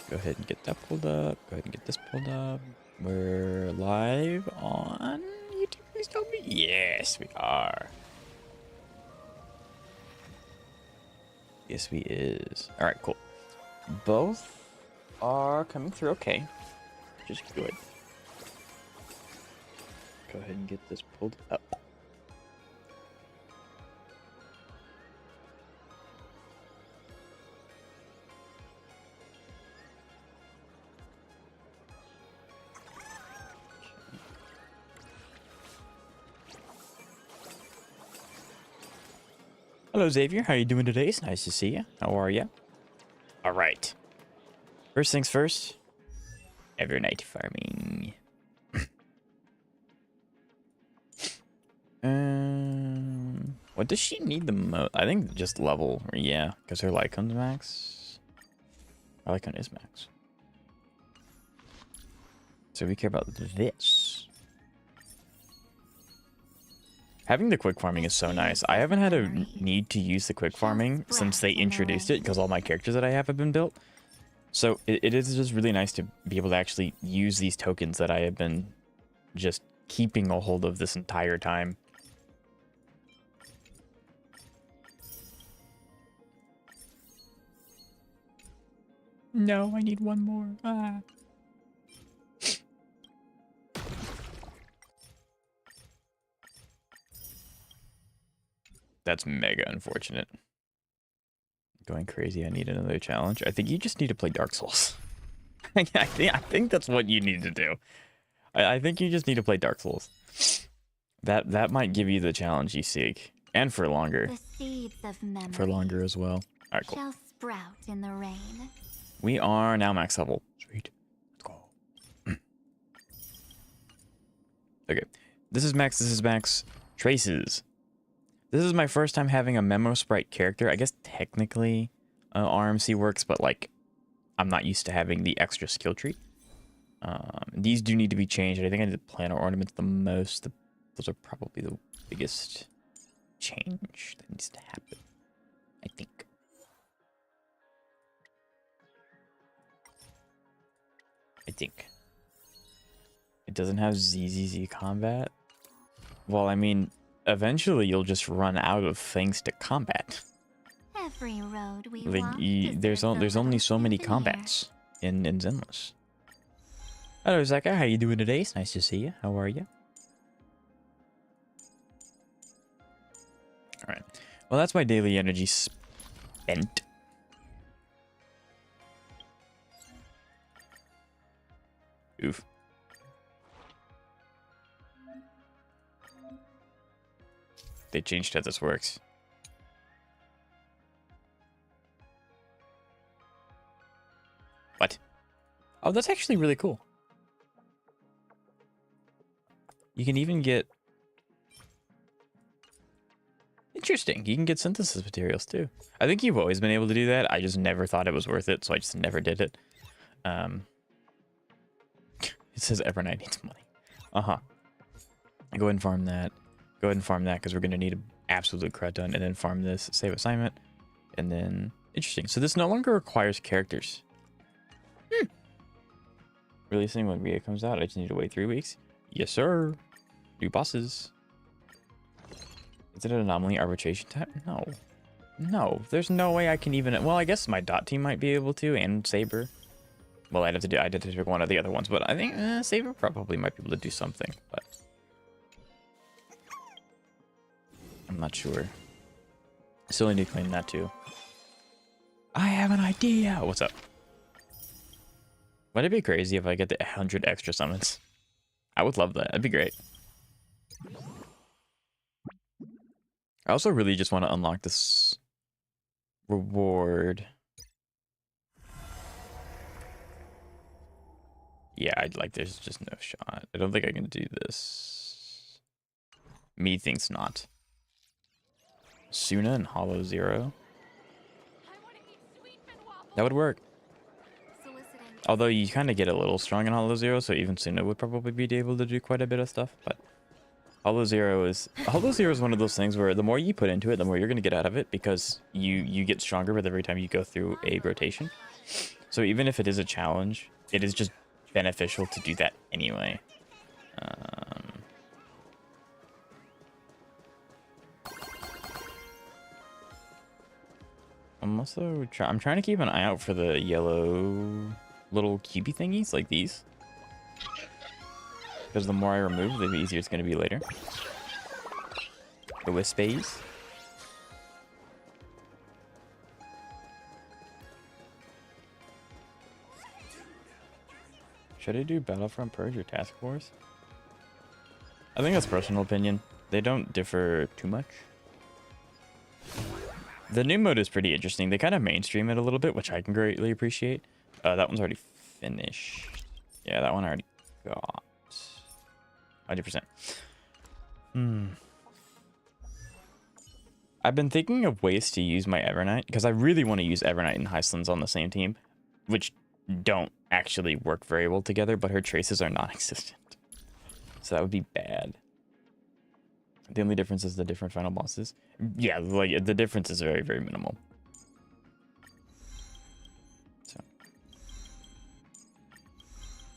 Go ahead and get that pulled up. Go ahead and get this pulled up. We're live on YouTube. Please tell me. Yes, we are. Yes, we is. All right, cool. Both are coming through okay. Which is good. Go ahead and get this pulled up. Hello, Xavier. How you doing today? It's nice to see you. How are you? All right. First things first. Evernight farming. What does she need the most? I think just level. Yeah, because her Lycon's max. Her Lycon is max. So we care about this. Having the quick farming is so nice. I haven't had a need to use the quick farming since they introduced it because all my characters that I have been built. So it is just really nice to be able to actually use these tokens that I have been just keeping a hold of this entire time. No, I need one more. Ah. That's mega unfortunate. Going crazy, I need another challenge. I think you just need to play Dark Souls. I think that's what you need to do. I think you just need to play Dark Souls. That might give you the challenge you seek. And for longer. The seeds of memory for longer as well. Alright, cool. shall sprout in the rain. We are now max level. Sweet. Let's go. Okay. This is max. Traces. This is my first time having a Memo Sprite character. I guess technically RMC works, but like I'm not used to having the extra skill tree. These do need to be changed. I think I did planner ornaments the most. Those are probably the biggest change that needs to happen, I think. It doesn't have ZZZ combat. Well, I mean, eventually you'll just run out of things to combat. Every road we Like, walk there's only so many combats in Zenless. Hello, Zaka. How you doing today? It's nice to see you. How are you? All right. Well, that's my daily energy spent. Oof. They changed how this works. What? Oh, that's actually really cool. You can even get... Interesting. You can get synthesis materials too. I think you've always been able to do that. I just never thought it was worth it, so I just never did it. It says Evernight needs money. Uh-huh. Go ahead and farm that. Go ahead and farm that because we're going to need an absolute crud ton. And then farm this. Save assignment. And then... Interesting. So this no longer requires characters. Releasing when VA comes out. I just need to wait 3 weeks. Yes, sir. New bosses. Is it an anomaly arbitration type? No. No. There's no way I can even... Well, I guess my dot team might be able to. And Saber. Well, I'd have to pick one of the other ones. But I think Saber probably might be able to do something. But... I'm not sure. Still need to claim that too. I have an idea. What's up? Would it be crazy if I get the 100 extra summons? I would love that. That'd be great. I also really just want to unlock this reward. Yeah, I'd like. There's just no shot. I don't think I can do this. Me thinks not. Suna and Hollow Zero. That would work. Although you kind of get a little strong in Hollow Zero, so even Suna would probably be able to do quite a bit of stuff. But Hollow Zero is one of those things where the more you put into it, the more you're going to get out of it because you get stronger with every time you go through a rotation. So even if it is a challenge, it is just beneficial to do that anyway. I'm also I'm trying to keep an eye out for the yellow little cubey thingies like these. Because the more I remove, the easier it's going to be later. The wispies. Should I do Battlefront Purge or Task Force? I think that's personal opinion. They don't differ too much. The new mode is pretty interesting. They kind of mainstream it a little bit, which I can greatly appreciate. That one's already finished. Yeah, that one I already got. 100%. I've been thinking of ways to use my Evernight, because I really want to use Evernight and Hyslins on the same team, which don't actually work very well together, but her traces are non-existent. So that would be bad. The only difference is the different final bosses. Yeah, like the difference is very, very minimal. So.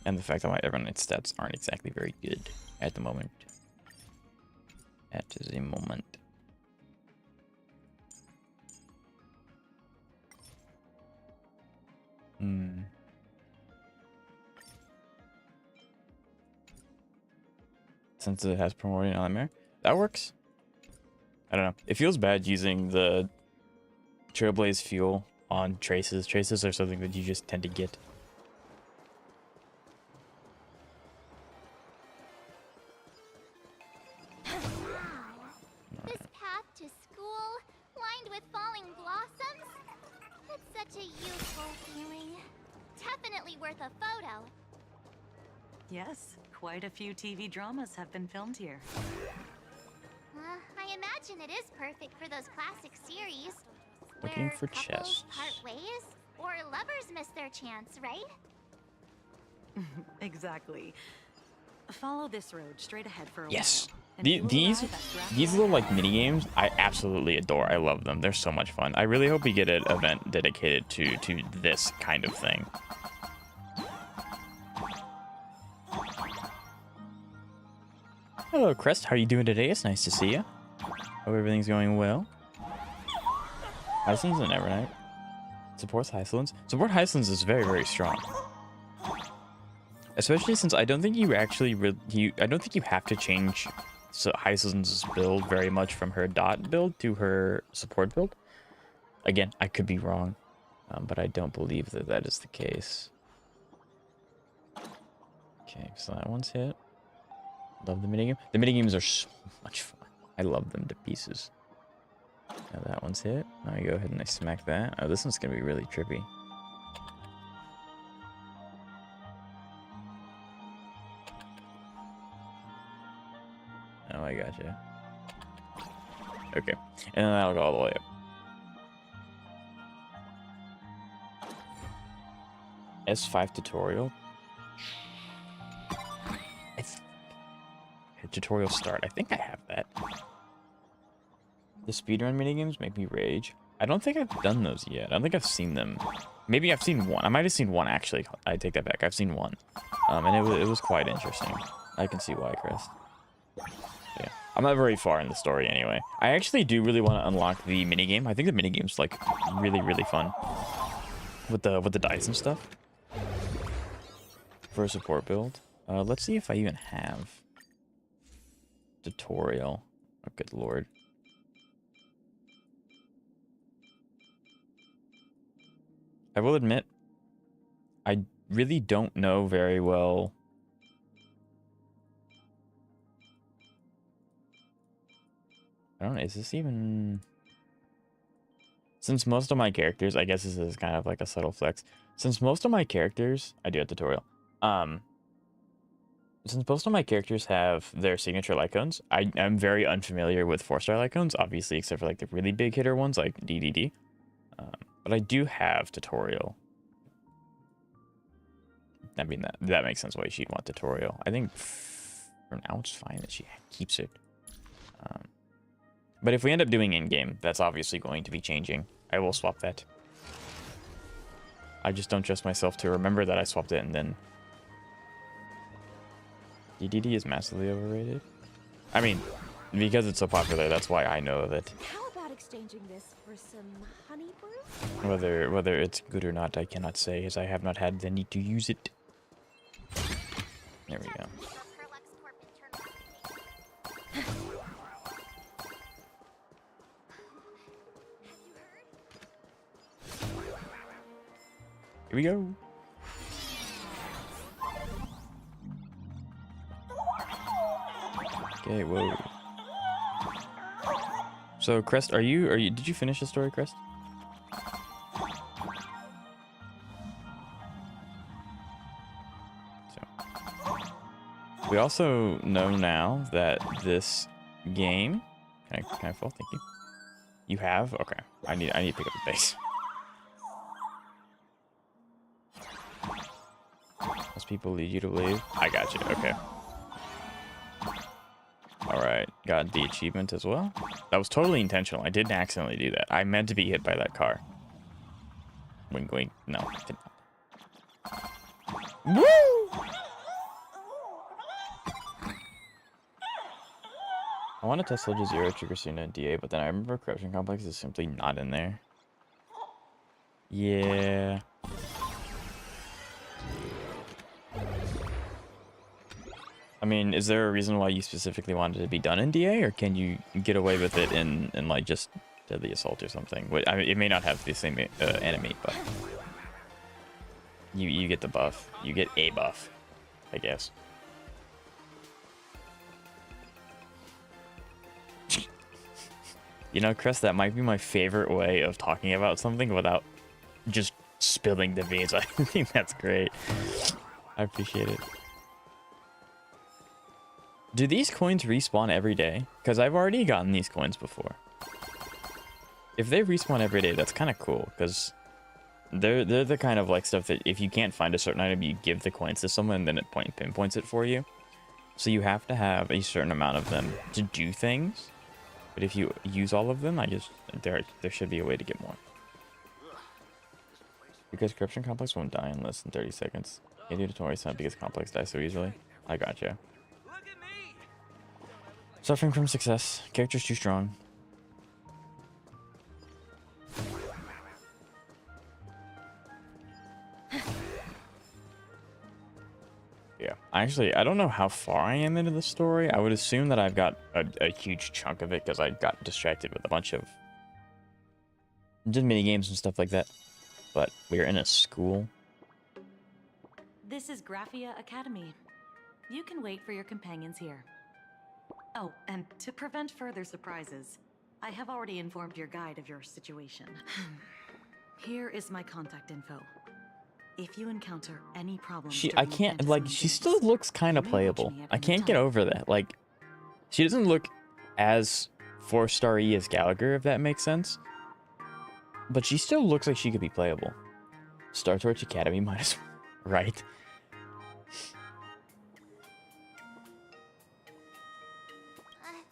And the fact that my Evernight stats aren't exactly very good at the moment. At the moment. Since it has Primordial Nightmare. That works. I don't know. It feels bad using the Trailblaze fuel on traces. Traces are something that you just tend to get. This path to school, lined with falling blossoms. It's such a youthful feeling. Definitely worth a photo. Yes, quite a few TV dramas have been filmed here. I imagine it is perfect for those classic series. Looking where for couples chests. part ways, or lovers miss their chance, right? Exactly. Follow this road straight ahead for a Yes. while. and you will These arrive at Dragon little Island. like mini games I absolutely adore. I love them. They're so much fun. I really hope we get an event dedicated to this kind of thing. Hello, Crest. How are you doing today? It's nice to see you. Hope everything's going well. Hyslins and Evernight. Supports Hyslins. Support Hyslins is very, very strong. Especially since I don't think you actually I don't think you have to change Hyslins' build very much from her dot build to her support build. Again, I could be wrong, but I don't believe that that is the case. Okay, so that one's hit. Love the minigame. The minigames are so much fun. I love them to pieces. Now that one's hit. Now I go ahead and I smack that. Oh, this one's gonna be really trippy. Oh, I gotcha. Okay, and then that'll go all the way up. S5 tutorial. Tutorial start. I think I have that. The speedrun minigames make me rage. I don't think I've done those yet. I don't think I've seen them. Maybe I've seen one. I might have seen one, actually. I take that back. I've seen one. And it was quite interesting. I can see why, Chris. Yeah. I'm not very far in the story anyway. I actually do really want to unlock the minigame. I think the minigame's like really, really fun. With the dice and stuff. For a support build. Let's see if I even have tutorial. Oh, good lord. I will admit, I really don't know very well. I don't know, is this even... Since most of my characters, I guess this is kind of like a subtle flex. Since most of my characters, I do have tutorial. Since most of my characters have their signature lycones, I'm very unfamiliar with 4-star lycones, obviously, except for like the really big hitter ones like DDD. But I do have tutorial. I mean, that makes sense why she'd want tutorial. I think for now it's fine that she keeps it. But if we end up doing in-game, that's obviously going to be changing. I will swap that. I just don't trust myself to remember that I swapped it and then... DDD is massively overrated. I mean, because it's so popular, that's why I know of it. How about exchanging this for some honey brew? Whether it's good or not, I cannot say, as I have not had the need to use it. There we go. Here we go. Okay, whoa. So Crest, are you did you finish the story, Crest? So we also know now that this game can I fall? Thank you. You have? Okay. I need to pick up the base. Most people lead you to believe. I got you. Okay. Alright, got the achievement as well. That was totally intentional. I didn't accidentally do that. I meant to be hit by that car. Wink, wink. No, I did not. Woo! I want to test Soldier Zero, Triggersuna, and DA, but then I remember Corruption Complex is simply not in there. Yeah. I mean, is there a reason why you specifically wanted it to be done in DA, or can you get away with it in like just Deadly Assault or something? I mean, it may not have the same enemy, but you get the buff. You get a buff, I guess. You know, Chris, that might be my favorite way of talking about something without just spilling the beans. I think that's great. I appreciate it. Do these coins respawn every day? Because I've already gotten these coins before. If they respawn every day, that's kind of cool, because they're the kind of like stuff that if you can't find a certain item, you give the coins to someone and then it pinpoints it for you. So you have to have a certain amount of them to do things. But if you use all of them, there should be a way to get more. Because Corruption Complex won't die in less than 30 seconds. Can't do the Tori Sun because Complex dies so easily. I gotcha. Suffering from success. Character's too strong. Yeah. Actually, I don't know how far I am into the story. I would assume that I've got a huge chunk of it because I got distracted with a bunch of just mini games and stuff like that. But we're in a school. This is Graphia Academy. You can wait for your companions here. Oh, and to prevent further surprises, I have already informed your guide of your situation. Here is my contact info. If you encounter any problems, she still looks kind of playable. I can't get over that. Like, she doesn't look as 4-star-y as Gallagher, if that makes sense. But she still looks like she could be playable. Star Torch Academy minus, right?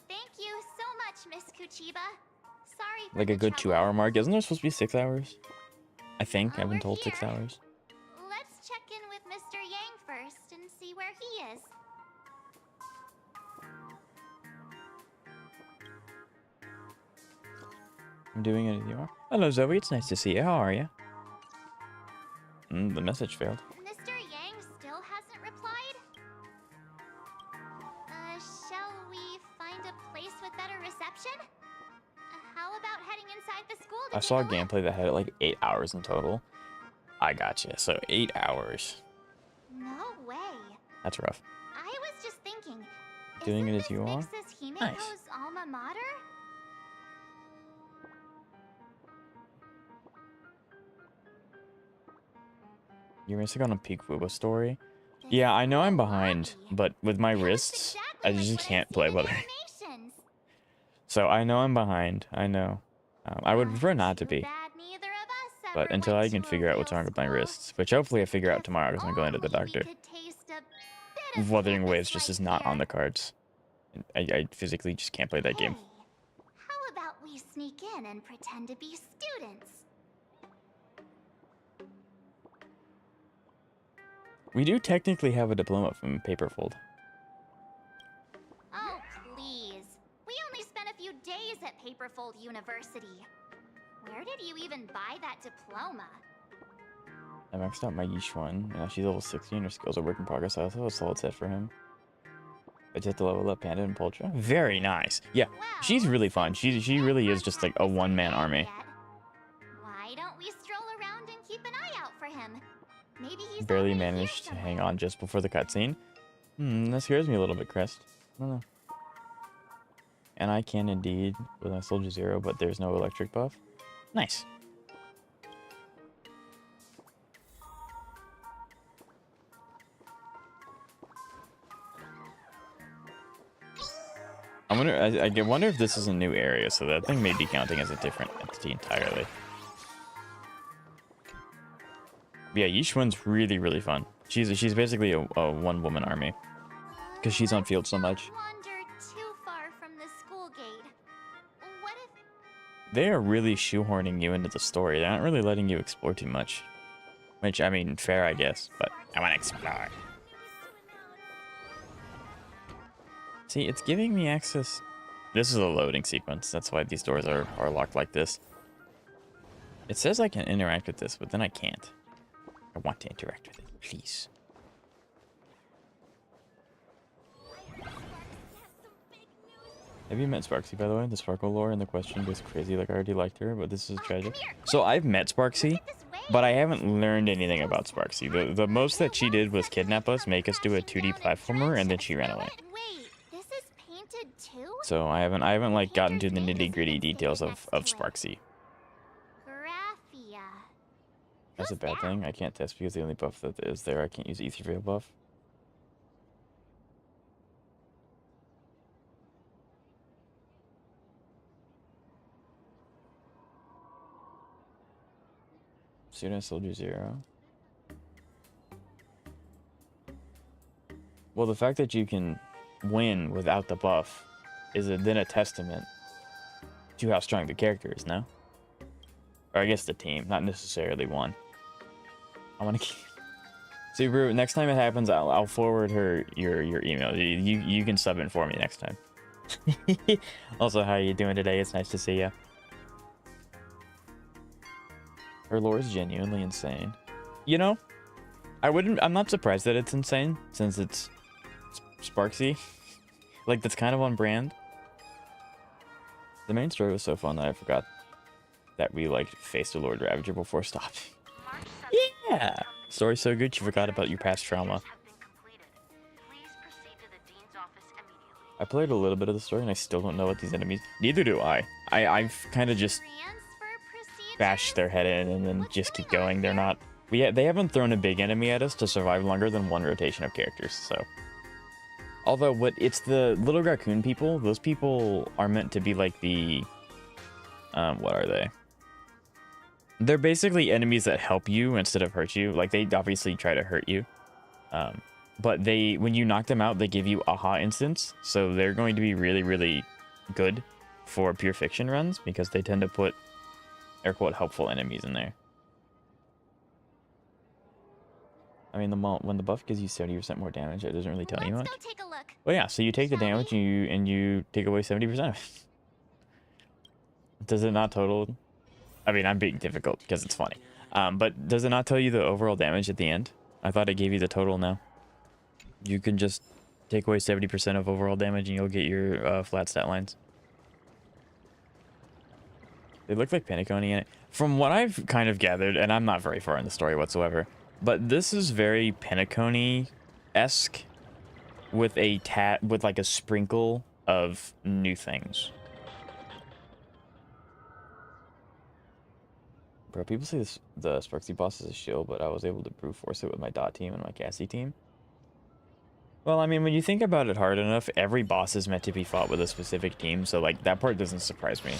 Thank you so much, Miss Kuchiba. Sorry for Like a the good trouble. 2-hour mark. Isn't there supposed to be 6 hours? I think. I've been We're told 6 here. hours. Let's check in with Mr. Yang first and see where he is. I'm doing it as you are. Hello, Zoe. It's nice to see you. How are you? The message failed. Mr. Yang still hasn't replied? Shall we find a place with better reception? How about heading inside the school to I saw a take look? gameplay that had like 8 hours in total. I gotcha. So 8 hours. No way. That's rough. I was just thinking, Doing isn't it as you are? this Himiko's Nice. alma mater? You're missing on a Peak Fuba story. Yeah, I know I'm behind, but with my wrists, I just can't play with it. So I know I'm behind. I know. I would prefer not to be. But until I can figure out what's wrong with my wrists, which hopefully I figure out tomorrow because I'm going to the doctor. Wuthering Waves just is not on the cards. I physically just can't play that game. How about we sneak in and pretend to be students? We do technically have a diploma from Paperfold. Oh, please. We only spent a few days at Paperfold University. Where did you even buy that diploma? I maxed out my Yishuan. Now she's level 60 and her skills are work in progress. I also have a solid set for him. I just have to level up Panda and Poltra. Very nice. Yeah, Well, she's really fun. She really is Sparxie just like a hasn't one-man disappeared army. yet. Why don't we stroll around and keep an eye out for him? Maybe he's Barely already here managed to hang somewhere. on just before the cutscene. That scares me a little bit, Crest. I don't know. And I can indeed with my Soldier Zero, but there's no electric buff. Nice. I wonder if this is a new area, so that thing may be counting as a different entity entirely. But yeah, Yishuan's really fun. She's basically a one-woman army because she's on field so much. Wander too far from the school gate. What if They are really shoehorning you into the story. They're not really letting you explore too much. Which, I mean, fair, I guess, but I want to explore. See, it's giving me access. This is a loading sequence. That's why these doors are locked like this. It says I can interact with this, but then I can't. I want to interact with it, please. Have you met Sparxie, by the way? The Sparkle lore and the question goes crazy like I already liked her, but this is tragic. So I've met Sparxie, but I haven't learned anything about Sparxie. The most that she did was kidnap us, make us do a 2D platformer, and then she ran away. Wait, this is painted too? So I haven't like gotten to the nitty-gritty details of Sparxie. Graphia. That's a Who's bad that? thing. I can't test because the only buff that is there, I can't use Ether Veil buff. Student Soldier Zero. Well, the fact that you can win without the buff is then a testament to how strong the character is, no? Or I guess the team, not necessarily one. I want to keep... Subaru, next time it happens, I'll forward her your email. You can sub it for me next time. Also, how are you doing today? It's nice to see you. Her lore is genuinely insane. You know, I'm not surprised that it's insane, since it's Sparxie. Like, that's kind of on brand. The main story was so fun that I forgot that we, like, faced a Lord Ravager before stopping. Yeah! Story's so good you forgot about your past trauma. I played a little bit of the story and I still don't know what these enemies... Neither do I. I've kind of just Transfer procedure? bash their head in and then just keep going. They're not... They haven't thrown a big enemy at us to survive longer than one rotation of characters, so... Although, it's the little raccoon people. Those people are meant to be like the... what are they? They're basically enemies that help you instead of hurt you. Like, they obviously try to hurt you. But when you knock them out, they give you aha instants. So they're going to be really good for pure fiction runs because they tend to put air quote helpful enemies in there. I mean, when the buff gives you 70% more damage, it doesn't really tell you much. Let's go take a look. Well, yeah, so you take the Shall damage and you take away 70% of it. Does it not total? I mean, I'm being difficult because it's funny. But does it not tell you the overall damage at the end? I thought it gave you the total now. You can just take away 70% of overall damage and you'll get your flat stat lines. They look like Penacony in it. From what I've kind of gathered, and I'm not very far in the story whatsoever, but this is very Penacony-esque with with like a sprinkle of new things. Bro, people say the Sparxie boss is a shill, but I was able to brute force it with my dot team and my Cassie team. Well, I mean, when you think about it hard enough, every boss is meant to be fought with a specific team, so like that part doesn't surprise me.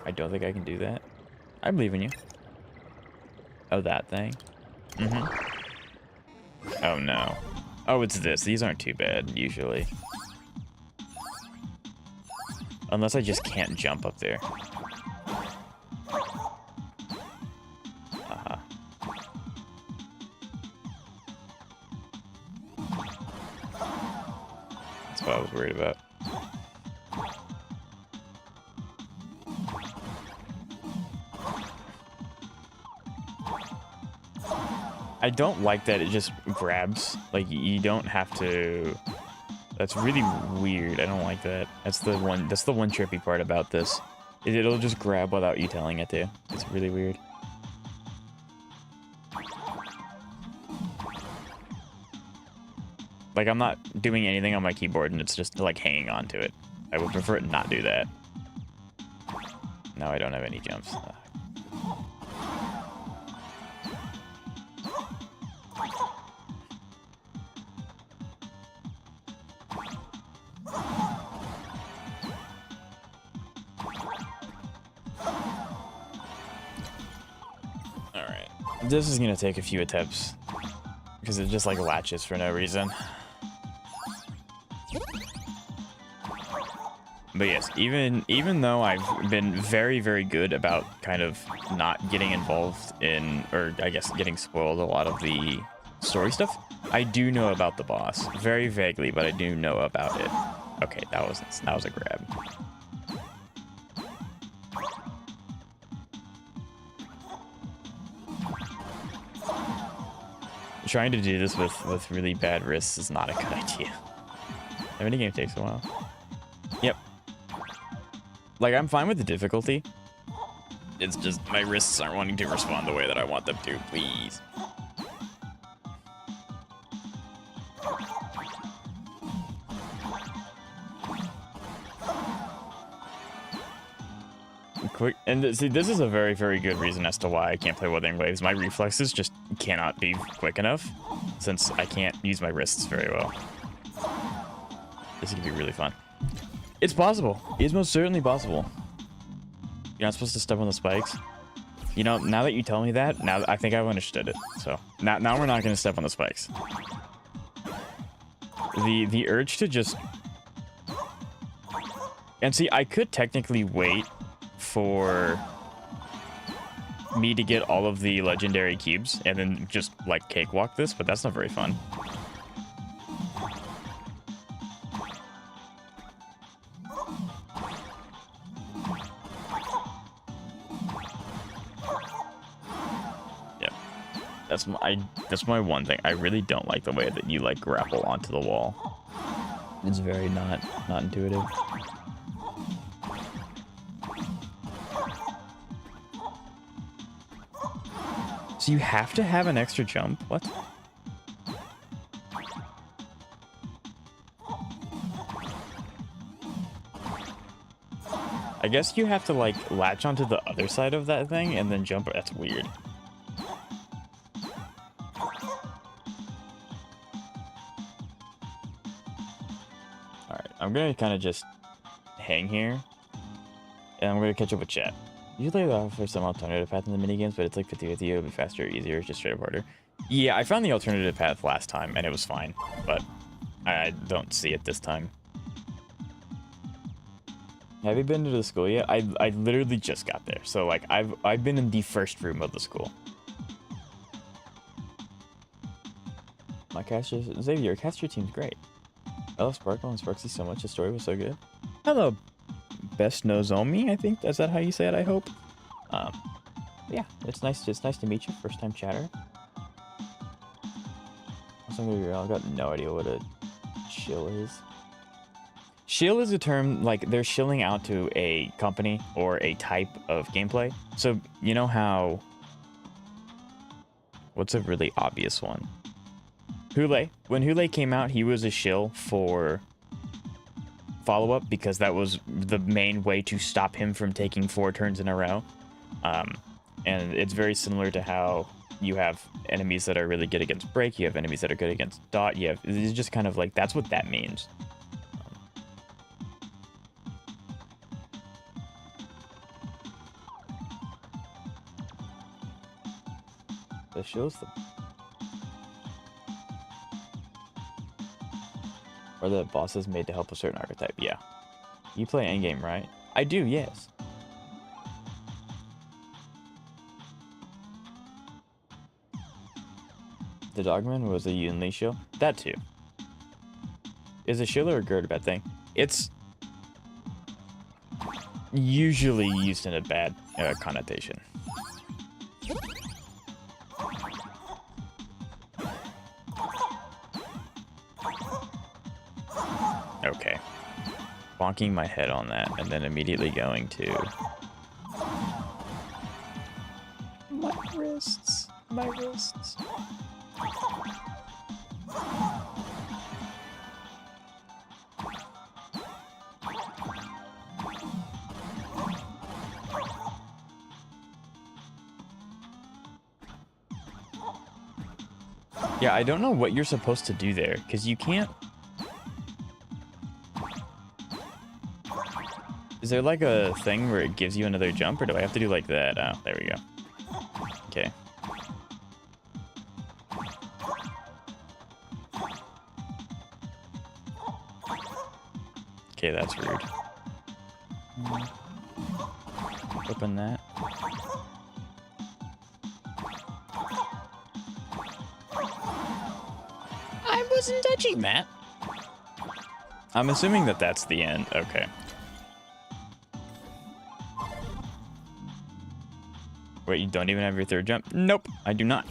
I don't think I can do that. I believe in you. Oh, that thing? Oh, no. Oh, it's this. These aren't too bad, usually. Unless I just can't jump up there. That's what I was worried about. I don't like that it just grabs. Like, you don't have to... That's really weird. I don't like that. That's the one trippy part about this. It'll just grab without you telling it to. It's really weird. Like, I'm not doing anything on my keyboard and it's just like hanging on to it. I would prefer it not do that. No, I don't have any jumps. Alright. This is gonna take a few attempts. Because it just like latches for no reason. But yes, even though I've been very, very good about kind of not getting involved in, or I guess getting spoiled a lot of the story stuff, I do know about the boss. Very vaguely, but I do know about it. Okay, that was a grab. Trying to do this with really bad wrists is not a good idea. The minigame takes a while. Yep. Like, I'm fine with the difficulty. It's just my wrists aren't wanting to respond the way that I want them to, please. Quick, and see, this is a very, very good reason as to why I can't play Wuthering Waves. My reflexes just cannot be quick enough, since I can't use my wrists very well. This is gonna be really fun. It's possible. It's most certainly possible. You're not supposed to step on the spikes. You know, now that you tell me that, now I think I've understood it. So now we're not gonna step on the spikes. The urge to just... And see, I could technically wait for me to get all of the legendary cubes and then just like cakewalk this, but that's not very fun. Yep. That's my one thing. I really don't like the way that you like grapple onto the wall. It's very not intuitive. So you have to have an extra jump? What? I guess you have to like latch onto the other side of that thing and then jump. That's weird. Alright, I'm gonna kind of just hang here. And I'm gonna catch up with chat. Usually they offer some alternative path in the minigames, but it's like 50-50, it'll be faster or easier, it's just straight up harder. Yeah, I found the alternative path last time, and it was fine, but I don't see it this time. Have you been to the school yet? I literally just got there, so like I've been in the first room of the school. My caster, Xavier, your caster team's great. I love Sparkle and Sparxie so much, the story was so good. Hello, Best Nozomi, I think. Is that how you say it? I hope. Yeah, it's nice. It's nice to meet you. First time chatter. Also, I'm gonna be real. I've got no idea what a shill is. Shill is a term like they're shilling out to a company or a type of gameplay. So you know how? What's a really obvious one? Hule. When Hule came out, he was a shill for follow-up because that was the main way to stop him from taking 4 turns in a row. And it's very similar to how you have enemies that are really good against break, you have enemies that are good against dot, it's just kind of like, that's what that means. That shows the... Are the bosses made to help a certain archetype? Yeah. You play endgame, right? I do, yes. The Dogman was a Yunli show? That too. Is a shield or a gird a bad thing? It's usually used in a bad connotation. Okay. Bonking my head on that and then immediately going to... My wrists. My wrists. Yeah, I don't know what you're supposed to do there, because you can't... Is there like a thing where it gives you another jump, or do I have to do like that? Oh, there we go. Okay. Okay, that's rude. Open that. I wasn't touching that. I'm assuming that that's the end. Okay. Wait, you don't even have your third jump? Nope, I do not.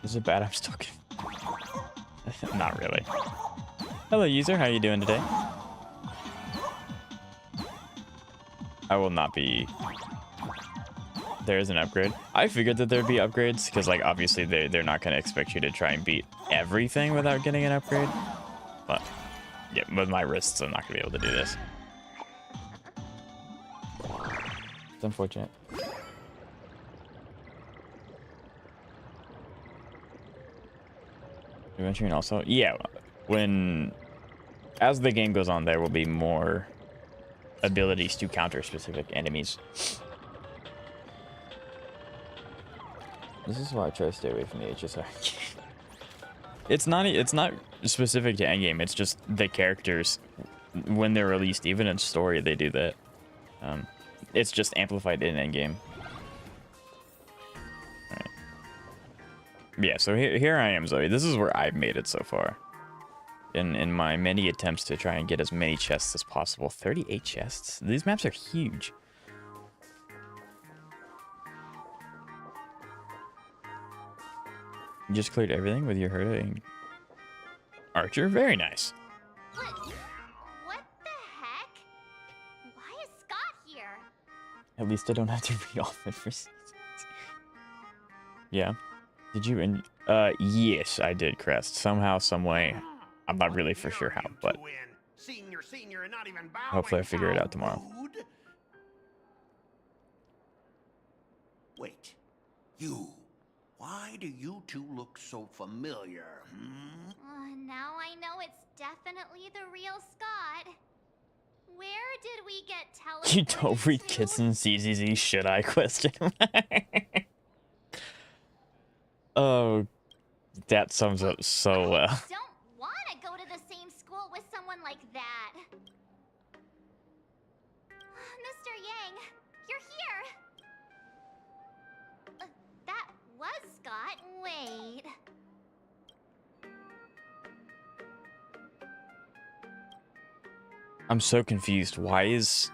Is it bad? I'm still kidding. Not really. Hello, user. How are you doing today? I will not be... There's an upgrade. I figured that there'd be upgrades, because, like, obviously they're not going to expect you to try and beat everything without getting an upgrade. But, yeah, with my wrists, I'm not going to be able to do this. It's unfortunate. Adventuring also? Yeah, as the game goes on, there will be more abilities to counter specific enemies. This is why I try to stay away from the HSR. It's not specific to endgame, it's just the characters, when they're released, even in story, they do that. It's just amplified in endgame. Alright. Yeah, so here I am, Zoe. This is where I've made it so far. In my many attempts to try and get as many chests as possible. 38 chests? These maps are huge. You just cleared everything with your herding archer? Very nice. What the heck? Why is Scott here? At least I don't have to re-off it for seasons. Yeah. Did you yes, I did, Crest. Somehow, some way. I'm not really for sure how, but hopefully I figure it out tomorrow. Wait, you. Why do you two look so familiar? Now I know it's definitely the real Scott. Where did we get teleported You don't read to? Kitson CZZ, should I? Question. Oh, that sums up so well. I don't want to go to the same school with someone like that. Mr. Yang, you're here. That was Scott. Wait. I'm so confused. Why is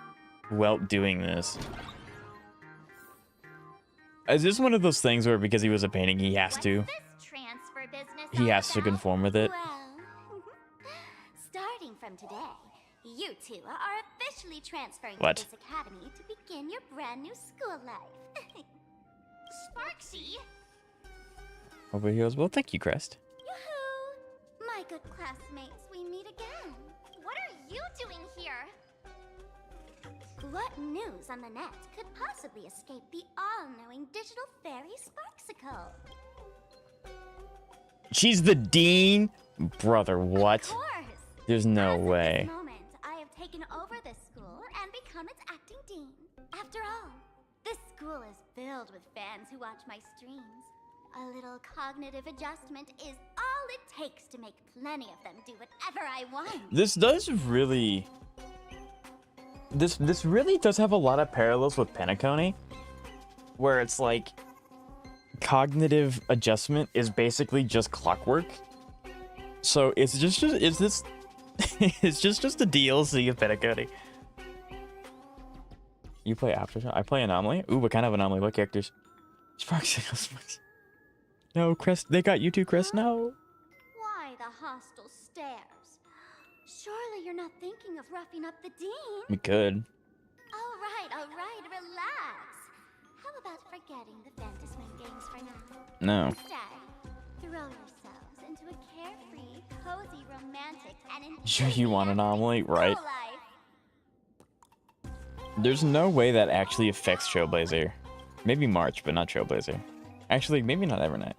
Welt doing this? Is this one of those things where because he was a painting, he has to? What's this transfer business He all has to about? conform with it? Well, starting from today, you two are officially transferring What? to this academy to begin your brand new school life. Sparxie? Over here as well. Thank you, Crest. Yoo-hoo! My good classmates, we meet again. What are you doing here? What news on the net could possibly escape the all-knowing digital fairy Sparxicle? She's the dean? Brother, what? Of course! There's no As of way. this moment, I have taken over this school and become its acting dean. After all, this school is filled with fans who watch my streams. A little cognitive adjustment is all it takes to make plenty of them do whatever I want. This does really... This really does have a lot of parallels with Penacony, where it's like cognitive adjustment is basically just clockwork. So it's just it's this it's just a DLC of Penacony. You play Aftershock? I play Anomaly. Ooh, what kind of Anomaly? What characters? Sparxie. No, Crest. They got you too, Crest. No. Why the hostile stares? Surely you're not thinking of roughing up the dean? We could. All right, relax. How about forgetting the Fantasmin games for now? No. Instead, throw yourselves into a carefree, cozy, romantic, and Sure you want Anomaly, right? life. There's no way that actually affects Trailblazer. Maybe March, but not Trailblazer. Actually, maybe not Evernight.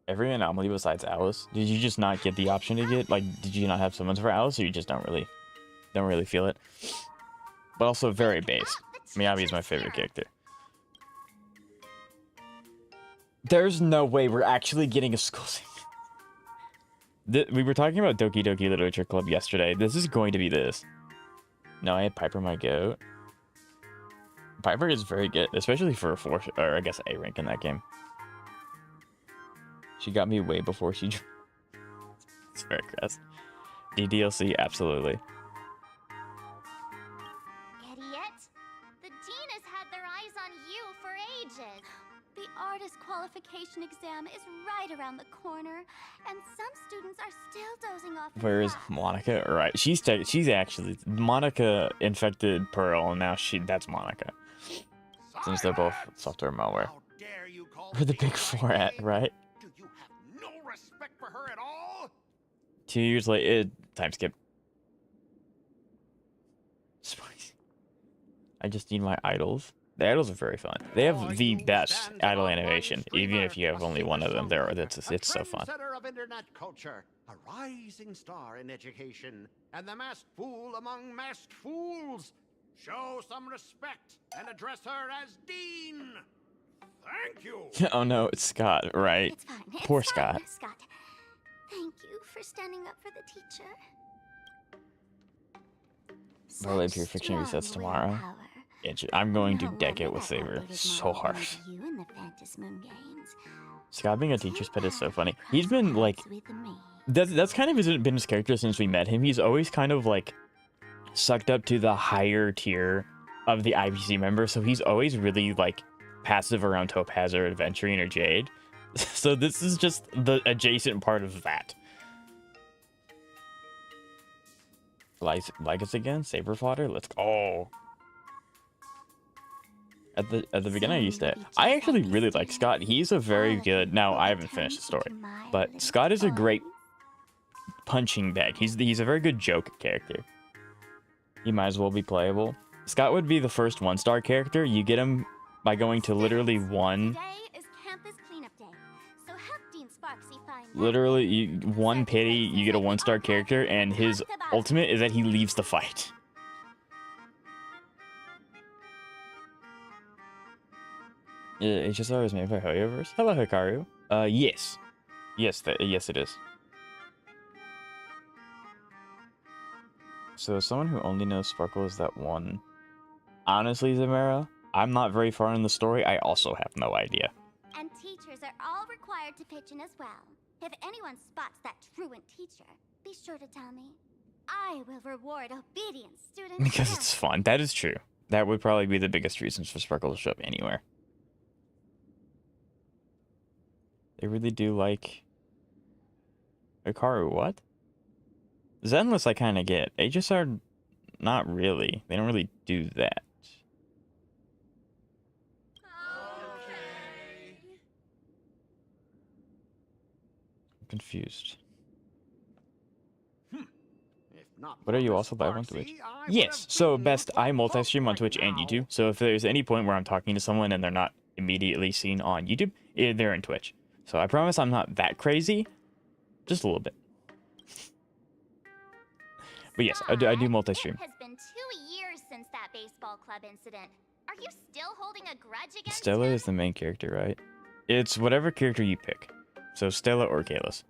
Every Anomaly besides Alice? Did you just not get the option to get? Like, did you not have summons for Alice, or you just don't really feel it? But also very base. Miyabi is my favorite character. There's no way we're actually getting a school sing. We were talking about Doki Doki Literature Club yesterday. This is going to be this. No, I had Piper my goat. Piper is very good, especially for a 4, or I guess A rank in that game. She got me way before she... It's very gross. DDLC, absolutely. Idiot! The dean has had their eyes on you for ages. The artist qualification exam is right around the corner, and some students are still dozing off. Where is Monica? Right, she's actually... Monica infected Pearl, and now that's Monica. Since they're both software malware. Where the big 4 at, right? Do you have no respect for her at all? 2 years later, time skip. I just need my idols. The idols are very fun. They have the best idol animation, even if you have only one of them. It's so fun. Center of internet culture, a rising star in education, and the masked fool among masked fools. Show some respect and address her as Dean. Thank you. Oh no, it's Scott, right? It's fine. Poor It's fine, Scott. Scott. Thank you for standing up for the teacher. Relay Pure Fiction resets tomorrow. I'm going to deck it with Saber so hard. Scott being a teacher's pet is so funny. He's been like... That's kind of been his character since we met him. He's always kind of like sucked up to the higher tier of the IPC members, so he's always really like passive around Topaz or Adventurine or Jade. So this is just the adjacent part of that. Like us again? Saber fodder? Let's go. At the beginning, I used to... I actually really like Scott. He's a very good... Now, I haven't finished the story, but Scott is a great punching bag. He's a very good joke character. He might as well be playable. Scott would be the first 1-star character. You get him by going to literally one... Today is campus cleanup day, so help Dean Sparxie find Literally, one pity, you get a 1-star character, and his ultimate is that he leaves the fight. HSR is made by Hoyoverse. Hello, Hikaru. Yes. Yes, it is. So, someone who only knows Sparkle is that one. Honestly, Zamara, I'm not very far in the story. I also have no idea. And teachers are all required to pitch in as well. If anyone spots that truant teacher, be sure to tell me. I will reward obedient students. Because it's fun. That is true. That would probably be the biggest reasons for Sparkle to show up anywhere. They really do like... Hikaru, what? Zenless I kind of get. HSR, not really. They don't really do that. Okay. I'm confused. If not What are you for also live on Sparxie, Twitch? I would Yes, have so been best I hooked multi-stream on right Twitch and now. YouTube. So if there's any point where I'm talking to someone and they're not immediately seen on YouTube, they're in Twitch. So I promise I'm not that crazy. Just a little bit. But yes, I do multi-stream. It has been 2 years since that baseball club incident. Are you still holding a grudge against Stella him? is the main character, right? It's whatever character you pick. So Stella or Kalis.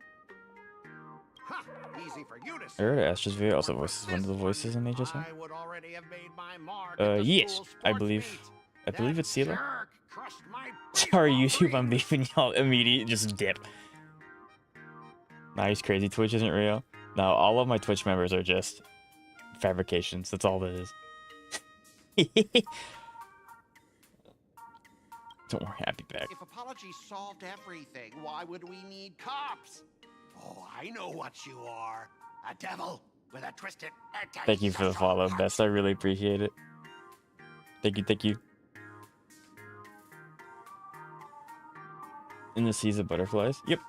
Ha! Easy for you to I say. heard Astra's video also For voices one of this the voices in HSR. I would already have made my mark at the Yes, school I sports believe. meet. I believe That it's Sela. jerk crushed my Sorry, baseball YouTube, I'm dreams. leaving y'all immediate. Just dip. Nice, crazy. Twitch isn't real. No, all of my Twitch members are just fabrications. That's all that is. Don't worry, I'll be back. If apologies solved everything, why would we need cops? Oh, I know what you are. A devil with a twisted Thank you for the follow, heart. Best. I really appreciate it. Thank you, thank you. In the seas of butterflies? Yep.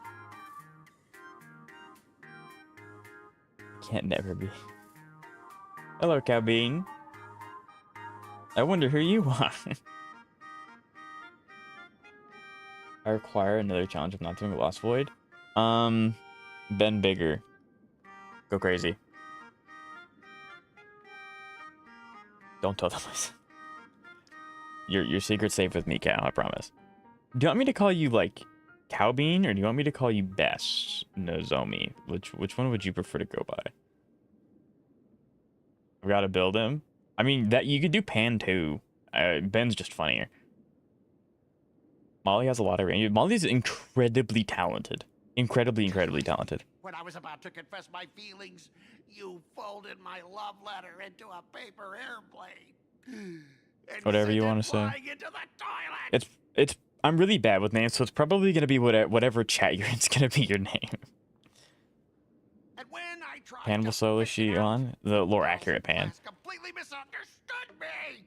Can't never be. Hello, Cowbean. I wonder who you are. I require another challenge of not doing a Lost Void. Ben Bigger. Go crazy. Don't tell them this. Your secret's safe with me, Cow, I promise. Do you want me to call you, like, Cowbean, or do you want me to call you Best Nozomi? Which one would you prefer to go by? I've got to build him. I mean, that you could do Pan, too. Ben's just funnier. Molly has a lot of range. Molly's incredibly talented. Incredibly talented. When I was about to confess my feelings, you folded my love letter into a paper airplane. And Whatever sent you it want to say. flying into the toilet. It's. I'm really bad with names, so it's probably gonna be whatever chat you're in. It's gonna be your name. And when I tried Pan to will solo fix she it out, on the lore girls accurate in Pan. class completely misunderstood me.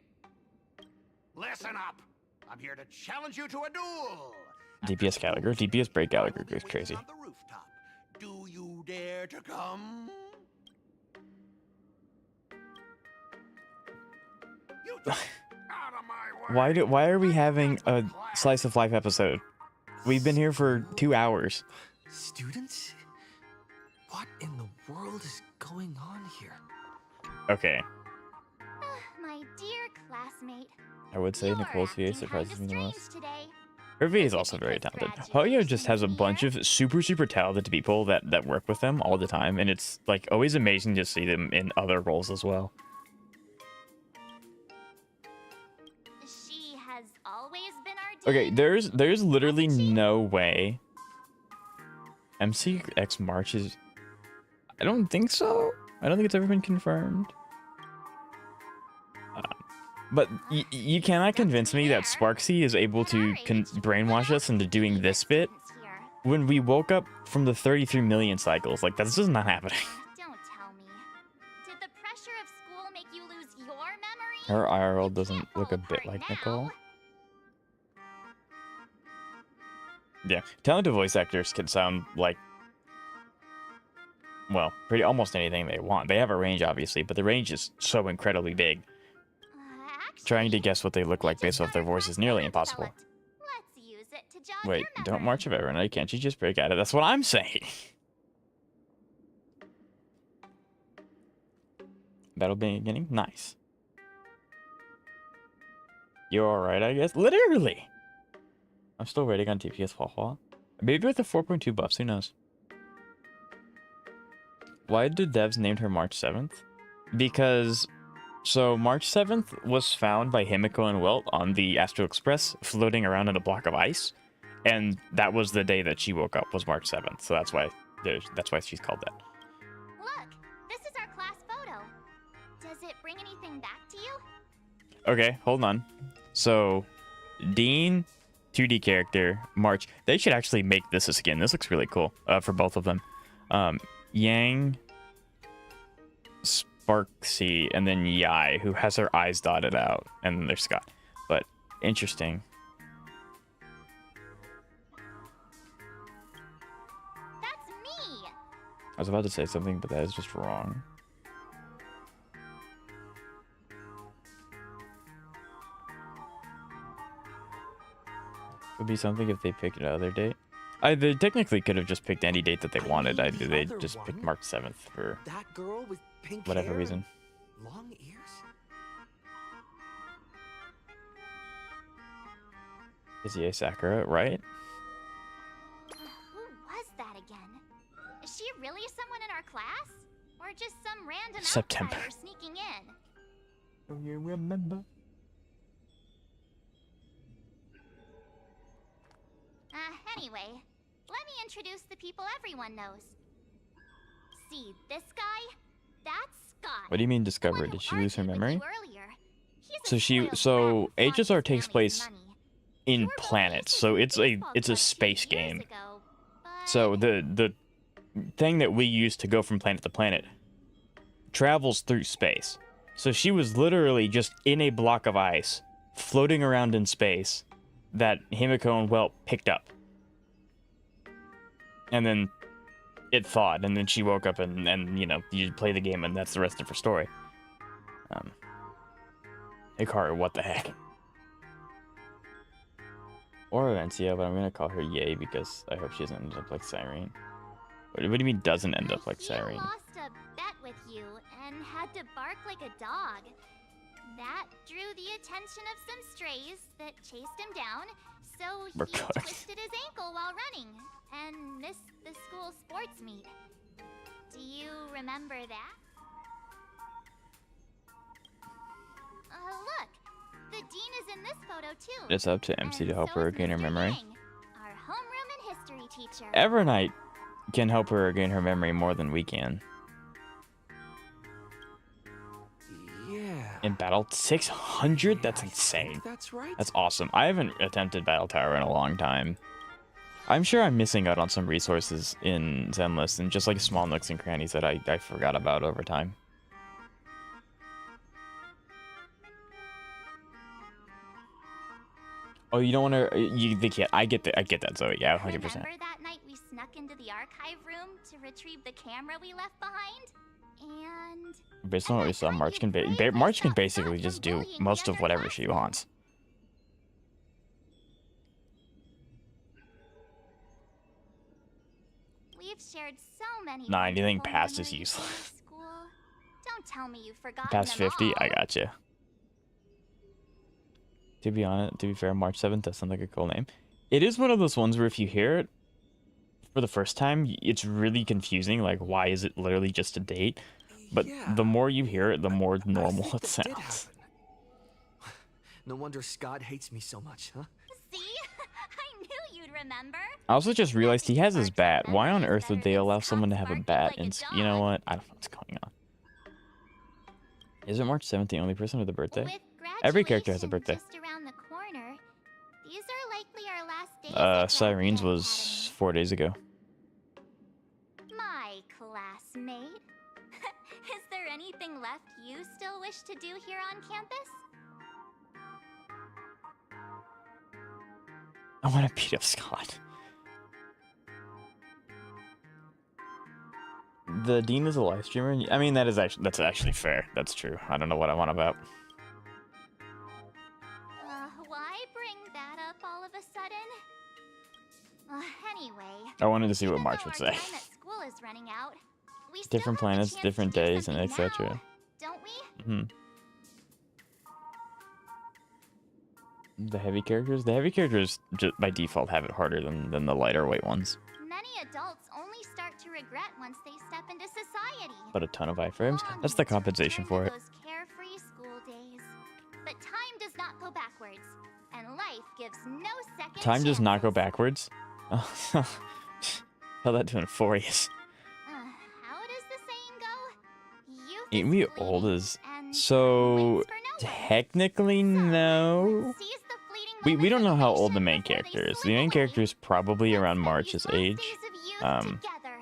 Listen up. I'm here to challenge you to a duel. DPS Gallagher. DPS Break I Gallagher will be goes waiting crazy. on the rooftop. Do you dare to come? You two, out of my way. Why are we having a Class. slice of life episode? We've been here for 2 hours. Students? What in the world is going on here? Okay. My dear classmate. I would say You're Nicole's VA acting surprises kinda me the most. strange today. Her VA is Is it also very because talented. Hoyo just has a graduation's bunch near? of super talented people that work with them all the time, and it's like always amazing to see them in other roles as well. She has always been our Okay, dean. there's literally no way MCX March is. I don't think so. I don't think it's ever been confirmed. But you cannot convince me that Sparxie is able to brainwash us into doing this bit when we woke up from the 33 million cycles. Like, that's just not happening. Don't tell me. Did the pressure of school make you lose your memory? Her IRL You doesn't can't look a fall bit apart like now. Nicole. Yeah, talented voice actors can sound like, well, pretty almost anything they want. They have a range, obviously, but the range is so incredibly big. Trying to guess what they look like based off their voice is nearly impossible. Let's use it to jog Wait, your don't memory. march of every night. Can't you just break out of? That's what I'm saying. Battle beginning. Nice. You're alright, I guess. Literally. I'm still waiting on TPS Hua. Maybe with the 4.2 buffs, who knows? Why did devs named her March 7th? Because, so March 7th was found by Himiko and Welt on the Astro Express floating around in a block of ice. And that was the day that she woke up, was March 7th. So that's why she's called that. Look, this is our class photo. Does it bring anything back to you? Okay, hold on. So, Dean, 2D character, March. They should actually make this a skin. This looks really cool for both of them. Yang, Sparxie, and then Yai, who has her eyes dotted out. And then there's Scott. But, interesting. That's me! I was about to say something, but that is just wrong. Would be something if they picked another date. They technically could have just picked any date that they wanted. They just picked March 7th for That girl with pink whatever hair reason. and long ears? Is he a Sakura, right? our class? Or just some random September. outsider sneaking in? Do you remember? Anyway, let me introduce the people everyone knows. See, this guy? That's Scott. What do you mean The discover? one Did who she lose her argued with memory? you earlier. He's a So spoiled brat who flaunts HSR his takes family's place money. in You were both planets, aces so in the it's a baseball it's a club 2 space years game. ago, So but the thing that we use to go from planet to planet travels through space. So she was literally just in a block of ice, floating around in space, that Himiko and Whelp picked up. And then it thawed, and then she woke up, and you know, you play the game, and that's the rest of her story. Hikaru, what the heck? Or Valencia, but I'm gonna call her Yay because I hope she doesn't end up like Cyrene. What do you mean doesn't end up like he Cyrene? lost a bet with you and had to bark like a dog. That drew the attention of some strays that chased him down, so he We're cooked. twisted his ankle while running and missed the school sports meet. Do you remember that? Look, the dean is in this photo too. It's up to MC to And help so her is gain her Mr. memory. Yang, our homeroom and history teacher. Evernight can help her gain her memory more than we can. Yeah. In Battle 600? That's I insane. think that's right. That's awesome. I haven't attempted Battle Tower in a long time. I'm sure I'm missing out on some resources in Zenless and just like small nooks and crannies that I forgot about over time. Oh, you don't want to? The kid. I get that, Zoe. Yeah, 100%. Remember that night we snuck into the archive room to retrieve the camera we left behind? And Based on what we saw, March can basically just do most of whatever she wants. we've shared so many. Nah, anything wonderful past is memories in useless. School. Don't tell me you've forgotten Past them 50, I all. gotcha. To be fair, March 7th does sound like a cool name. It is one of those ones where if you hear it for the first time, it's really confusing. Like, why is it literally just a date? But Yeah. the more you hear it, the more I normal think it that did sounds. happen. No wonder Scott hates me so much, huh? See? I knew you'd remember. I also just realized he has his March bat. Why on memory is earth would better they than allow someone to Scott's have a barking bat? like a And you know dog. what? I don't know what's going on. Isn't March 7th the only person with a birthday? With Every character has a graduation birthday. just around the corner, these are likely our last days at Cyrene's Rocket was 4 days ago. Academy. My classmate. Is there anything left you still wish to do here on campus? I want to beat up Scott. The dean is a live streamer. I mean, that's actually fair. That's true. I don't know what I want about. Why bring that up all of a sudden? Anyway. I wanted to see what even March though would our say. time at school is running out, we still Different have the planets, chance different to do days, and something etc. now, don't we? Hmm. The heavy characters? The heavy characters just by default have it harder than the lighter weight ones. Many adults only start to regret once they step into society. But a ton of iframes? Long That's the to compensation return for to it. Those carefree school days. But time does not go backwards, and life gives no second Time does not go chances. backwards. How that doing for you? How does the saying go? Youth Ain't is we fleeting, old as... and So, time waits for no one. technically, no. Let's seize the fleeting We don't know moments how of old the elation main before they character is. The slip main away. character is probably Let's around spend March's these last age. days of youth together.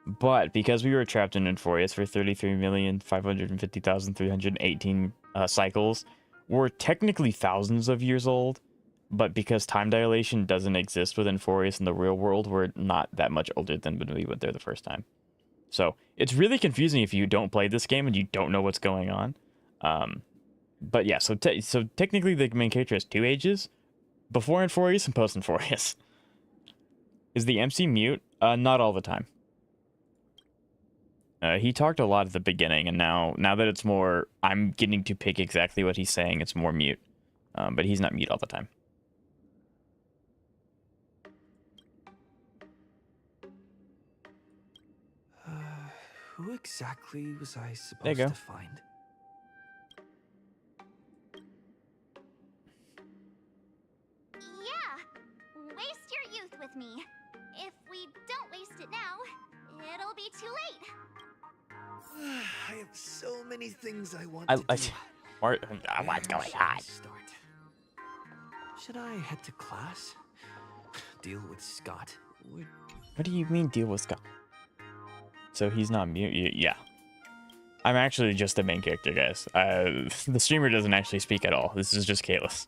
But because we were trapped in Euphorius for 33,550,318 cycles, we're technically thousands of years old. But because time dilation doesn't exist within Euphorius in the real world, we're not that much older than when we went there the first time. So it's really confusing if you don't play this game and you don't know what's going on. But yeah, so technically the main character has 2 ages, before Euphorius and post Euphorius. Is the MC mute? Not all the time. He talked a lot at the beginning, and now that it's more, I'm getting to pick exactly what he's saying, it's more mute. But he's not mute all the time. Who exactly was I There you supposed go. to find? Yeah, waste your youth with me. If we don't waste it now, it'll be too late. I have so many things I want I to do. what's going Where on? should I start? Should I head to class? Deal with Scott? What do you mean deal with Scott? So he's not mute? Yeah. I'm actually just the main character, guys. The streamer doesn't actually speak at all. This is just Kalis.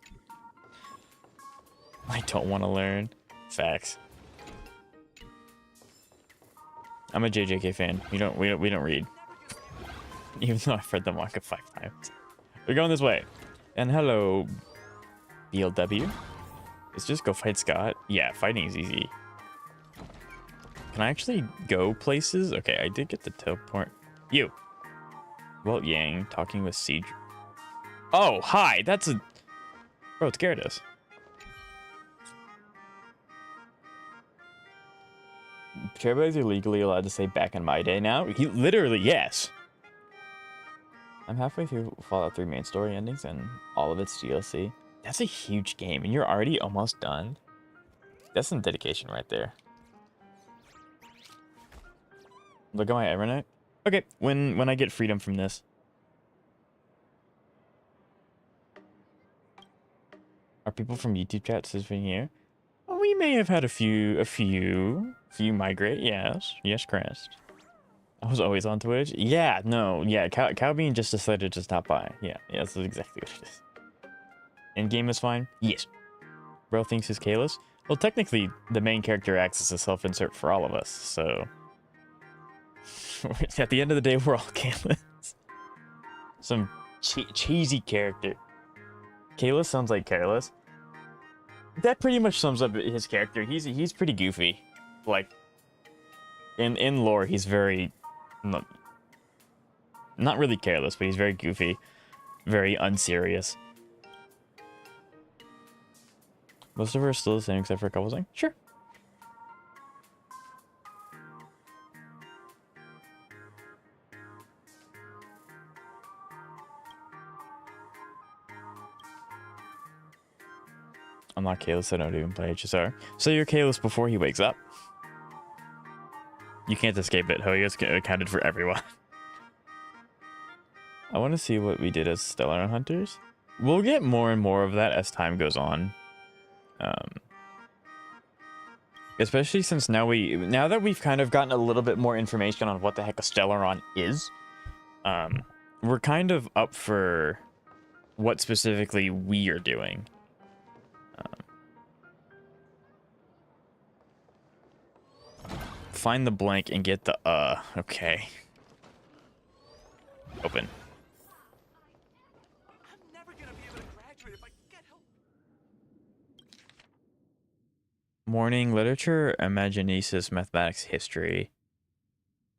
I don't want to learn. Facts. I'm a JJK fan. We don't read. Even though I've read the manga 5 times. We're going this way. And hello, BLW. Let's just go fight Scott. Yeah, fighting is easy. Can I actually go places? Okay, I did get the teleport. You. Well, Yang, talking with Siege. Oh, hi. That's a... Bro, it scared us. Trailblazers are legally allowed to say back in my day now? He literally, yes. I'm halfway through Fallout 3 main story endings and all of its DLC. That's a huge game, and you're already almost done. That's some dedication right there. Look at my Evernight. Okay, when I get freedom from this. Are people from YouTube chat sitting here? Well, we may have had a few migrate. Yes, Crest. I was always on Twitch. Yeah, no, yeah. Cowbean just decided to stop by. Yeah, that's exactly what it is. End game is fine. Yes. Bro thinks he's Kalis. Well, technically, the main character acts as a self-insert for all of us. So at the end of the day, we're all Kalis. Some cheesy character. Kalis sounds like careless. That pretty much sums up his character. He's pretty goofy. Like in lore, he's very not really careless, but he's very goofy, very unserious. Most of her are still the same except for a couple things. Sure. I'm not Kalis, I don't even play HSR. So you're Kalis before he wakes up. You can't escape it. Hoya's accounted for everyone. I want to see what we did as Stellar Hunters. We'll get more and more of that as time goes on. Especially since now that we've kind of gotten a little bit more information on what the heck a Stellaron is, we're kind of up for what specifically we are doing. Find the blank and get the okay. Open. I'm never gonna be able to graduate if I get help. Morning, literature, imaginesis, mathematics, history,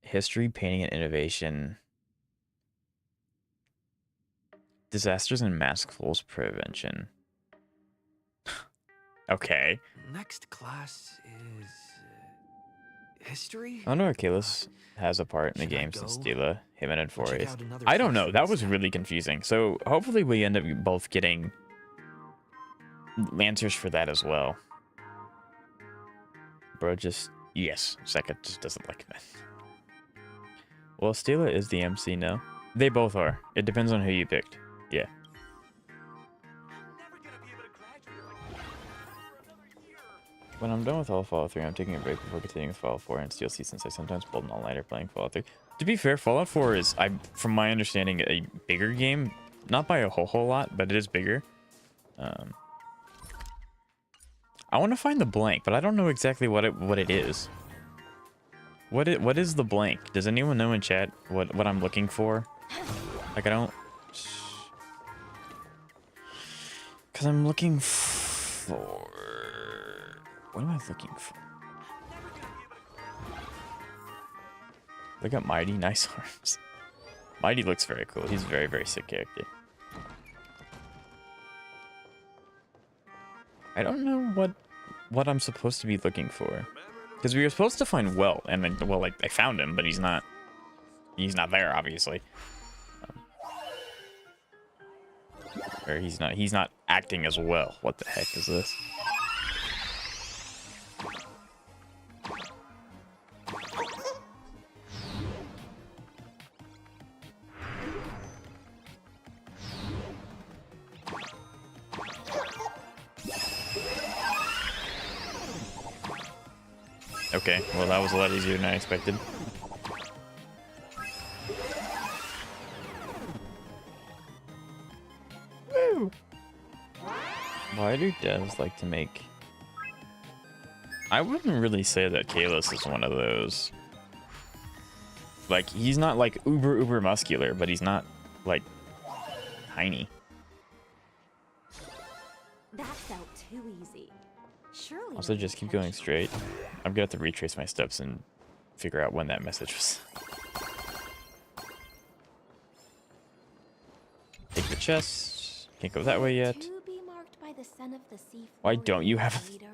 painting and innovation, disasters and mask fools prevention. Okay. Next class is history. I don't know if Kalis has a part in the Should I game since go? Stila, him and Check Enforis. out another I don't class know. for That this was time. really confusing. So hopefully we end up both getting answers for that as well. Bro, just yes. Second just doesn't like that. Well, Stila is the MC now. They both are. It depends on who you picked. Yeah. I'm never gonna be able to graduate if I get for another year. When I'm done with all Fallout 3, I'm taking a break before continuing with Fallout 4 and DLC since I sometimes pulled an all-nighter playing Fallout 3. To be fair, Fallout 4 is, from my understanding, a bigger game. Not by a whole lot, but it is bigger. I want to find the blank, but I don't know exactly what it is. What is the blank? Does anyone know in chat what I'm looking for? Like, I don't... Because I'm looking for... What am I looking for? Look at Mighty, nice arms. Mighty looks very cool. He's a very, very sick character. I don't know what I'm supposed to be looking for. Because we were supposed to find Welt, and then, well, like, I found him, but he's not he's not there, obviously. Or he's not acting as well. What the heck is this? Okay, well that was a lot easier than I expected. Woo! Why do devs like to make... I wouldn't really say that Kalos is one of those. Like, he's not like uber muscular, but he's not like tiny. That felt too easy. Surely. Also, just keep going straight. I'm gonna have to retrace my steps and figure out when that message was. Take the chest. Can't go that way yet. To be marked by the son of the sea Why don't you have? leader.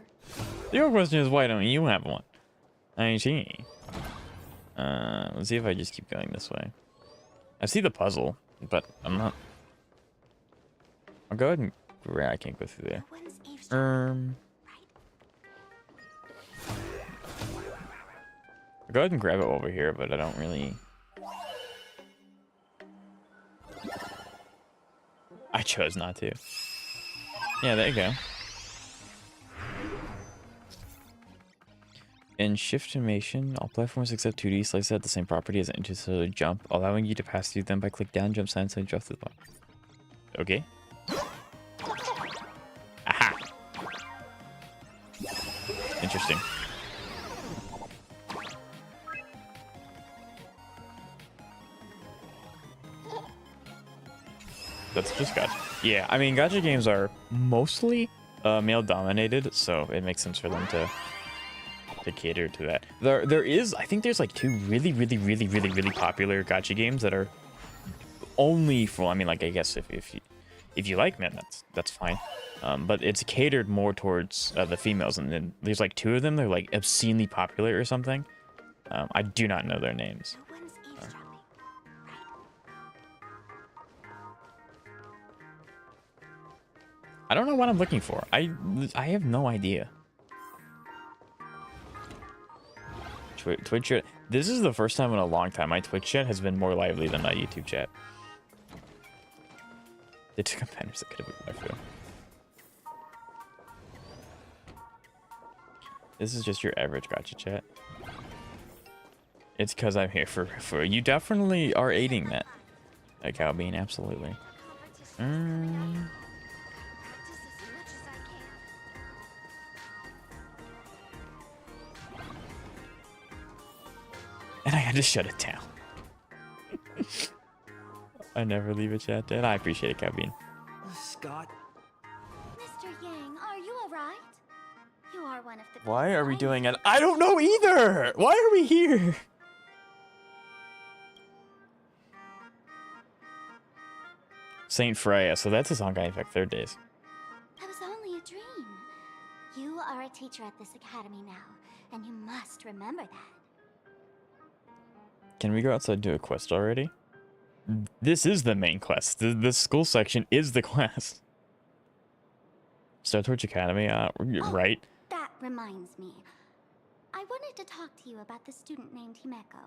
The real question is, why don't you have one? I see. Let's see if I just keep going this way. I see the puzzle, but I'm not. I'll go ahead and. I can't go through there. No one's eavesdropping. I'll go ahead and grab it over here, but I don't really. I chose not to. Yeah, there you go. In shift animation, all platforms except 2D slice at the same property as an interstellar jump, allowing you to pass through them by click down, jump side, and drop to the bottom. Okay. Aha! Interesting. That's just gacha. Yeah, I mean, gacha games are mostly male dominated, so it makes sense for them to cater to that. There is, I think there's like two really popular gacha games that are only for, I mean, like, I guess if you like men, that's fine. But it's catered more towards the females, and then there's like two of them. They're like obscenely popular or something. I do not know their names. No one's eavesdropping. I don't know what I'm looking for. I have no idea. Twitch chat. This is the first time in a long time my Twitch chat has been more lively than my YouTube chat. They took up banners that could have been my phone. This is just your average gacha chat. It's because I'm here for you. Definitely are aiding that. Like how being absolutely. And I had to shut it down. I never leave a chat dead. I appreciate it, Cabine. Scott? Mr. Yang, are you alright? You are one of the Why people are we I doing it? I don't know either. Why are we here? Saint Freya. So that's his Honkai Effect third days. That was only a dream. You are a teacher at this academy now, and you must remember that. Can we go outside and do a quest already? This is the main quest. The school section is the quest. Star Torch Academy, right? That reminds me. I wanted to talk to you about the student named Himeko.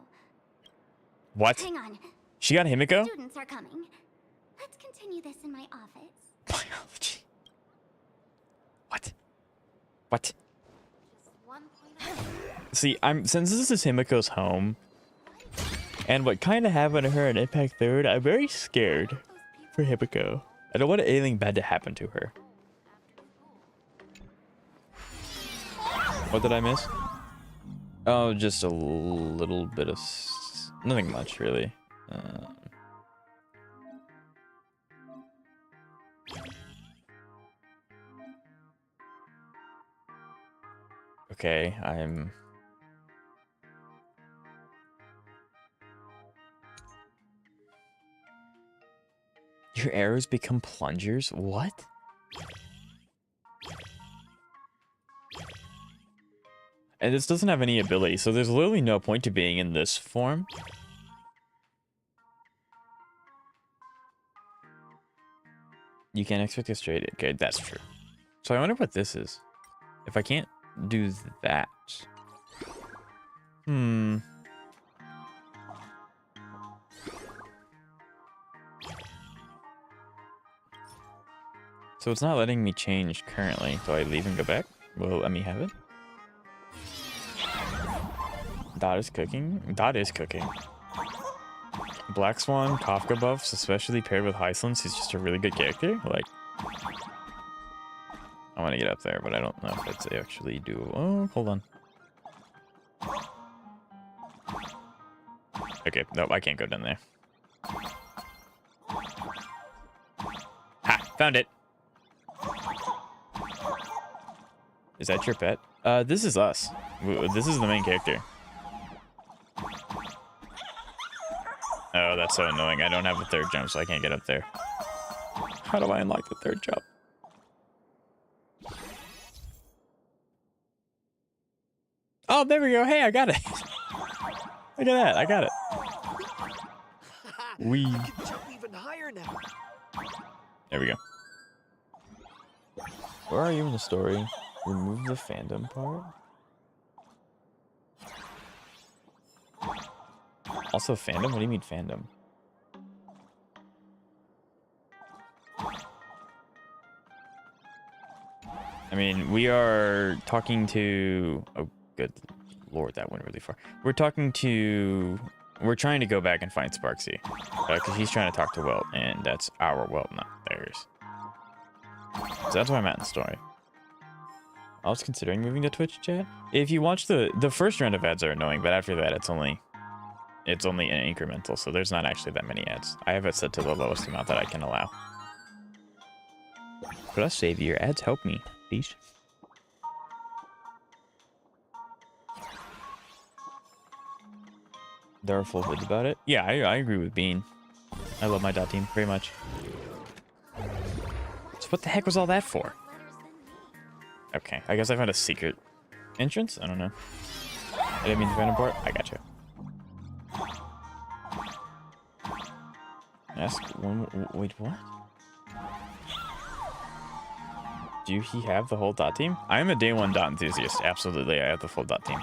What? Hang on. She got Himeko? Students are coming. Let's continue this in my office. Biology. What? What? Just 1 point of... See, since this is Himiko's home, and what kind of happened to her in Impact 3rd, I'm very scared for Himiko. I don't want anything bad to happen to her. What did I miss? Oh, just a little bit of... nothing much, really. Okay, I'm... Your arrows become plungers? What? And this doesn't have any ability, so there's literally no point to being in this form. You can't expect a straight. Okay, that's true. So I wonder what this is. If I can't do that. So it's not letting me change currently. Do I leave and go back? Will it let me have it? Dot is cooking. Dot is cooking. Black Swan, Kafka buffs, especially paired with Hyslins, he's just a really good character. Like, I want to get up there, but I don't know if it's actually doable. Oh, hold on. Okay, no, I can't go down there. Ha! Found it! Is that your pet? This is us. This is the main character. Oh, that's so annoying. I don't have a third jump, so I can't get up there. How do I unlock the third jump? Oh, there we go. Hey, I got it. Look at that. I got it. We. I can jump even higher now. There we go. Where are you in the story? Remove the fandom part. Also, fandom? What do you mean fandom? I mean, we are talking to... Oh, good lord, that went really far. We're talking to... We're trying to go back and find Sparxie. Because he's trying to talk to Welt, and that's our Welt, not theirs. So that's why I'm at in the story. I was considering moving to Twitch chat. If you watch the first round of ads are annoying, but after that it's only an incremental, so there's not actually that many ads. I have it set to the lowest amount that I can allow. Could I save your ads? Help me, please. There are full vids about it. Yeah, I agree with Bean. I love my dot team very much. So what the heck was all that for? Okay, I guess I found a secret entrance? I don't know. I didn't mean to find a port. I gotcha. Ask one. Wait, what? Do he have the whole dot team? I am a day one dot enthusiast. Absolutely, I have the full dot team.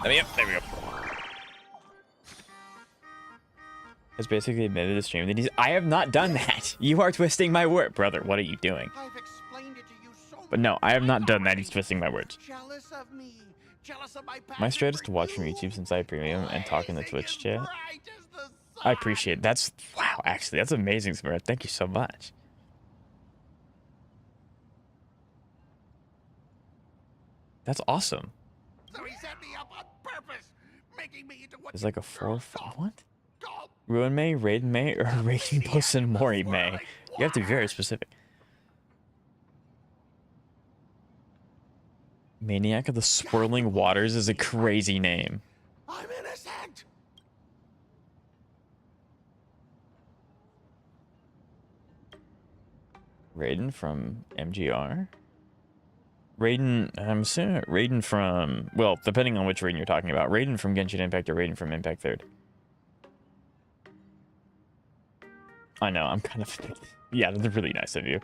Yep, there we go. Has basically admitted to stream that I have not done that. You are twisting my word, brother. What are you doing? I've explained it to you so But no, I have not done that. He's twisting my words. jealous of me. Jealous of my My passion strat is for to watch from you. YouTube since I have premium and talk in the Blazing Twitch and chat. bright as the sun. I appreciate it. That's wow. Actually, that's amazing, Smurf. Thank you so much. That's awesome. So he set me up on purpose, making me into what It's you like a 4 girls 5. call- What? call Ruin May, Raiden May, or Raiden Bosun Mori May? You have to be very specific. Maniac of the Swirling Waters is a crazy name. I'm innocent. Raiden from MGR? Raiden, I'm assuming Raiden from, well, depending on which Raiden you're talking about. Raiden from Genshin Impact or Raiden from Impact 3rd. I know, I'm kind of... Yeah, that's really nice of you.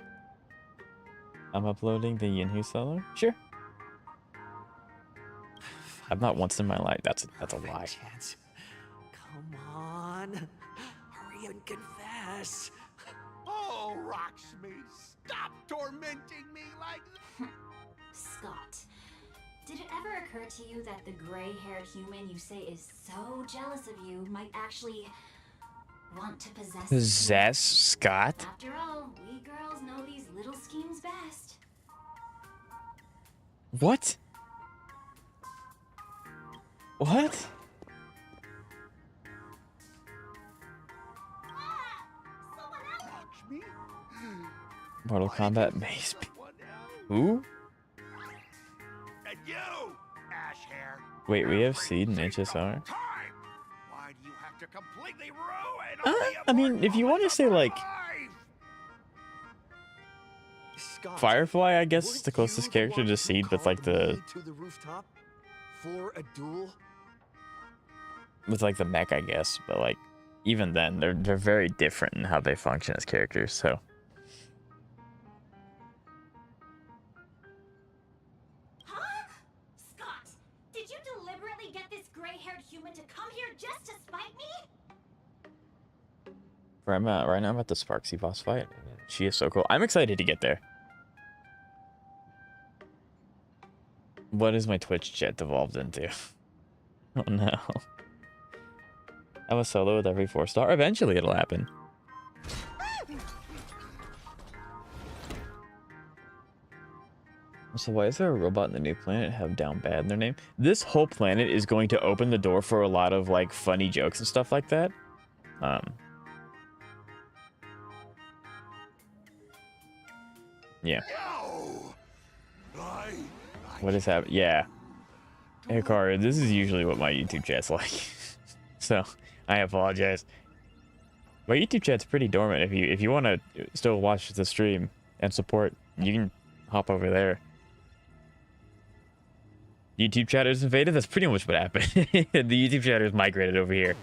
I'm uploading the Yinhu seller? Sure. I've not once in my life. That's a lie. Chance. Come on. Hurry and confess. Oh, Rocksmith, stop tormenting me like that. Scott, did it ever occur to you that the gray-haired human you say is so jealous of you might actually want to possess you? Possess Scott? After all, we girls know these little schemes best. What? What? Rocksmith? Mortal Kombat Maze. Someone else. Who? And you, Ashhair. Wait, we have Every Seed and single HSR? time. Why do you have to completely ruin all the I mean, if you important want to say, moments like, of life? Scott, Firefly, I guess, is weren't the closest you character one to who Seed with, like, called the... me to the rooftop for a duel? With, like, the mech, I guess. But, like, even then, they're very different in how they function as characters. So Huh? Scott, did you deliberately get this gray-haired human to come here just to spite me? right now I'm at the Sparxie boss fight. She is so cool. I'm excited to get there. What is my Twitch chat devolved into? Oh no. I'm a solo with every 4-star. Eventually it'll happen. So why is there a robot in the new planet have down bad in their name? This whole planet is going to open the door for a lot of like funny jokes and stuff like that. Yeah. What is happening? Yeah. Hey, Car, this is usually what my YouTube chat's like. So, I apologize. My YouTube chat's pretty dormant. If you want to still watch the stream and support, you can hop over there. YouTube chatters invaded? That's pretty much what happened. The YouTube chatters migrated over here.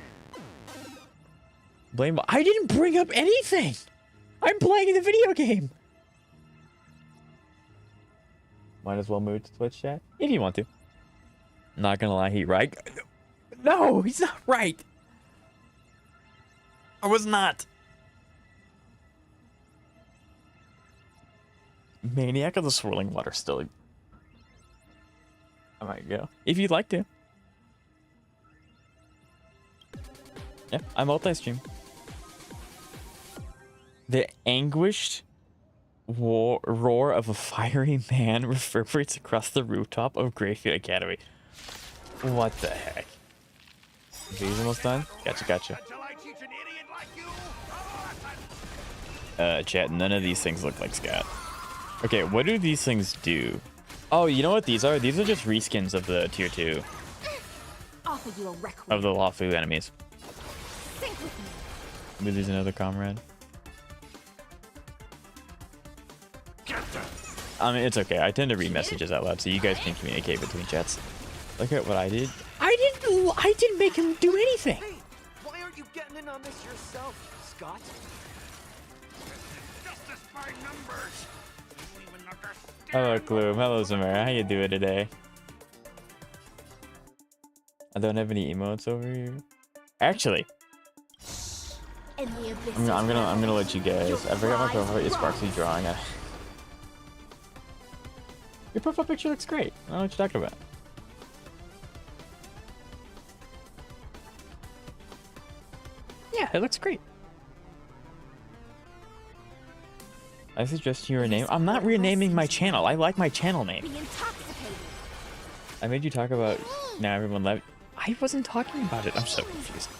Blame... I didn't bring up anything! I'm playing the video game! Might as well move to Twitch chat if you want to. Not gonna lie, he right. No, he's not right. I was not. Maniac of the Swirling Water still. I might go if you'd like to. Yeah, I multi-stream. The anguished roar of a fiery man reverberates across the rooftop of Greyfield Academy. What the heck? He's almost done? Gotcha. Chat, none of these things look like Scott. Okay, what do these things do? Oh, you know what these are? These are just reskins of the tier 2. Of the Lawfu enemies. Maybe there's another comrade. I mean, it's okay. I tend to read messages out loud, so you guys can communicate between chats. Look at what I did. I didn't make him do anything. Hey, why aren't you getting in on this yourself, Scott? Justice by numbers. You even understand Hello, Gloom. Hello, Samara. How you doing today? I don't have any emotes over here. Actually, I'm gonna let you guys. I forgot my profile is Sparxie drawing. Your profile picture looks great. I don't know what you're talking about. Yeah, it looks great. I suggest you rename. I'm not renaming my channel. I like my channel name. I made you talk about now everyone left. I wasn't talking about it. I'm so confused.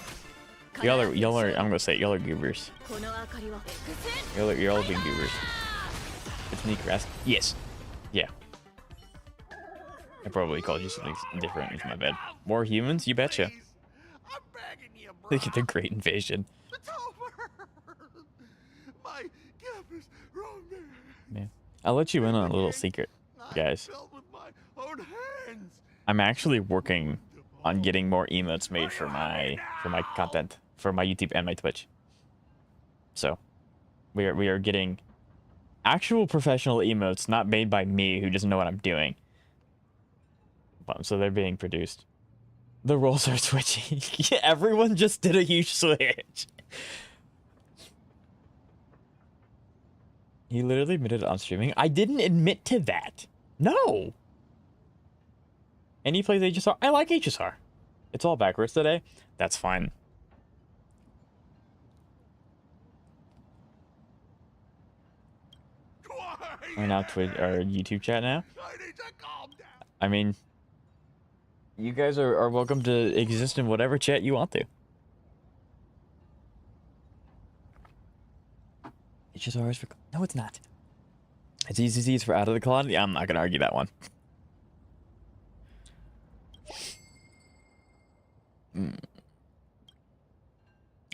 Y'all are. I'm gonna say y'all are goobers. Y'all are being goobers. It's me, Grass. Yes. Yeah. I probably called you something different. It's my bad. More humans? You betcha. I'm begging you, bro. Look at the Great Invasion. It's over. My gift is wrong there. Yeah. I'll let you in on a little secret, guys. Built with my own hands. I'm actually working on getting more emotes made for my content, for my YouTube and my Twitch. So, we are getting actual professional emotes, not made by me, who doesn't know what I'm doing. So they're being produced. The roles are switching. Yeah, everyone just did a huge switch. He literally admitted on streaming. I didn't admit to that. No. And he plays HSR. I like HSR. It's all backwards today. That's fine. We're now Twitch or YouTube chat now. I need to calm down. I mean, you guys are welcome to exist in whatever chat you want to. It's just ours for... No, it's not. It's easy for out of the closet. Yeah, I'm not going to argue that one.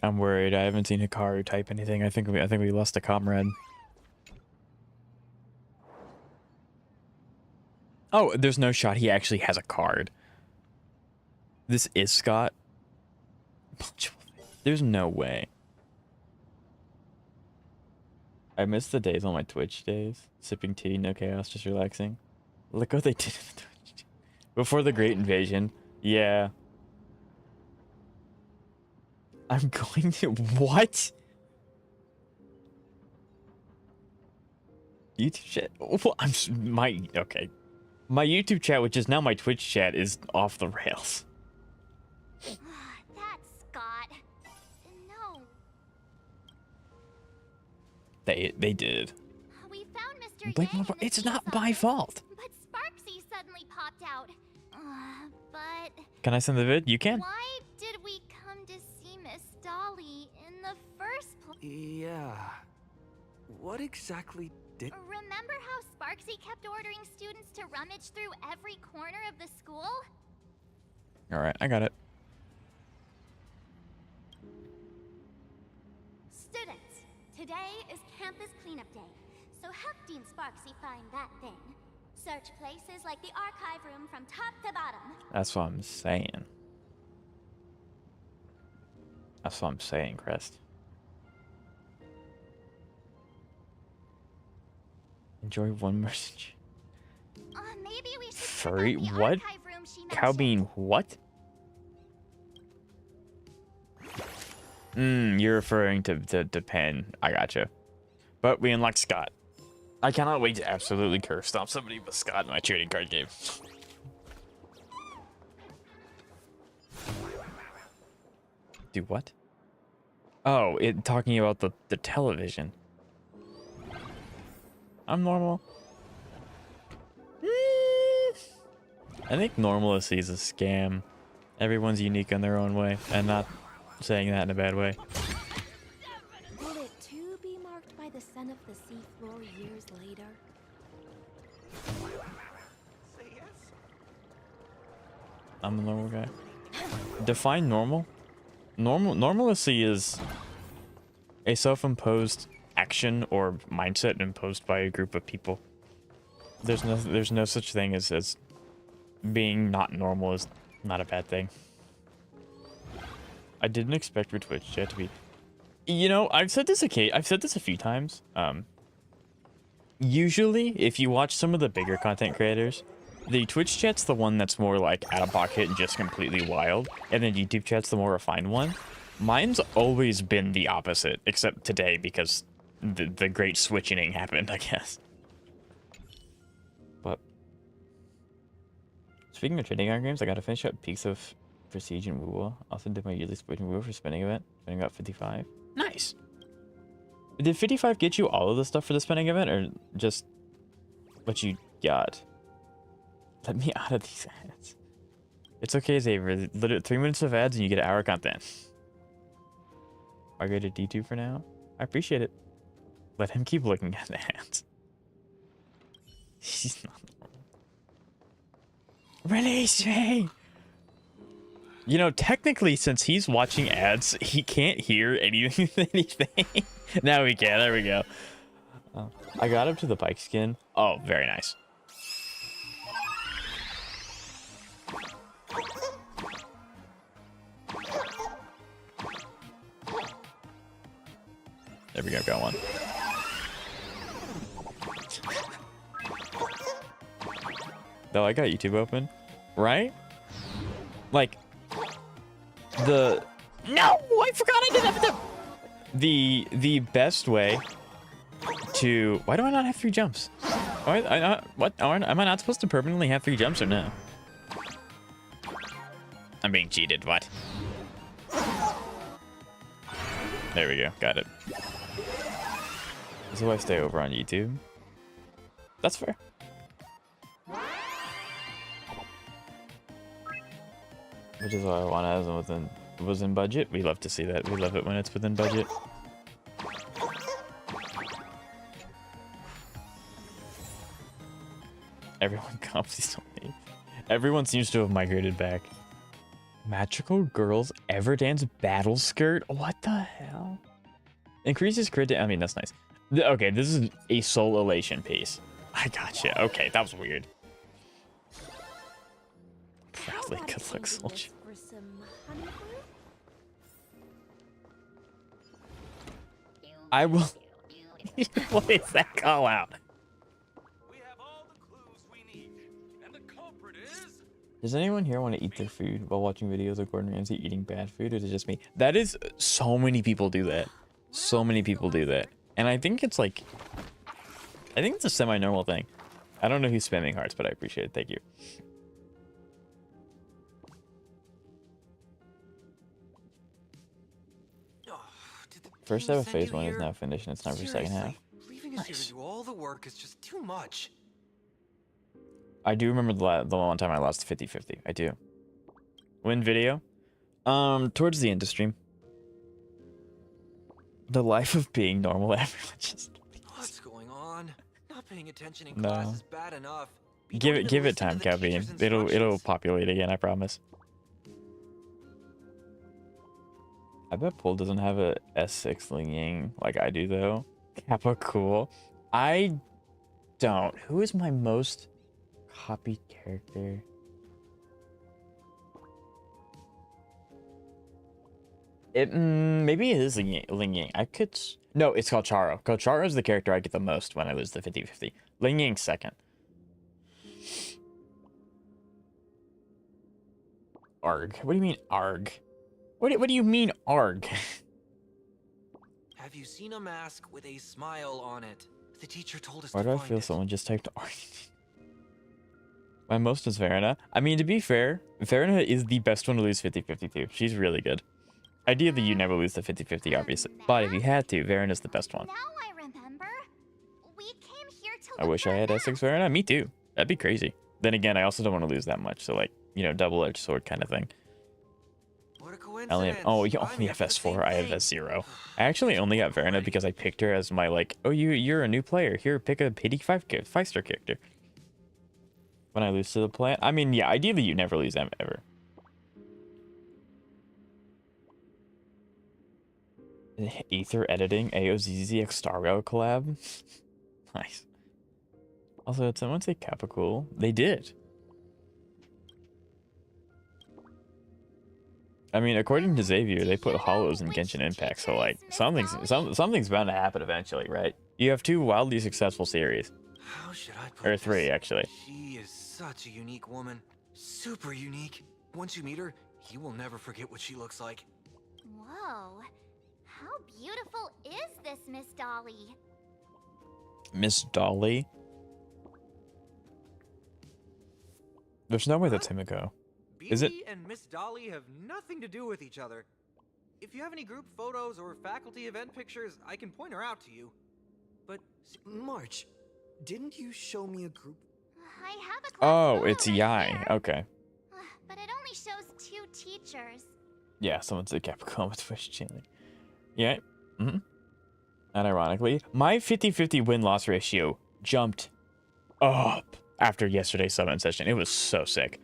I'm worried. I haven't seen Hikaru type anything. I think we lost a comrade. Oh, there's no shot. He actually has a card. This is Scott. There's no way. I miss the days on my Twitch days. Sipping tea, no chaos, just relaxing. Look what they did in the Twitch. Before the Great Invasion. Yeah. I'm going to... What? YouTube chat? Well, okay. My YouTube chat, which is now my Twitch chat, is off the rails. That's Scott. No. They did. We found Mr. Blame Yang my- in the it's chief's not my office, fault. But Sparxie suddenly popped out. But Can I send the vid? You can. why did we come to see Miss Dolly in the first place? Yeah. What exactly did... Remember how Sparxie kept ordering students to rummage through every corner of the school? Alright, I got it. Students, today is campus cleanup day, so help Dean Sparxie find that thing. Search places like the archive room from top to bottom. That's what I'm saying. That's what I'm saying, Crest. Enjoy one message. Maybe we should check out Furry? the What? archive room she Cow mentioned. bean what? You're referring to Pen. I gotcha. But we unlocked Scott. I cannot wait to absolutely curse stomp somebody with Scott in my trading card game. Do what? Oh, talking about the television. I'm normal. I think normalcy is a scam. Everyone's unique in their own way, and not saying that in a bad way. Will it too be marked by the scent of the seafloor years later? I'm a normal guy. Define normal. Normalcy is a self-imposed action or mindset imposed by a group of people. There's no such thing as being not normal is not a bad thing. I didn't expect your Twitch chat to be. You know, I've said this a few times. Usually, if you watch some of the bigger content creators, the Twitch chat's the one that's more like out of pocket and just completely wild, and then YouTube chat's the more refined one. Mine's always been the opposite, except today because the great switching happened, I guess. But speaking of trading card games, I gotta finish up Peaks of Prestige and Wuwa. Also did my yearly Sport and Wuwa for spending event. Spending about 55. Nice. Did 55 get you all of the stuff for the spending event, or just what you got? Let me out of these ads. It's okay, Xavier. Literally 3 minutes of ads and you get hour content. I go to D2 for now. I appreciate it. Let him keep looking at the ads. He's not normal. Release me! You know, technically, since he's watching ads, he can't hear anything. Now we can. There we go. I got up to the bike skin. Oh, very nice. There we go. Got one. Though I got YouTube open, right? Like no, I forgot I did have the best way to. Why do I not have 3 jumps? Why what? Am I not supposed to permanently have 3 jumps or no? I'm being cheated. What? There we go. Got it. This is why I stay over on YouTube. That's fair. Which is why I want to have them within budget. We love to see that. We love it when it's within budget. Everyone comes. Everyone seems to have migrated back. Magical Girls Everdance Battle Skirt? What the hell? Increases crit. I mean, that's nice. Okay, this is a soul elation piece. I gotcha. Okay, that was weird. Proudly good luck, soldier. For some honey brew? I will. What is that call out? We have all the clues we need, and the culprit is. Does anyone here want to eat their food while watching videos of Gordon Ramsay eating bad food, or is it just me? That is, so many people do that. So many people do that. And I think it's like, I think it's a semi-normal thing. I don't know who's spamming hearts, but I appreciate it. Thank you. Oh, did the First king half of send phase you 1 is here? now finished, and it's time for second half. Seriously, leaving us here to do all the work is just too much. I do remember the one time I lost 50-50. I do. Win video? Towards the end of stream. The life of being normal, everyone just... What's going on? Not paying attention in No. class is bad enough. You Give don't it even listen to time, the Calvin. teacher's It'll instructions. populate again, I promise. I bet Pool doesn't have a S6 Ling like I do though. Kappa cool. I don't. Who is my most copied character? Maybe it is Ling Yang. I could. No, it's called Charo. Charo is the character I get the most when I lose the 50-50. Ling Yang second. Arg. What do you mean Arg? What do you mean Arg? Have you seen a mask with a smile on it? The teacher told us Why to do I find feel it. someone just typed Arg? My most is Verena. I mean, to be fair, Verena is the best one to lose 50-50 too. She's really good. Ideally, you never lose the 50-50, obviously. But if you had to, Verena's the best one. Now I remember. We came here to I look wish for I a had mask. S6 Verena. Me too. That'd be crazy. Then again, I also don't want to lose that much. So, like, you know, double-edged sword kind of thing. What a I coincidence. only have, oh, you I'm only here have for the same S4. I have thing. S0. I actually only got Verena because I picked her as my, like, oh, you're a new player. Here, pick a pity 5-star character. When I lose to the plant. I mean, yeah, ideally you never lose them ever. Ether editing, AOZZX Star Rail collab. Nice. Also, did someone say Kappa cool? They did. I mean, according to Xavier, they put hollows in Genshin Impact, so like something's bound to happen eventually, right? You have 2 wildly successful series, How should I put or this? 3 actually. She is such a unique woman. Super unique. Once you meet her, you will never forget what she looks like. Whoa. How beautiful is this Miss Dolly? Miss Dolly. There's no way that's Himiko. Is it? BB and Miss Dolly have nothing to do with each other. If you have any group photos or faculty event pictures, I can point her out to you. But March, didn't you show me a group? I have a class Oh, photo it's right Yai. here. Okay. But it only shows 2 teachers. Yeah, someone said Capricorn with Twitch channeling. Yeah. Mm-hmm. And ironically, my 50-50 win-loss ratio jumped up after yesterday's summon session. It was so sick.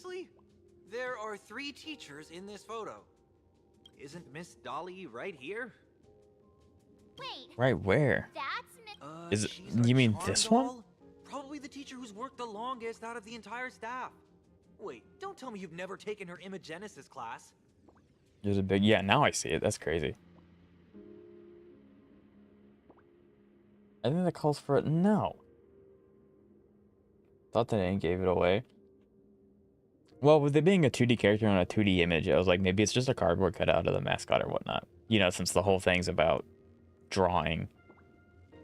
seriously? There are 3 teachers in this photo. Isn't Miss Dolly right here? Wait, Right where? that's Miss... Is it- she's you a mean charm this one? doll? Probably the teacher who's worked the longest out of the entire staff. Wait, don't tell me you've never taken her Imagenesis class. There's a big... Yeah, now I see it. That's crazy. I think that calls for it. No. Thought the name gave it away. Well, with it being a 2D character on a 2D image, I was like, maybe it's just a cardboard cutout of the mascot or whatnot. You know, since the whole thing's about drawing.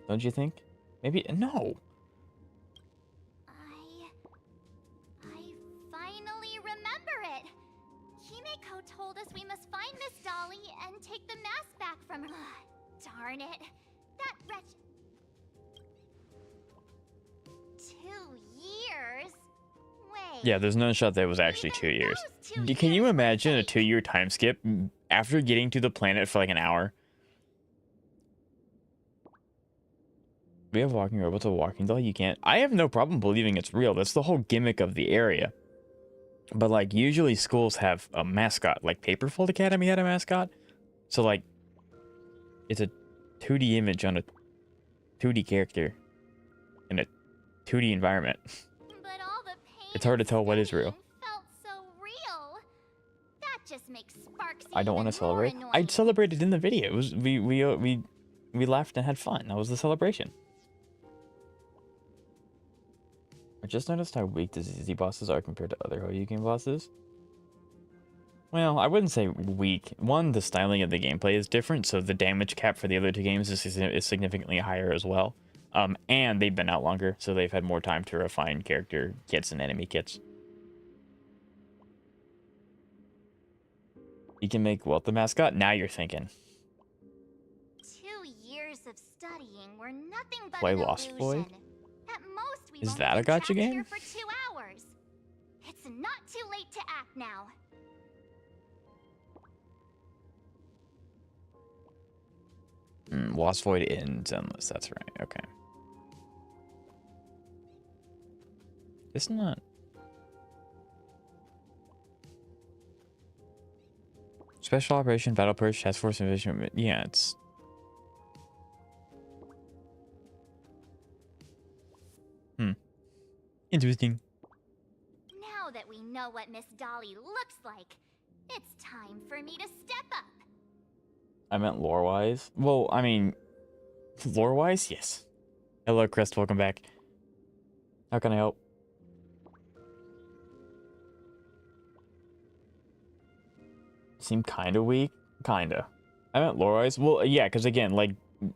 Don't you think? Maybe... No. I finally remember it. Himeko told us we must find Miss Dolly and take the mask back from her. Darn it. That wretch... 2 years? Wait. Yeah, there's no shot that it was actually 2 Even years. those 2 Can you years were imagine a fake. 2-year time skip after getting to the planet for like an hour? We have walking robots, a walking doll. You can't. I have no problem believing it's real. That's the whole gimmick of the area. But like, usually schools have a mascot. Like Paperfold Academy had a mascot. So like, it's a 2D image on a 2D character in a 2D environment. But all the pain It's hard to and tell what is real. studying Felt so real. That just makes Sparxie I don't want to even more celebrate. annoying. I celebrated in the video. It was we laughed and had fun. That was the celebration. I just noticed how weak the ZZ bosses are compared to other Hoyu bosses. Well, I wouldn't say weak. One, the styling of the gameplay is different, so the damage cap for the other two games is significantly higher as well. And they've been out longer, so they've had more time to refine character kits and enemy kits. You can make Welt the mascot? Now you're thinking. 2 years of studying were nothing but Play an Lost illusion. Void? At most, we've Is only that a been gacha trapped game? here for 2 hours. It's not too late to act now. Lost Void ends Endless, that's right, okay. It's not... Special Operation, Battle Purge, Task Force Invasion, yeah, it's... Interesting. Now that we know what Miss Dolly looks like, it's time for me to step up. I meant lore-wise. Well, I mean... Lore-wise, yes. Hello, Crest, welcome back. How can I help? Seem kinda weak? Kinda. I meant lore-wise. Well, yeah, because again, like,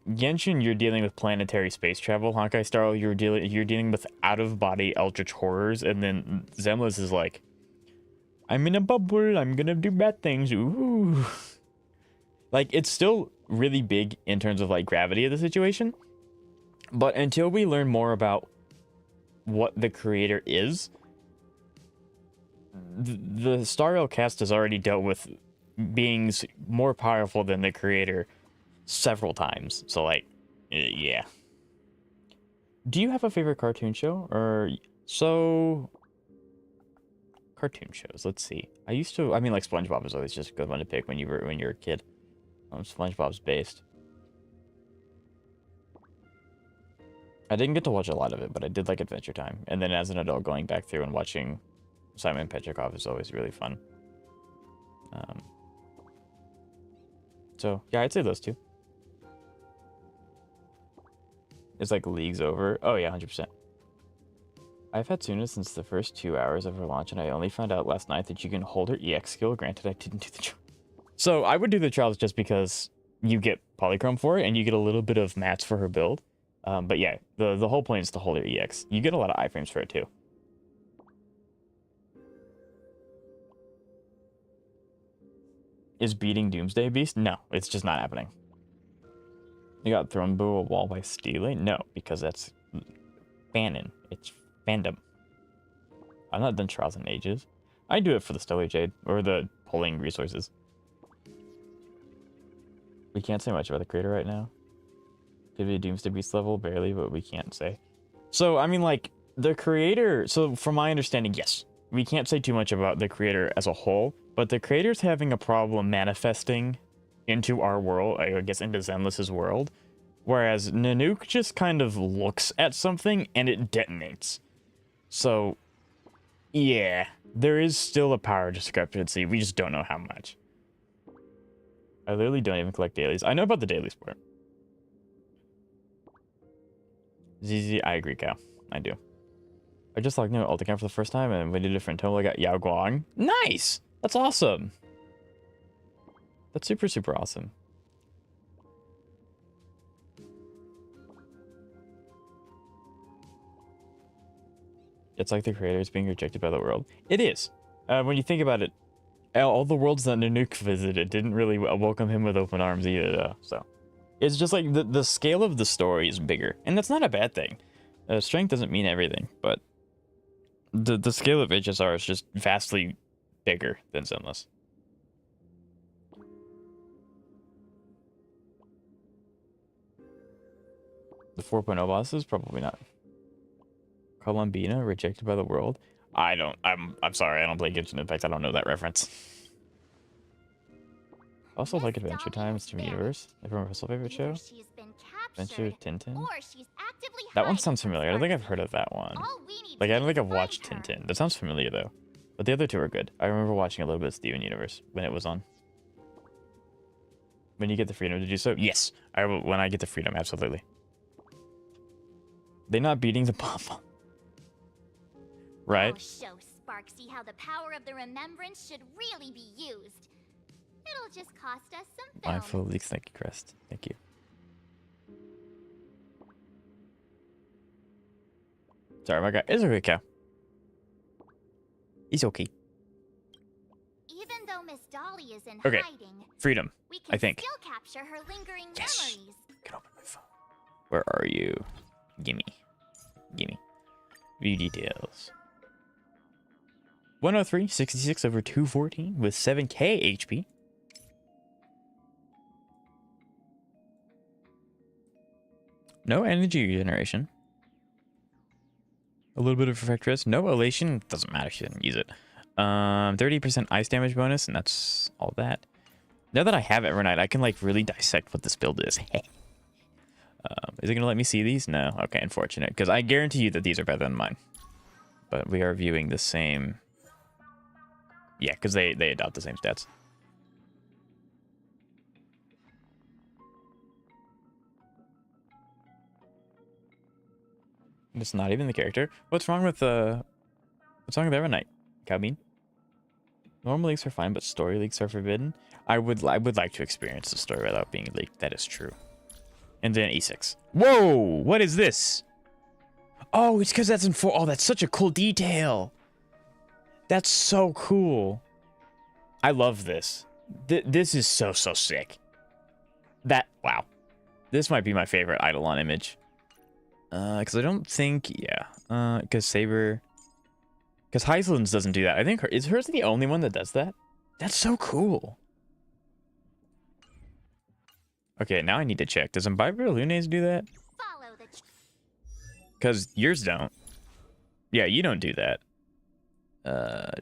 Genshin, you're dealing with planetary space travel. Honkai Star Rail, you're dealing with out-of-body eldritch horrors, and then Zenless is like, I'm in a bubble, I'm gonna do bad things, ooh. Like, it's still really big in terms of, like, gravity of the situation, but until we learn more about what the creator is, the Star Rail cast has already dealt with beings more powerful than the creator several times. So, like, yeah. Do you have a favorite cartoon show? Or so cartoon shows, let's see. I mean, like, SpongeBob is always just a good one to pick when you're a kid. SpongeBob's based. I didn't get to watch a lot of it, but I did like Adventure Time. And then as an adult, going back through and watching Simon Petrikov is always really fun. So, yeah, I'd say those two. It's like leagues over. Oh, yeah, 100%. I've had Suna since the first 2 hours of her launch, and I only found out last night that you can hold her EX skill. Granted, I didn't do the trial. So, I would do the trials just because you get polychrome for it, and you get a little bit of mats for her build. But yeah, the whole point is to hold her EX. You get a lot of iframes for it, too. Is beating Doomsday Beast? No, it's just not happening. You got thrown through a wall by stealing? No, because that's fanon. It's fandom. I've not done trials in ages. I do it for the Stellar Jade, or the pulling resources. We can't say much about the creator right now. Could be a Doomsday Beast level, barely, but we can't say. So, I mean, like, the creator... So, from my understanding, yes. We can't say too much about the creator as a whole, but the creator's having a problem manifesting into our world, I guess into Zenless's world, whereas Nanook just kind of looks at something and it detonates. So, yeah, there is still a power discrepancy, we just don't know how much. I literally don't even collect dailies. I know about the dailies part. ZZ, I agree, Cal. I do. I just logged new alt account for the first time and we did a different total. I got Yao Guang. Nice! That's awesome. That's super, super awesome. It's like the creator is being rejected by the world. It is. When you think about it, all the worlds that Nanook visited didn't really welcome him with open arms either, though. So it's just like the scale of the story is bigger, and that's not a bad thing. Strength doesn't mean everything, but the scale of HSR is just vastly bigger than Zenless. The 4.0 bosses? Probably not. Columbina, rejected by the world? I'm sorry, I don't play Genshin Impact, I don't know that reference. Also like Adventure Time, Steam Universe. Everyone Russell favorite show? Adventure Tintin? That one sounds familiar. I don't think I've heard of that one. Like, I don't think I've watched Tintin. That sounds familiar, though. But the other two are good. I remember watching a little bit of Steven Universe when it was on. When you get the freedom to do so, yes. I will, when I get the freedom, absolutely. They're not beating the bomb. Right? I'll show Sparxie how the power of the remembrance should really be used. It'll just cost us some film. Mindful leaks, thank you, Crest. Thank you. Sorry, my guy. It's okay, cow. He's okay. Even though Miss Dolly is in Okay. hiding, Freedom, we can I think. still capture her lingering Yes. memories. Can open my phone. Where are you? Gimme. Gimme. View details. 103, 66 over 214 with 7k HP. No energy generation. A little bit of effect risk. No elation. Doesn't matter. She didn't use it. 30% ice damage bonus, and that's all that. Now that I have Evernight, I can like really dissect what this build is. Is it gonna let me see these? No. Okay, unfortunate. Because I guarantee you that these are better than mine. But we are viewing the same. Yeah, because they adopt the same stats. It's not even the character. What's wrong with Evernight? Cabine? Normal leaks are fine, but story leaks are forbidden. I would like to experience the story without being leaked. That is true. And then E6. Whoa! What is this? Oh, it's because that's in 4. Oh, that's such a cool detail. That's so cool. I love this. This is so sick. Wow. This might be my favorite Eidolon image. Because I don't think, yeah. Because Saber... Because Heisland's doesn't do that. I think is hers the only one that does that? That's so cool. Okay, now I need to check. Does Imbiber Lunes do that? Follow the Because yours don't. Yeah, you don't do that.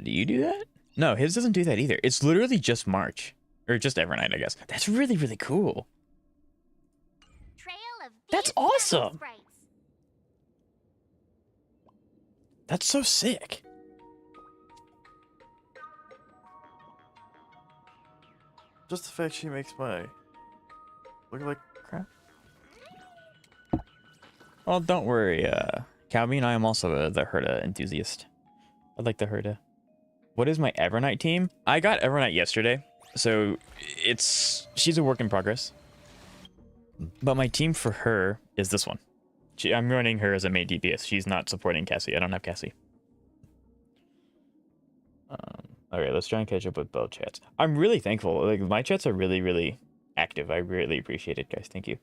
Do you do that? No, his doesn't do that either. It's literally just March. Or just Evernight, I guess. That's really, really cool. trail of That's these devil awesome. sprites. That's so sick. Just the fact she makes my look like crap. Well, don't worry, Calvin. I am also the Herda enthusiast. I like the Herda. What is my Evernight team? I got Evernight yesterday, so she's a work in progress. But my team for her is this one. I'm running her as a main DPS. She's not supporting Cassie. I don't have Cassie. Okay, let's try and catch up with both chats. I'm really thankful. Like, my chats are really, really active. I really appreciate it, guys. Thank you.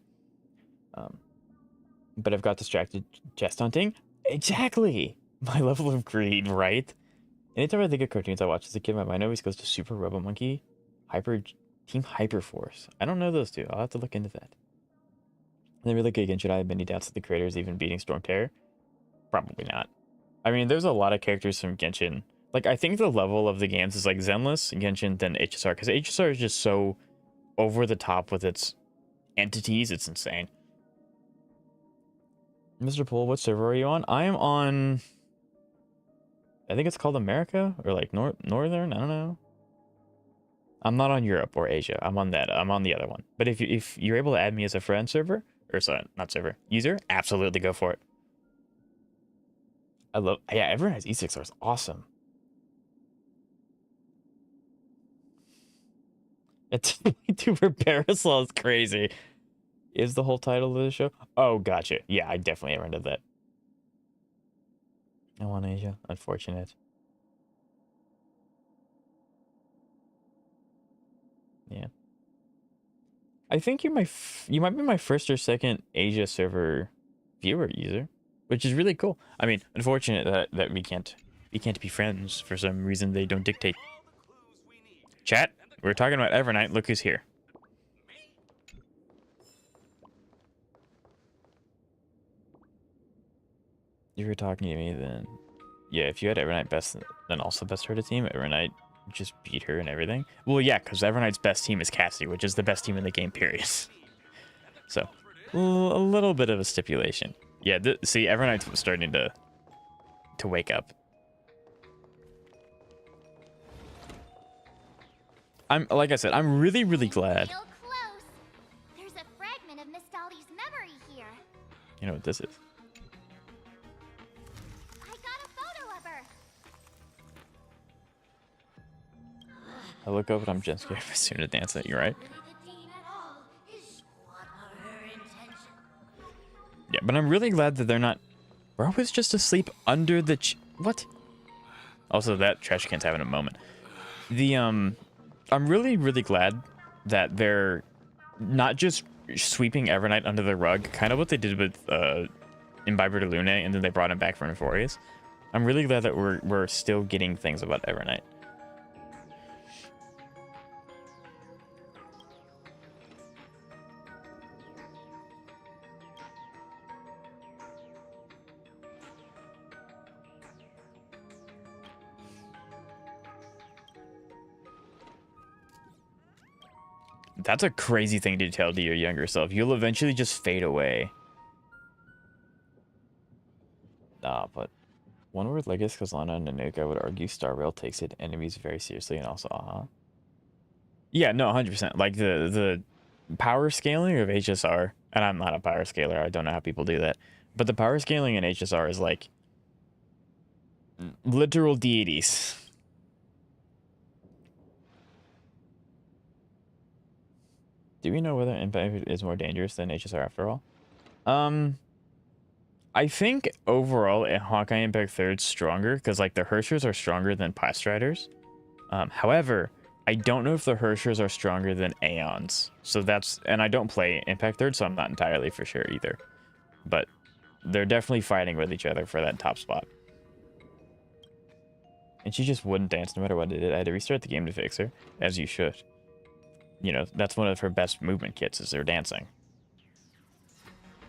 But I've got distracted chest hunting. Exactly! My level of greed, right? Anytime I think of cartoons I watched as a kid, my mind always goes to Super Robo Monkey, Team Hyperforce. I don't know those two. I'll have to look into that. And then really good again, should I have many doubts that the creators even beating Storm Terror? Probably not. I mean, there's a lot of characters from Genshin. Like, I think the level of the games is like Zenless, Genshin, then HSR. Because HSR is just so over the top with its entities. It's insane. Mr. Poole, what server are you on? I am on... I think it's called America? Or like Northern? I don't know. I'm not on Europe or Asia. I'm on that. I'm on the other one. But if you're able to add me as a friend server... Or sorry, not server. User? Absolutely go for it. I love... Yeah, everyone has E6 is awesome. It's YouTuber Parasol is crazy. Is the whole title of the show? Oh, gotcha. Yeah, I definitely ever did that. No one Asia. Unfortunate. Yeah. I think you might be my first or second Asia server viewer user, which is really cool. I mean, unfortunate that we can't be friends for some reason. They don't dictate. Chat, we're talking about Evernight. Look who's here. If you were talking to me, then yeah, if you had Evernight best, then also best Herda team, Evernight just beat her and everything. Well, yeah, because Evernight's best team is Cassie, which is the best team in the game, period. So, a little bit of a stipulation. Yeah, see, Evernight's starting to wake up. like I said, I'm really glad. Real close. There's a fragment of Miss Dolly's memory here. You know what this is? I got a photo of her. I look up and I'm just scared as soon as dance it. You right? Yeah, but I'm really glad that they're not. Bro was just asleep under the what? Also, that trash can's having a moment. I'm really glad that they're not just sweeping Evernight under the rug, kind of what they did with Imbiber de Lune, and then they brought him back from Euphorius. I'm really glad that we're still getting things about Evernight. That's a crazy thing to tell to your younger self. You'll eventually just fade away. Nah, but one word like this, because Lana and Nanook, I would argue Star Rail takes it enemies very seriously, and also, yeah, no, 100%. Like the power scaling of HSR, and I'm not a power scaler, I don't know how people do that, but the power scaling in HSR is like literal deities. Do we know whether Impact is more dangerous than HSR after all? I think overall Honkai Impact 3's stronger because like the Herschers are stronger than Pie Striders. However, I don't know if the Herschers are stronger than Aeons. So that's, and I don't play Impact 3, so I'm not entirely for sure either. But they're definitely fighting with each other for that top spot. And she just wouldn't dance no matter what it did. I had to restart the game to fix her, as you should. You know, that's one of her best movement kits is her dancing.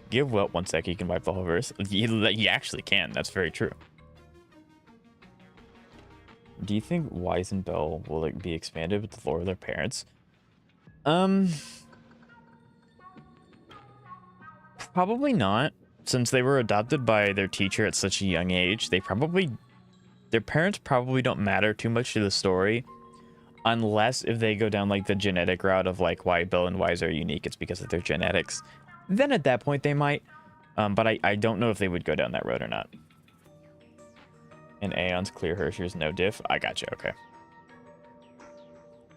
Give Welt 1 sec, you can wipe the whole verse. You actually can, that's very true. Do you think Wise and Bell will like be expanded with the lore of their parents? Probably not. Since they were adopted by their teacher at such a young age, their parents probably don't matter too much to the story. Unless if they go down like the genetic route of like why Bell and Wise are unique, it's because of their genetics. Then at that point they might. But I don't know if they would go down that road or not. And Aeon's clear Hershers, no diff. I gotcha, okay.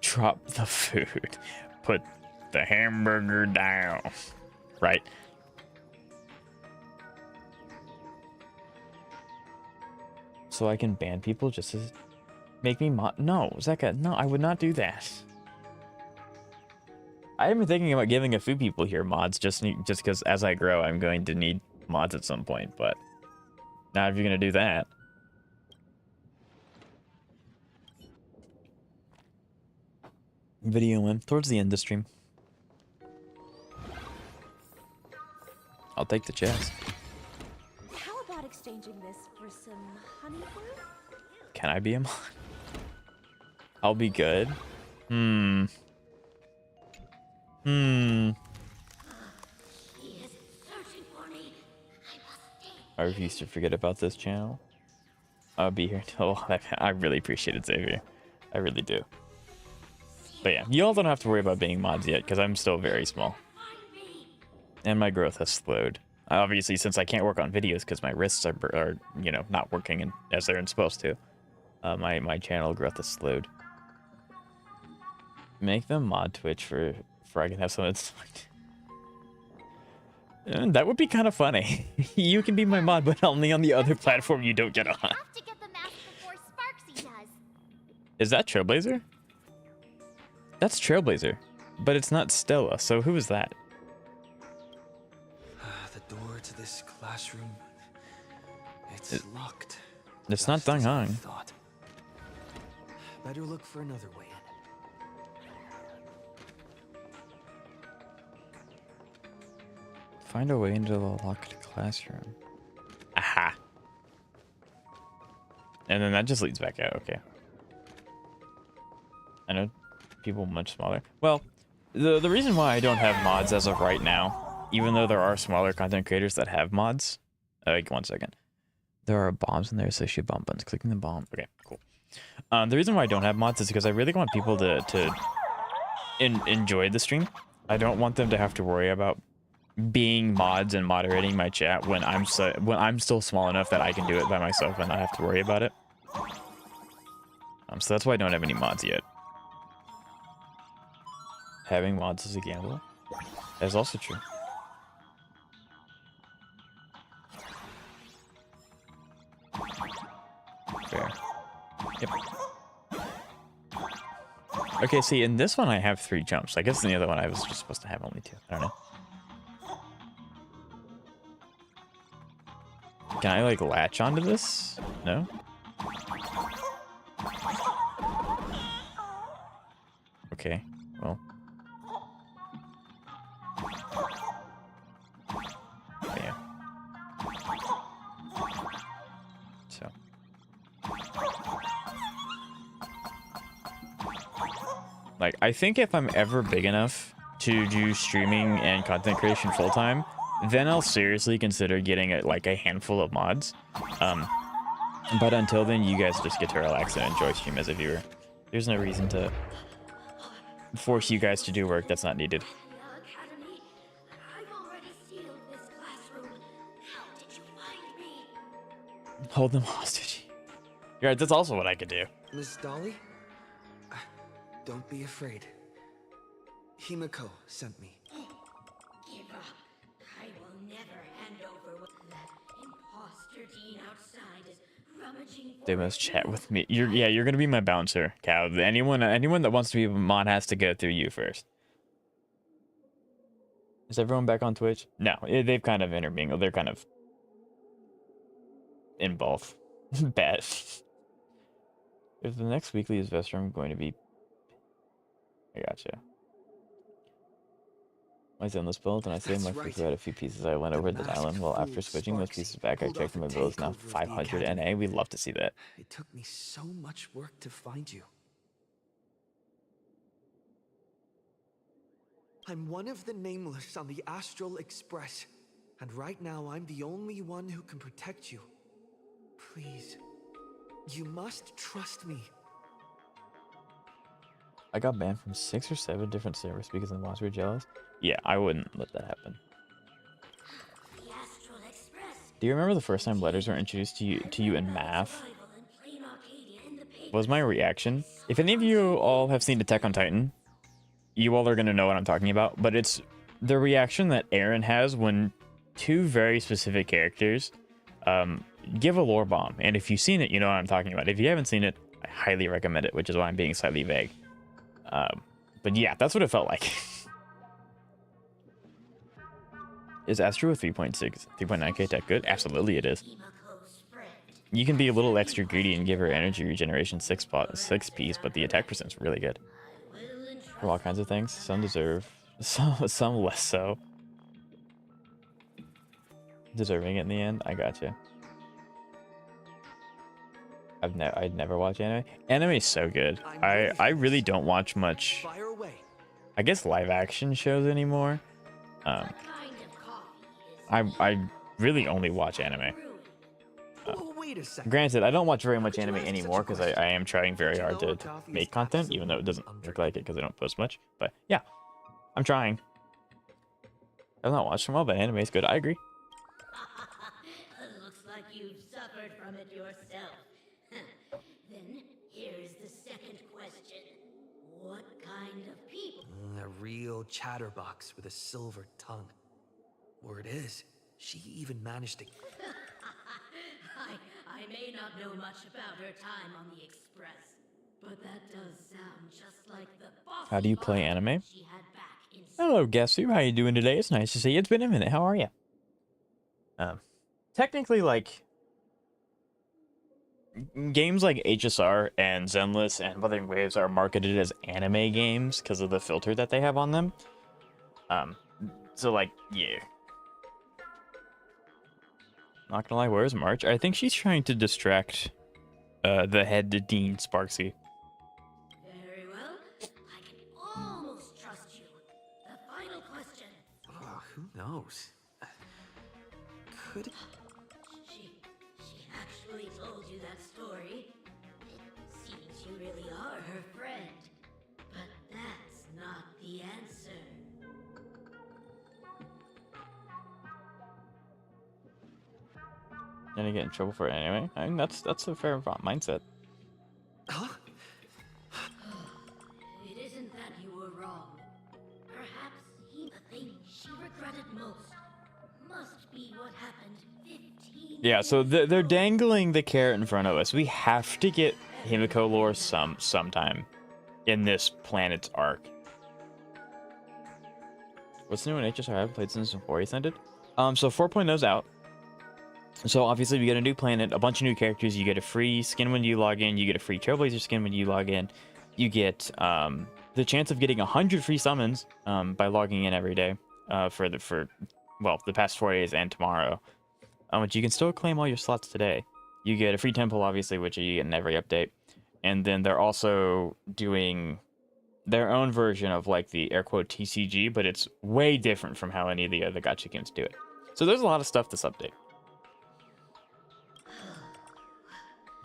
Drop the food. Put the hamburger down. Right. So I can ban people just to make me mod? No, Zeka, no, I would not do that. I have been thinking about giving a few people here mods just because as I grow, I'm going to need mods at some point, but not if you're going to do that. Video in towards the end of the stream. I'll take the chest. How about exchanging this for some honey food? Can I be a mod? I'll be good. I refuse to forget about this channel. I'll be here till I really appreciate it, Xavier. I really do. But yeah, y'all don't have to worry about being mods yet, because I'm still very small. And my growth has slowed. Obviously, since I can't work on videos because my wrists are you know, not working as they're supposed to. My channel growth has slowed. Make them mod Twitch for I can have someone. That would be kind of funny. You can be my mod, but only on the other platform you don't get on. Have to get the mask before Sparxie does. Is that Trailblazer? That's Trailblazer, but it's not Stella. So who is that? The door to this classroom, it's locked. It's not Dong Hong. Better look for another way in. Find a way into the locked classroom. Aha. And then that just leads back out. Okay. I know people much smaller. Well, the reason why I don't have mods as of right now, even though there are smaller content creators that have mods. Like, 1 second. There are bombs in there, so shoot bomb buttons. Clicking the bomb. Okay, cool. The reason why I don't have mods is because I really want people to enjoy the stream. I don't want them to have to worry about being mods and moderating my chat when I'm still small enough that I can do it by myself and not have to worry about it. So that's why I don't have any mods yet. Having mods is a gamble. That's also true. Fair. Yep. Okay, see, in this one I have 3 jumps. I guess in the other one I was just supposed to have only 2. I don't know. Can I, like, latch onto this? No? Okay, well. Yeah. So. Like, I think if I'm ever big enough to do streaming and content creation full-time, then I'll seriously consider getting like a handful of mods. But until then, you guys just get to relax and enjoy stream as a viewer. There's no reason to force you guys to do work that's not needed. Hold them hostage. Yeah, that's also what I could do. Miss Dolly? Don't be afraid. Himiko sent me. Give up. I will never hand over what that imposter Dean outside is rummaging for. They must chat with me. You're gonna be my bouncer, Cow. Anyone that wants to be a mod has to go through you first. Is everyone back on Twitch? No, they've kind of intermingled. They're kind of in both. Bad. If the next weekly is Vesper, I'm going to be... I gotcha. My Zenless build, and I saved my freaker out a few pieces. I went over to the island. Well, after switching those pieces back, I checked my build is now 500 NA. We'd love to see that. It took me so much work to find you. I'm one of the nameless on the Astral Express, and right now I'm the only one who can protect you. Please, you must trust me. I got banned from 6 or 7 different servers because the mods were jealous. Yeah, I wouldn't let that happen. Do you remember the first time letters were introduced to you in math? What was my reaction? If any of you all have seen Attack on Titan, you all are going to know what I'm talking about, but it's the reaction that Eren has when 2 very specific characters give a lore bomb. And if you've seen it, you know what I'm talking about. If you haven't seen it, I highly recommend it, which is why I'm being slightly vague. But yeah, that's what it felt like. Is Astro 3.6, 3.9k tech good? Absolutely it is. You can be a little extra greedy and give her energy regeneration 6 piece, but the attack percent's really good. For all kinds of things. Some deserve, some less so. Deserving it in the end? I gotcha. I'd never watch anime. Anime is so good. I really don't watch much, I guess, live action shows anymore. I really only watch anime. Granted, I don't watch very much anime anymore because I am trying very hard to make content, even though it doesn't look like it because I don't post much. But yeah, I'm trying. I've not watched them all, but anime is good. I agree. Looks like you've suffered from it yourself. Then here's the second question. What kind of people? A real chatterbox with a silver tongue. Word is, she even managed to... I may not know much about her time on the Express, but that does sound just like the boss. How do you play anime? Hello, Gasu. How you doing today? It's nice to see you. It's been a minute. How are you? Technically, like, games like HSR and Zenless and Wuthering Waves are marketed as anime games because of the filter that they have on them. So, like, yeah. Not gonna lie, where's March? I think she's trying to distract the head to Dean Sparxie. Very well. I can almost trust you. The final question. Oh, who knows? Could... She actually told you that story. It gonna get in trouble for it anyway. I mean, that's a fair mindset. Huh? It isn't that you were wrong. Perhaps the thing she regretted most must be what happened 15 Yeah, so they're dangling the carrot in front of us. We have to get Himiko lore sometime in this planet's arc. What's new in HSR? I haven't played since before East ended. So 4.0's out. So obviously we get a new planet, a bunch of new characters. You get a free skin when you log in. You get a free Trailblazer skin when you log in. You get the chance of getting 100 free summons by logging in every day for the past 4 days and tomorrow. But you can still claim all your slots today. You get a free temple, obviously, which you get in every update. And then they're also doing their own version of like the air quote TCG, but it's way different from how any of the other gacha games do it. So there's a lot of stuff this update.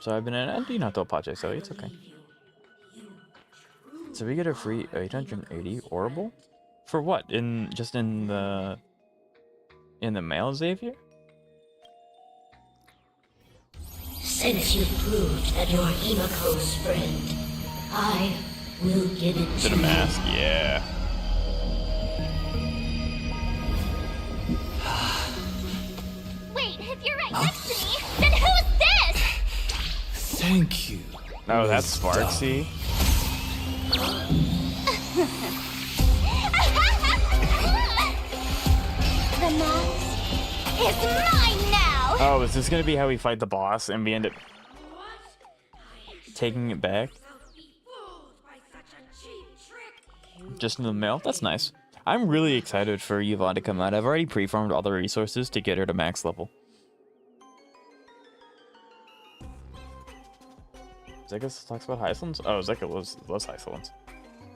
So I've been in Andino Pache, so it's okay. So we get a free 880 Orbital? For what? In the mail, Xavier? Since you proved that you're Himiko's friend, I will give it To the mask, yeah. Wait, if you're right next to me, then who's this? Thank you. Oh, that's Sparxie. The mask is mine now! Oh, is this gonna be how we fight the boss and we end up taking it back? Just in the mail? That's nice. I'm really excited for Yvonne to come out. I've already pre-farmed all the resources to get her to max level. Zeka talks about Hysolence? Oh, Zeka loves Hysolence.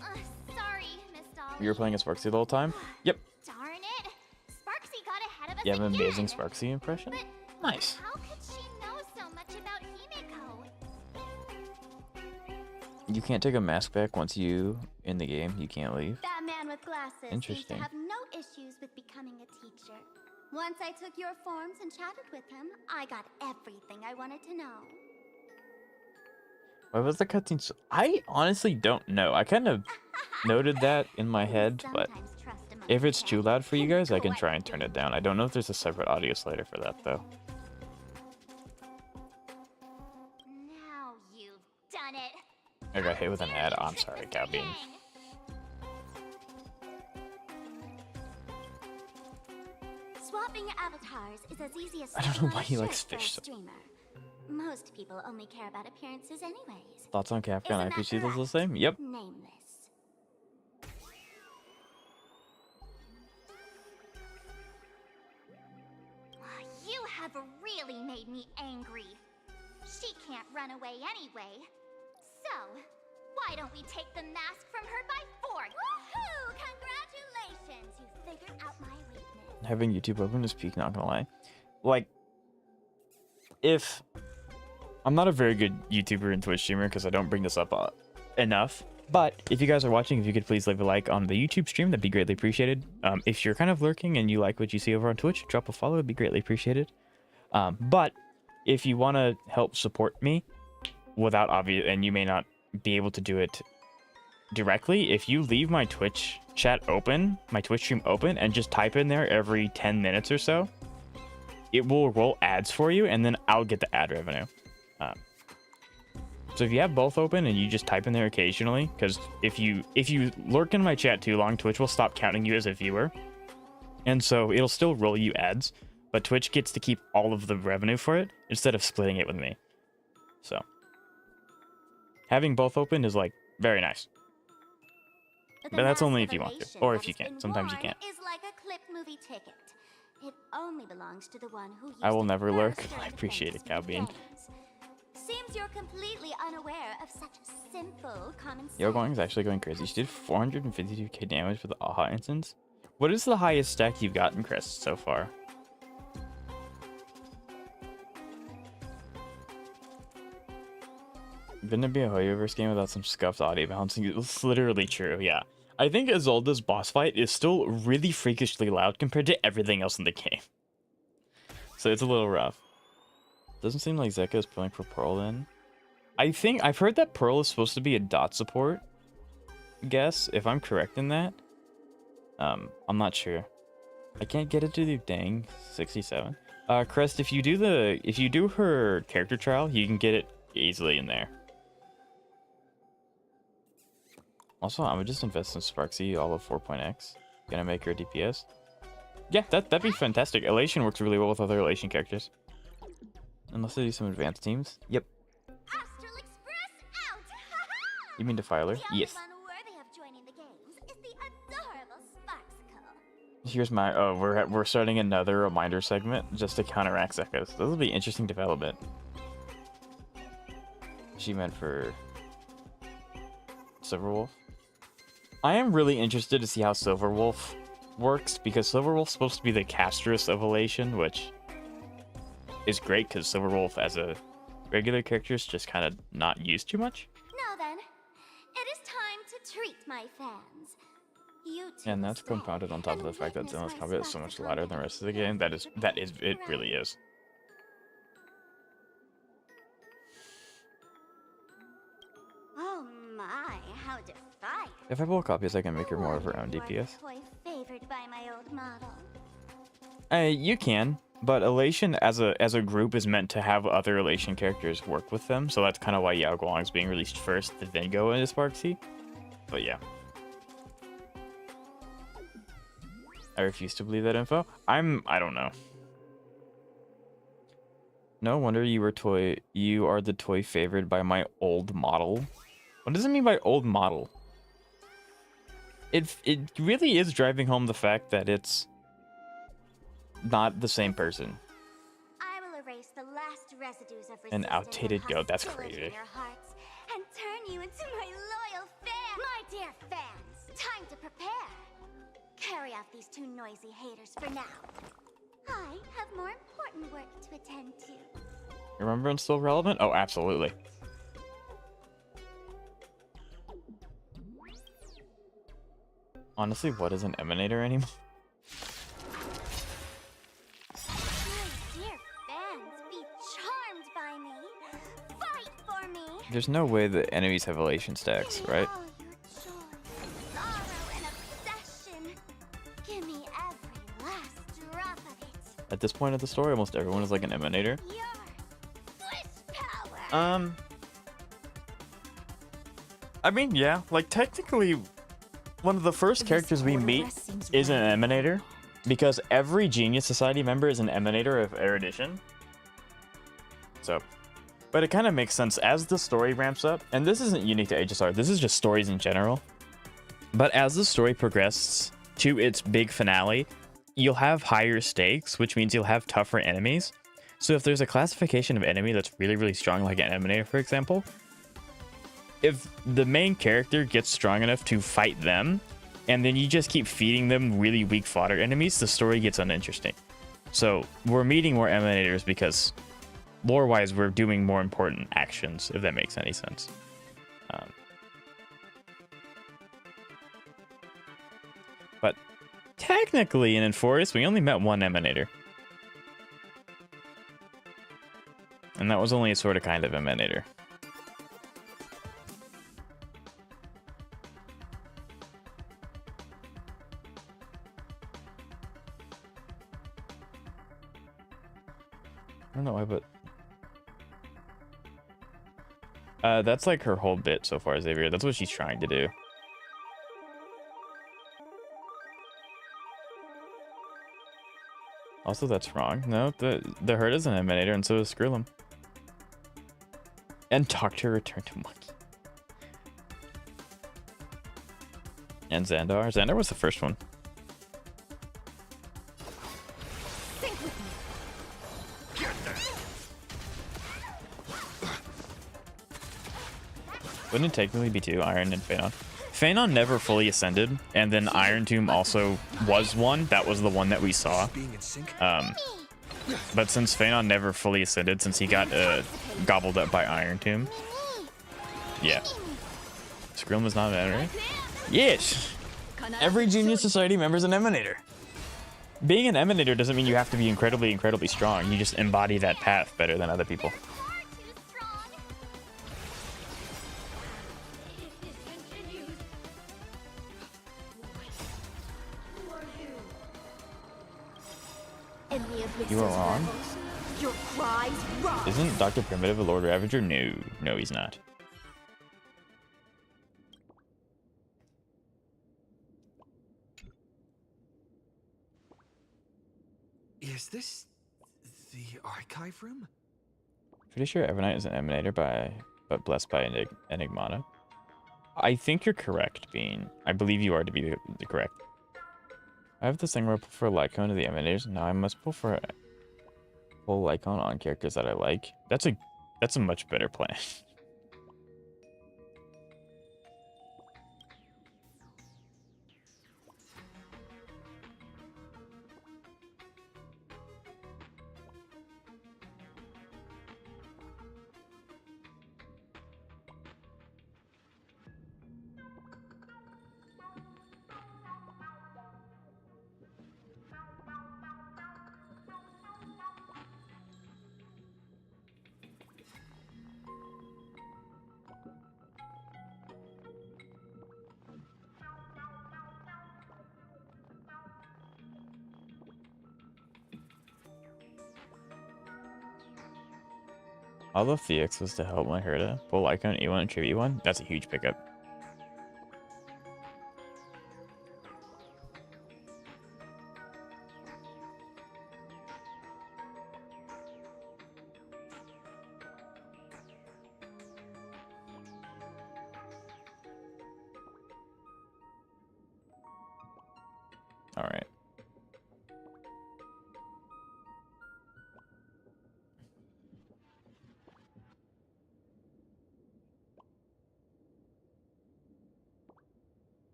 Sorry, Miss Dolly. You were playing as Sparxie the whole time? Yep. Darn it! Sparxie got ahead of us You have an again. amazing Sparxie impression? But Nice. how could she know so much about Himiko? You can't take a mask back once you in the game. You can't leave. That man with glasses seems to Interesting. have no issues with becoming a teacher. Once I took your forms and chatted with him, I got everything I wanted to know. Why was the cutscene so... I honestly don't know. I kind of noted that in my head, but Sometimes trust a if it's monkey too loud for you can guys, I can collect try and turn it down. I don't know if there's a separate audio slider for that, though. Now you've done it. I got hit with an ad. I'm sorry, Gabby. Swapping avatars is as easy as I don't know swapping why on a he likes shirt for a fish so- streamer. Most people only care about appearances anyways. Thoughts on Capcom Isn't that IPC those the correct? same? Yep. Nameless. You have really made me angry. She can't run away anyway. So, why don't we take the mask from her by force? Woohoo! Congratulations! You figured out my weakness. Having YouTube open is peak, not gonna lie. Like, if... I'm not a very good YouTuber and Twitch streamer because I don't bring this up enough. But if you guys are watching, if you could please leave a like on the YouTube stream, that'd be greatly appreciated. If you're kind of lurking and you like what you see over on Twitch, drop a follow, it'd be greatly appreciated. But if you want to help support me without obvious, and you may not be able to do it directly, if you leave my Twitch chat open, my Twitch stream open, and just type in there every 10 minutes or so, it will roll ads for you, and then I'll get the ad revenue. So if you have both open and you just type in there occasionally, because if you lurk in my chat too long, Twitch will stop counting you as a viewer, and so it'll still roll you ads, but Twitch gets to keep all of the revenue for it instead of splitting it with me. So having both open is like very nice. The But that's mask only of if you want to, elation or that if you has can't. been Sometimes you worn can't. Is like a clip movie ticket. It only belongs to the one who used I will it never first lurk. during I the appreciate it, famous Cowbean. games. Seems you're completely unaware of such simple common sense. Yao Guang is actually going crazy. She did 452k damage for the AHA instance. What is the highest stack you've gotten, Chris, so far? Gonna be a Hoyoverse game without some scuffed audio balancing. It's literally true, yeah. I think Isolde's boss fight is still really freakishly loud compared to everything else in the game. So it's a little rough. Doesn't seem like Zeka is pulling for Pearl in. I think I've heard that Pearl is supposed to be a dot support. Guess if I'm correct in that. I'm not sure. I can't get it to the dang 67. Crest, if you do her character trial, you can get it easily in there. Also, I would just invest in Sparxie all of 4.x. Gonna make her DPS. Yeah, that'd be fantastic. Elation works really well with other Elation characters. Unless they do some advanced teams. Yep. Astral Express out! You mean Defiler? The only Yes. one worthy of joining the games is the adorable Sparxicle. Here's my we're starting another reminder segment just to counteract Zeka's. This will be interesting development. She meant for Silverwolf. I am really interested to see how Silverwolf works because Silverwolf's supposed to be the castress of Elation, which is great because Silverwolf as a regular character is just kind of not used too much. Now then, it is time to treat my fans. You two And that's stay compounded on top of and the fact that witness Zenith's my combat is so much spectacle lighter than the rest of the game. That is it really is. Oh my, how defiant. If I pull copies, I can make her more of her own Wonder you are the DPS. toy favored by my old model. You can, but Elation as a group is meant to have other Elation characters work with them, so that's kind of why Yao Guang is being released first, then go into Sparxie. But yeah. I refuse to believe that info. I don't know. No wonder you are the toy favored by my old model. What does it mean by old model? It really is driving home the fact that it's not the same person. I will erase the last residues of An resistance outdated and goat, that's hostility crazy. in your hearts and turn you into my loyal fans. My dear fans, time to prepare. Carry off these two noisy haters for now. I have more important work to attend to. Remembrance still relevant? Oh, absolutely. Honestly, what is an emanator anymore? My dear fans, be charmed by me. Fight for me. There's no way that enemies have elation stacks, right? All your joy, sorrow, and obsession. Give me every last drop of it. At this point of the story, almost everyone is like an emanator. Your wish power. I mean, yeah, like technically, one of the first characters we meet is an emanator, because every Genius Society member is an emanator of erudition. So, but it kind of makes sense as the story ramps up, and this isn't unique to HSR, this is just stories in general. But as the story progresses to its big finale, you'll have higher stakes, which means you'll have tougher enemies. So if there's a classification of enemy that's really, really strong, like an emanator, for example, if the main character gets strong enough to fight them, and then you just keep feeding them really weak fodder enemies, the story gets uninteresting. So we're meeting more emanators because lore-wise, we're doing more important actions, if that makes any sense. But technically in Enforced, we only met one emanator. And that was only a sort of kind of emanator. I don't know why, but that's like her whole bit so far, Xavier. That's what she's trying to do. Also, that's wrong. No, the herd is an emanator, and so is Skrillum. And Doctor returned to Monkey. And Xandar. Xandar was the first one. Wouldn't it technically be two, Iron and Phanon? Phanon never fully ascended, and then Iron Tomb also was one. That was the one that we saw. But since Phanon never fully ascended, since he got gobbled up by Iron Tomb, yeah. Skrillum is not an emanator? Yes! Every Genius Society member is an emanator. Being an emanator doesn't mean you have to be incredibly, incredibly strong. You just embody that path better than other people. Far too strong. If this continues, who are you? In the Abyss's You are wrong. rebels, your cries rise. Isn't Dr. Primitive a Lord Ravager? No. No, he's not. Is this the archive room? Pretty sure Evernight is an emanator but blessed by Enigmata. I think you're correct, Bean. I believe you are to be the correct. I have this thing where I pull for a Lycone to the emanators. Now I must pull Lycone on characters that I like. That's a much better plan. All of Thex was to help my Herda. Pull Lycone, E1, and Tribute 1. That's a huge pickup. All right.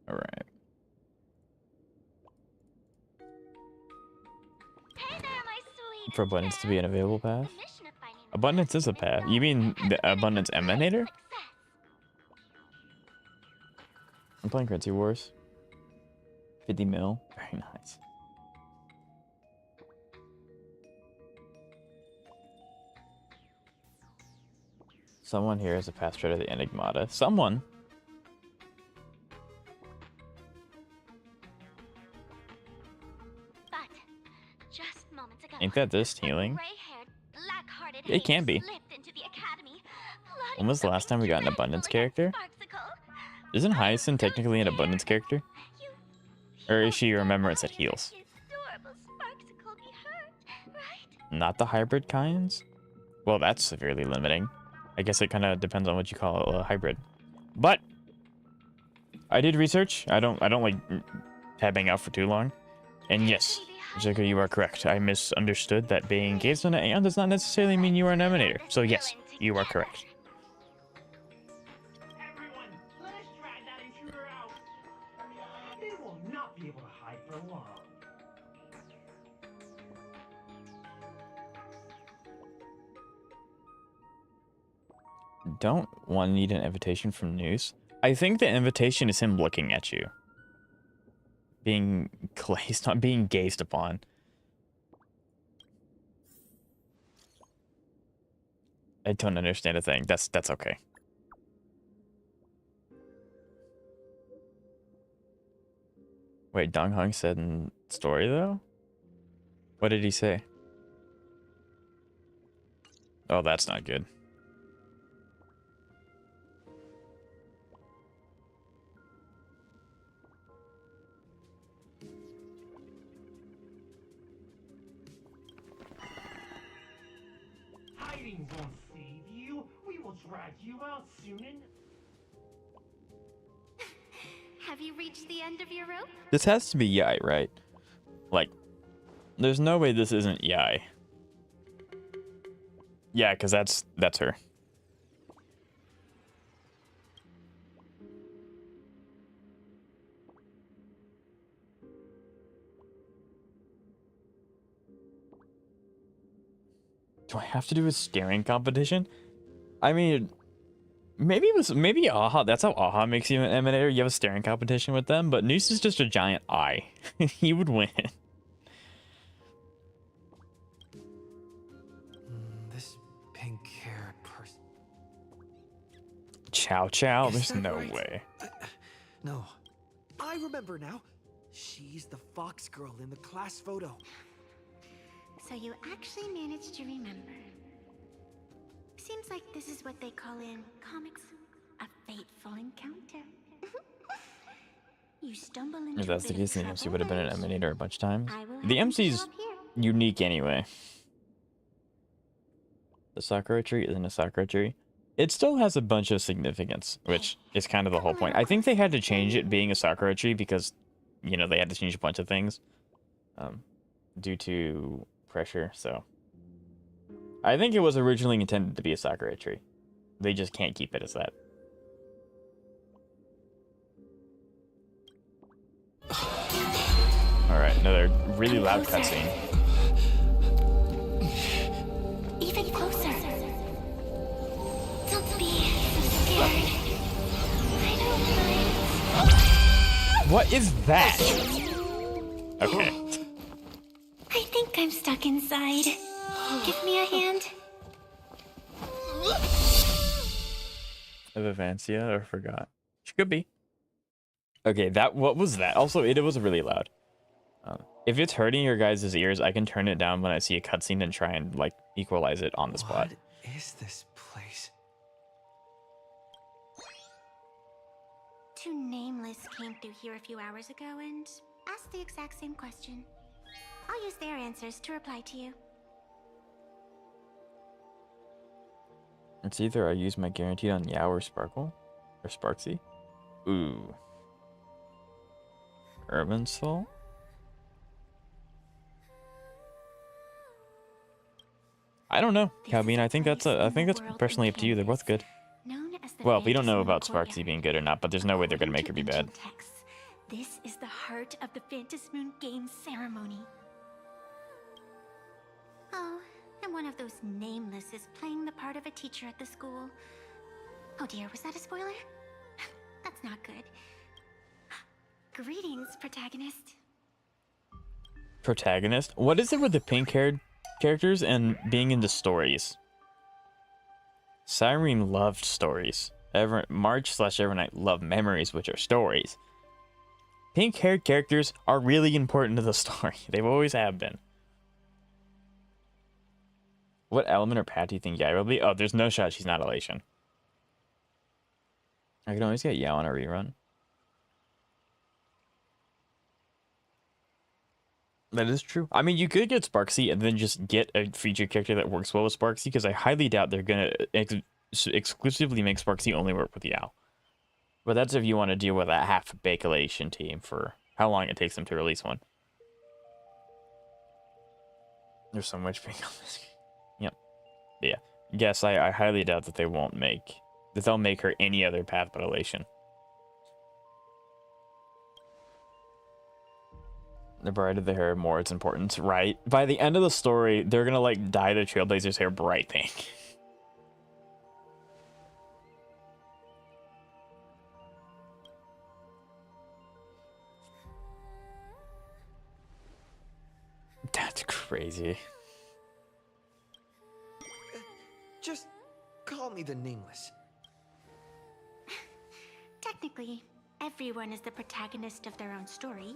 All right. Hey there, my sweet. For abundance to be an available path. The mission of finding the Abundance is a path. You mean the abundance emanator? I'm playing Currency Wars. 50 mil. Very nice. Someone here has a pass trade of the Enigmata. Someone. But just moments ago, Ain't that this healing? gray-haired, black-hearted It can be. Hades slipped into the academy, plotting When was the last time we got an something abundance dreadful character? against Sparxicle. Isn't I was Hyacinth so technically an scared. abundance character? You Or is she a won't remembrance let that heals? his adorable Sparxicle be hurt, right? Not the hybrid kinds? Well, that's severely limiting. I guess it kind of depends on what you call a hybrid. But I did research. I don't like tabbing out for too long. And yes, Jacob, you are correct. I misunderstood that being engaged on an Aeon does not necessarily mean you are an emanator. So yes, you are correct. Everyone, let us drag that intruder out. They will not be able to hide for long. Don't one need an invitation from Noose? I think the invitation is him looking at you. Being glazed on, being gazed upon. I don't understand a thing. That's okay. Wait, Dong Hong said in story though? What did he say? Oh, that's not good. Hiding won't save you. We will drag you out soon enough. Have you reached the end of your rope? This has to be Yai, right? Like, there's no way this isn't Yai. Yeah, because that's her. Do I have to do a staring competition? I mean, maybe Aha. That's how Aha makes you an Emanator. You have a staring competition with them, but Noose is just a giant eye. He would win. This pink-haired person. Chow Chow. Is There's that no right? way. No. I remember now. She's the fox girl in the class photo. So you actually managed to remember. Seems like this is what they call in comics a fateful encounter. You stumble into If that's the case, then the MC would have been an trouble, Emanator a bunch of times. I will The have you MC's show up here. unique anyway. The Sakura tree isn't a Sakura tree. It still has a bunch of significance, which is kind of the whole point. I think they had to change it being a Sakura tree because, you know, they had to change a bunch of things due to pressure, so. I think it was originally intended to be a Sakura tree. They just can't keep it as that. Alright, another really loud cutscene. Even closer. Don't be so scared. I don't mind. What is that? Okay. I think I'm stuck inside. Give me a hand. Of Avancia, or forgot. She could be. Okay, what was that? Also, it was really loud. If it's hurting your guys' ears, I can turn it down when I see a cutscene and try and, like, equalize it on the spot. What is this place? Two nameless came through here a few hours ago and asked the exact same question. I'll use their answers to reply to you. It's either I use my guaranteed on Yao or Sparkle, or Sparxie. Ooh. Urban Soul? I don't know, Calvin. I think that's personally up to you. They're both good. Well, we don't know about Sparxie being good or not, but there's no way they're gonna make her be bad. This is the heart of the Phantasmoon Games ceremony. Oh, and one of those nameless is playing the part of a teacher at the school. Oh dear, was that a spoiler? That's not good. Greetings, protagonist. Protagonist? What is it with the pink-haired characters and being into stories? Cyrene loved stories. March/Evernight loved memories, which are stories. Pink-haired characters are really important to the story. They've always have been. What element or path do you think Yao will be? Oh, there's no shot she's not Elation. I can always get Yao on a rerun. That is true. I mean, you could get Sparxie and then just get a featured character that works well with Sparxie, because I highly doubt they're going to exclusively make Sparxie only work with Yao. But that's if you want to deal with a half-baked Elation team for how long it takes them to release one. There's so much being on this game. Yep. But yeah. Yes, I highly doubt that they'll make her any other path but Elation. The brighter the hair, more its importance, right? By the end of the story, they're gonna, like, dye the Trailblazer's hair bright pink. That's crazy. Just call me the Nameless. Technically, everyone is the protagonist of their own story.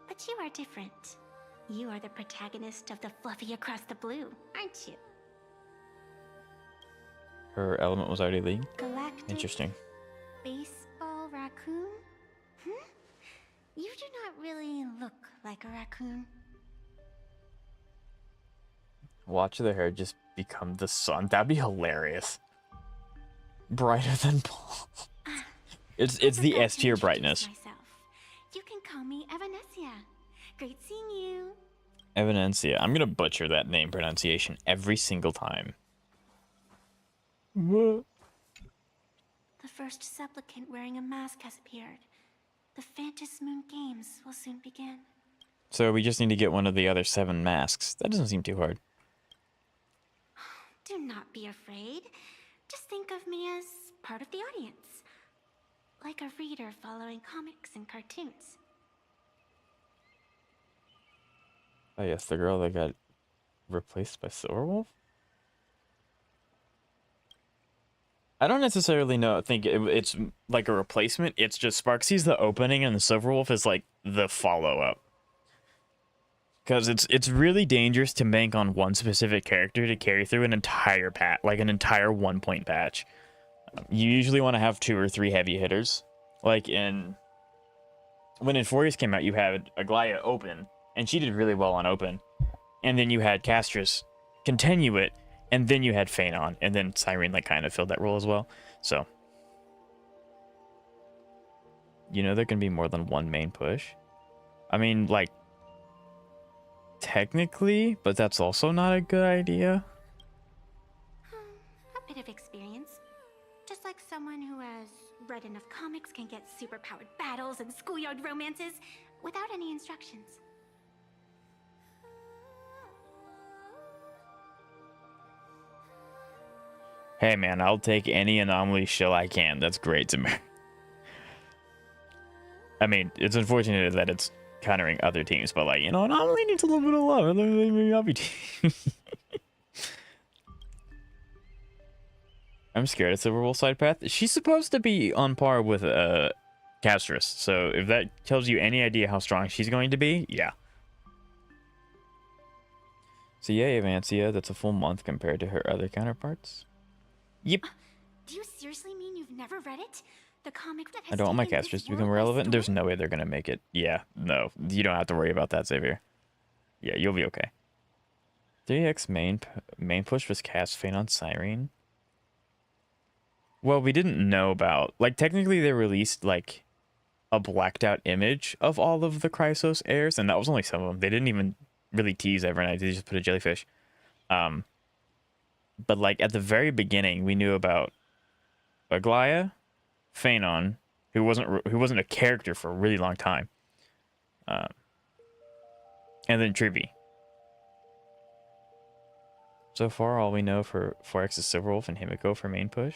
But you are different. You are the protagonist of the Fluffy Across the Blue, aren't you? Her element was already league? Galactic Interesting. Baseball raccoon? You do not really look like a raccoon. Watch the hair just become the sun. That'd be hilarious. Brighter than Paul. It's the S tier brightness. Myself. You can call me Evanesia. Great seeing you. Evanesia. I'm gonna butcher that name pronunciation every single time. What? The first supplicant wearing a mask has appeared. The Phantasmoon Games will soon begin. So we just need to get one of the other 7 masks. That doesn't seem too hard. Do not be afraid. Just think of me as part of the audience. Like a reader following comics and cartoons. Oh yes, the girl that got replaced by Silverwolf? I don't necessarily think it's like a replacement. It's just Sparxie's the opening and the Silverwolf is like the follow-up. Because it's really dangerous to bank on one specific character to carry through an entire patch, like an entire 1-point patch. You usually want to have 2 or 3 heavy hitters. Like when Infurious came out, you had Aglaya open, and she did really well on open. And then you had Castris continue it, and then you had Phanon, and then Cyrene like kind of filled that role as well. So, you know there can be more than one main push. I mean, like, technically, but that's also not a good idea. A bit of experience. Just like someone who has read enough comics can get superpowered battles and schoolyard romances without any instructions. Hey man, I'll take any anomaly shill I can. That's great to me. I mean, it's unfortunate that it's countering other teams, but like, you know, anomaly needs a little bit of love. Maybe I'll be I'm scared of Silverwolf side path. She's supposed to be on par with Castris, so if that tells you any idea how strong she's going to be, yeah. So yay, Avancia, that's a full month compared to her other counterparts. Yep. Do you seriously mean you've never read it? The comic that has I don't want my taken Castris this to become world by relevant. storm? There's no way they're gonna make it. Yeah, no. You don't have to worry about that, Xavier. Yeah, you'll be okay. 3x main push was cast Phanon Cyrene. Well, we didn't know about... Like, technically they released, like, a blacked out image of all of the Chrysos heirs, and that was only some of them. They didn't even really tease Evernight. They just put a jellyfish. But, like, at the very beginning, we knew about Aglaya, Phanon, who wasn't a character for a really long time, and then Trivi. So far, all we know for 4X is Silverwolf and Himiko for main push.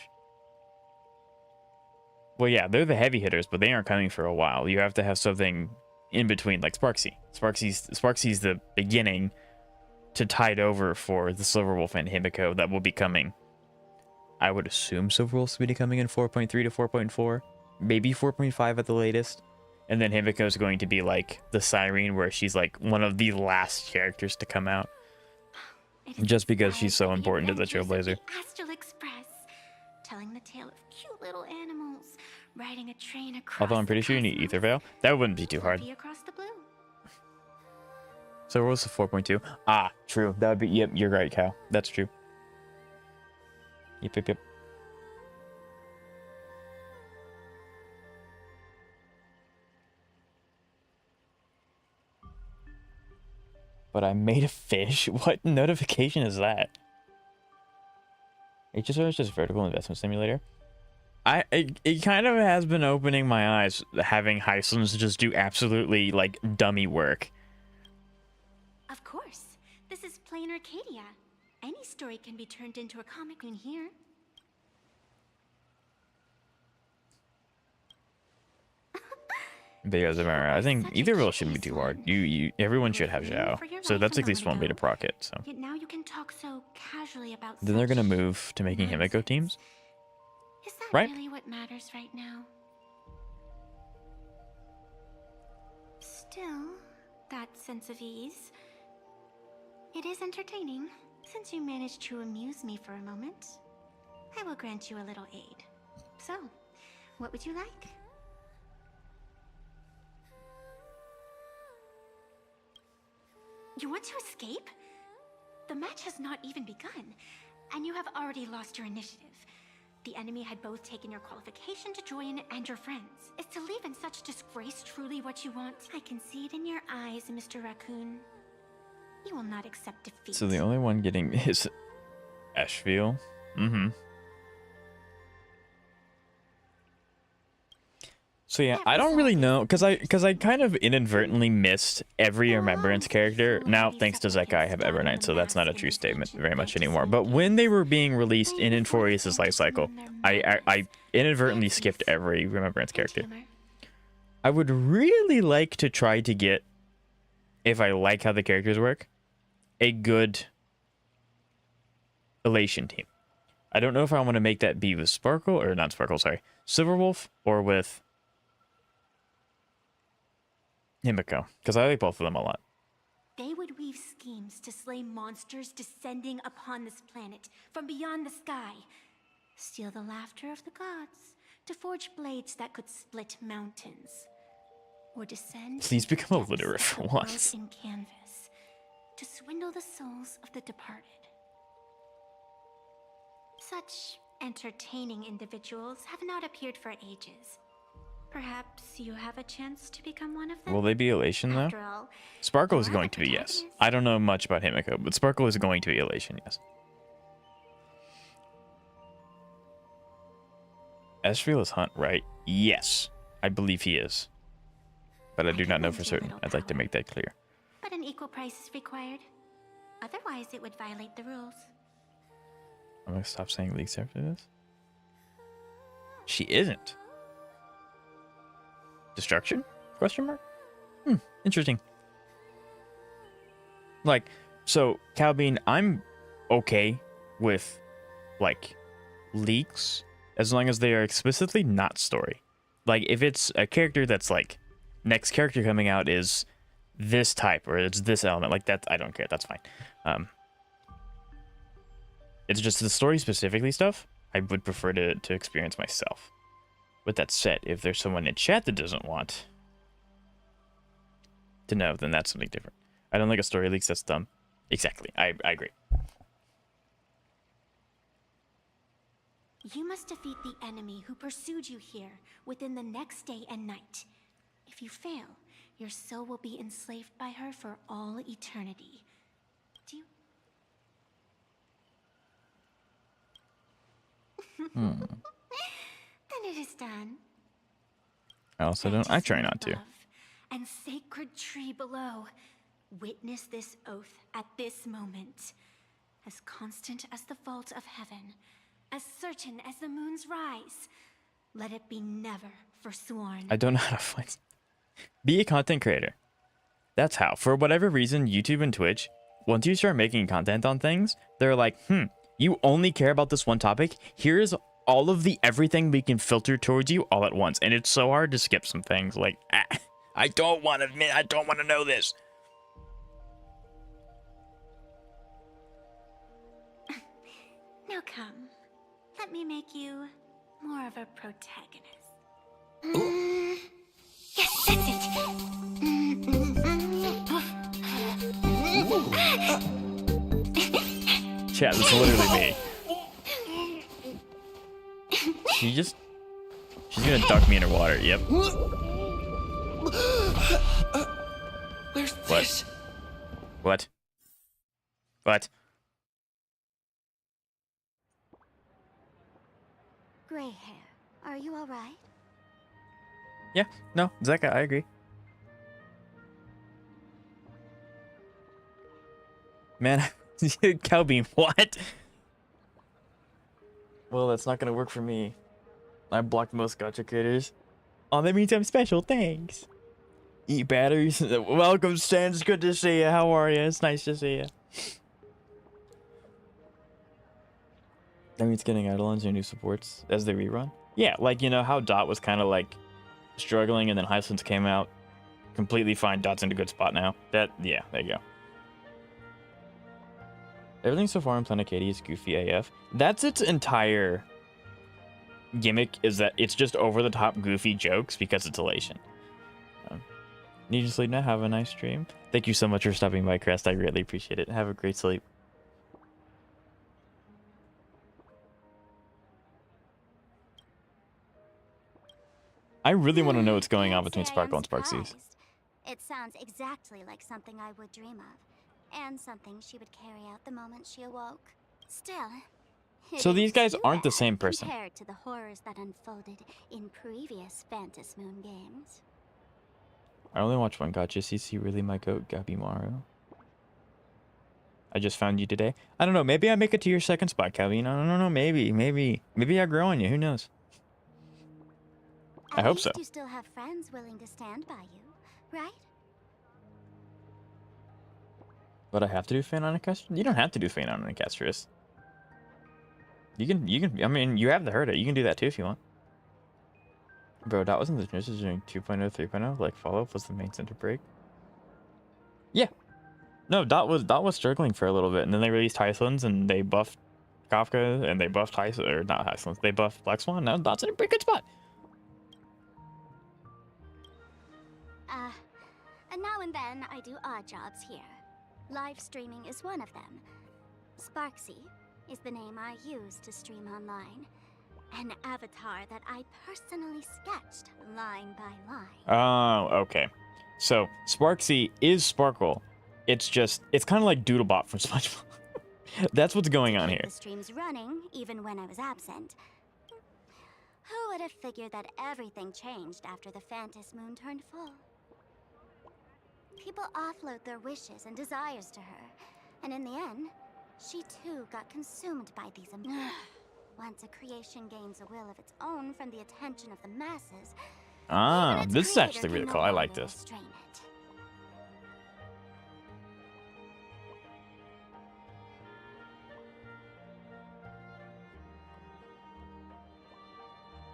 Well, yeah, they're the heavy hitters, but they aren't coming for a while. You have to have something in between, like Sparxie. Sparxie's the beginning to tide over for the Silverwolf and Himiko that will be coming. I would assume Silverwolf's will be coming in 4.3 to 4.4, maybe 4.5 at the latest. And then Himiko's going to be like the Cyrene, where she's like one of the last characters to come out. Just because she's so important to the Trailblazer. Astral Express, telling the tale of cute little animals riding a train across. Although I'm pretty sure you need Ether Veil. That wouldn't be too hard. Across the blue. So what was the 4.2? Ah, true. That would be... Yep, you're right, Cal. That's true. Yep. But I made a fish? What notification is that? HSR is just vertical investment simulator. It kind of has been opening my eyes having Hyslins just do absolutely like dummy work. Of course. This is plain Arcadia. Any story can be turned into a comic in here. But yeah, I think either role shouldn't be too hard. Everyone should have Zhao. So that's at least one way to proc it. So Yet now you can talk so casually about then they're gonna such move to making Himiko teams. Is that right? really what matters right now? Still, that sense of ease. It is entertaining. Since you managed to amuse me for a moment, I will grant you a little aid. So, what would you like? You want to escape? The match has not even begun, and you have already lost your initiative. The enemy had both taken your qualification to join and your friends. Is to leave in such disgrace truly what you want? I can see it in your eyes, Mr. Raccoon. You will not accept defeat. So the only one getting is Ashville. So yeah, I don't really know, cause I kind of inadvertently missed every Remembrance character. Now, thanks to Zeka, I have Evernight, so that's not a true statement very much anymore. But when they were being released in Inforius' life cycle, I inadvertently skipped every Remembrance character. I would really like to try to get, if I like how the characters work, a good Elation team. I don't know if I want to make that be with Sparkle, or not Sparkle, sorry, Silverwolf, or with Himiko, because I like both of them a lot. They would weave schemes to slay monsters descending upon this planet from beyond the sky, steal the laughter of the gods, to forge blades that could split mountains, or descend. Please become illiterate for once. In canvas, to swindle the souls of the departed. Such entertaining individuals have not appeared for ages. Perhaps you have a chance to become one of them? Will they be Elation, though? After all, Sparkle is going to be, yes. I don't know much about Himiko, but Sparkle is going to be Elation, yes. Ezreal is Hunt, right? Yes. I believe he is. But I do not know for certain. I'd like to make that clear. but an equal price is required. Otherwise, it would violate the rules. I'm gonna stop saying leaks after this. She isn't. Destruction? Question mark? Interesting. Like, so, Calbean, I'm okay with, like, leaks as long as they are explicitly not story. Like, if it's a character that's, like, next character coming out is this type or it's this element, like, that, I don't care. That's fine. It's just the story specifically stuff I would prefer to experience myself. With that said, if there's someone in chat that doesn't want to know, then that's something different. I don't like a story leaks, that's dumb. Exactly, I agree. You must defeat the enemy who pursued you here within the next day and night. If you fail, your soul will be enslaved by her for all eternity. Do you... Then it is done. I also don't. I try not to. And sacred tree below. Witness this oath at this moment. As constant as the vault of heaven. As certain as the moon's rise. Let it be never forsworn. I don't know how to find. Be a content creator. That's how. For whatever reason, YouTube and Twitch, once you start making content on things, they're like, you only care about this one topic. Here's all of the everything we can filter towards you all at once. And it's so hard to skip some things. Like, I don't want to admit, I don't want to know this. Now come. Let me make you more of a protagonist. Yes, that's it. Chat, that's literally me. She's gonna duck me underwater. Yep. Where's this? What? What? Gray hair, are you alright? Yeah. No, Zeka, I agree. Man, Calbeam, what? Well, that's not gonna work for me. I blocked most gacha creators. Oh, that means I'm special. Thanks. Eat batteries. Welcome, Stan. It's good to see you. How are you? It's nice to see you. That means getting Eidolons or new supports as they rerun. Yeah, like, you know how Dot was kind of like struggling and then Hyacinth came out completely fine. Dot's in a good spot now. Yeah, there you go. Everything so far in Planet Katie is goofy AF. That's its entire gimmick, is that it's just over-the-top goofy jokes because it's Elation. Need to sleep now. Have a nice stream. Thank you so much for stopping by, Crest. I really appreciate it. Have a great sleep. I really want to know what's going on between Sparkle and Sparxie. It sounds exactly like something I would dream of. And something she would carry out the moment she awoke. Still, So It these is guys too aren't the bad same person. compared to the horrors that unfolded in previous Phantas Moon games. I only watched one Gacha CC, really my goat, Gabimaru. I just found you today. I don't know, maybe I make it to your second spot, Calvin. I don't know, maybe I grow on you, who knows? I hope so. At least you still have friends willing to stand by you, right? But I have to do Fan on a Castris? You don't have to do Fan on a Castris. You can, I mean, you have the herd it. You can do that too if you want. Bro, that wasn't the nurses doing 2.0, 3.0? Like, follow-up was the main center break? Yeah. No, Dot was struggling for a little bit, and then they released Hyslins, and they buffed Kafka, and they buffed or not Hyslins, they buffed Black Swan. Now Dot's in a pretty good spot. And now and then I do odd jobs here. Live streaming is one of them. Sparxie is the name I use to stream online. An avatar that I personally sketched line by line. Oh, okay. So, Sparxie is Sparkle. It's kind of like Doodlebot from SpongeBob. That's what's going on here. The stream's running, even when I was absent. Who would have figured that everything changed after the Phantas Moon turned full? People offload their wishes and desires to her, and in the end, she too got consumed by these Once a creation gains a will of its own from the attention of the masses, Ah, this is actually really cool. I like this. restrain it.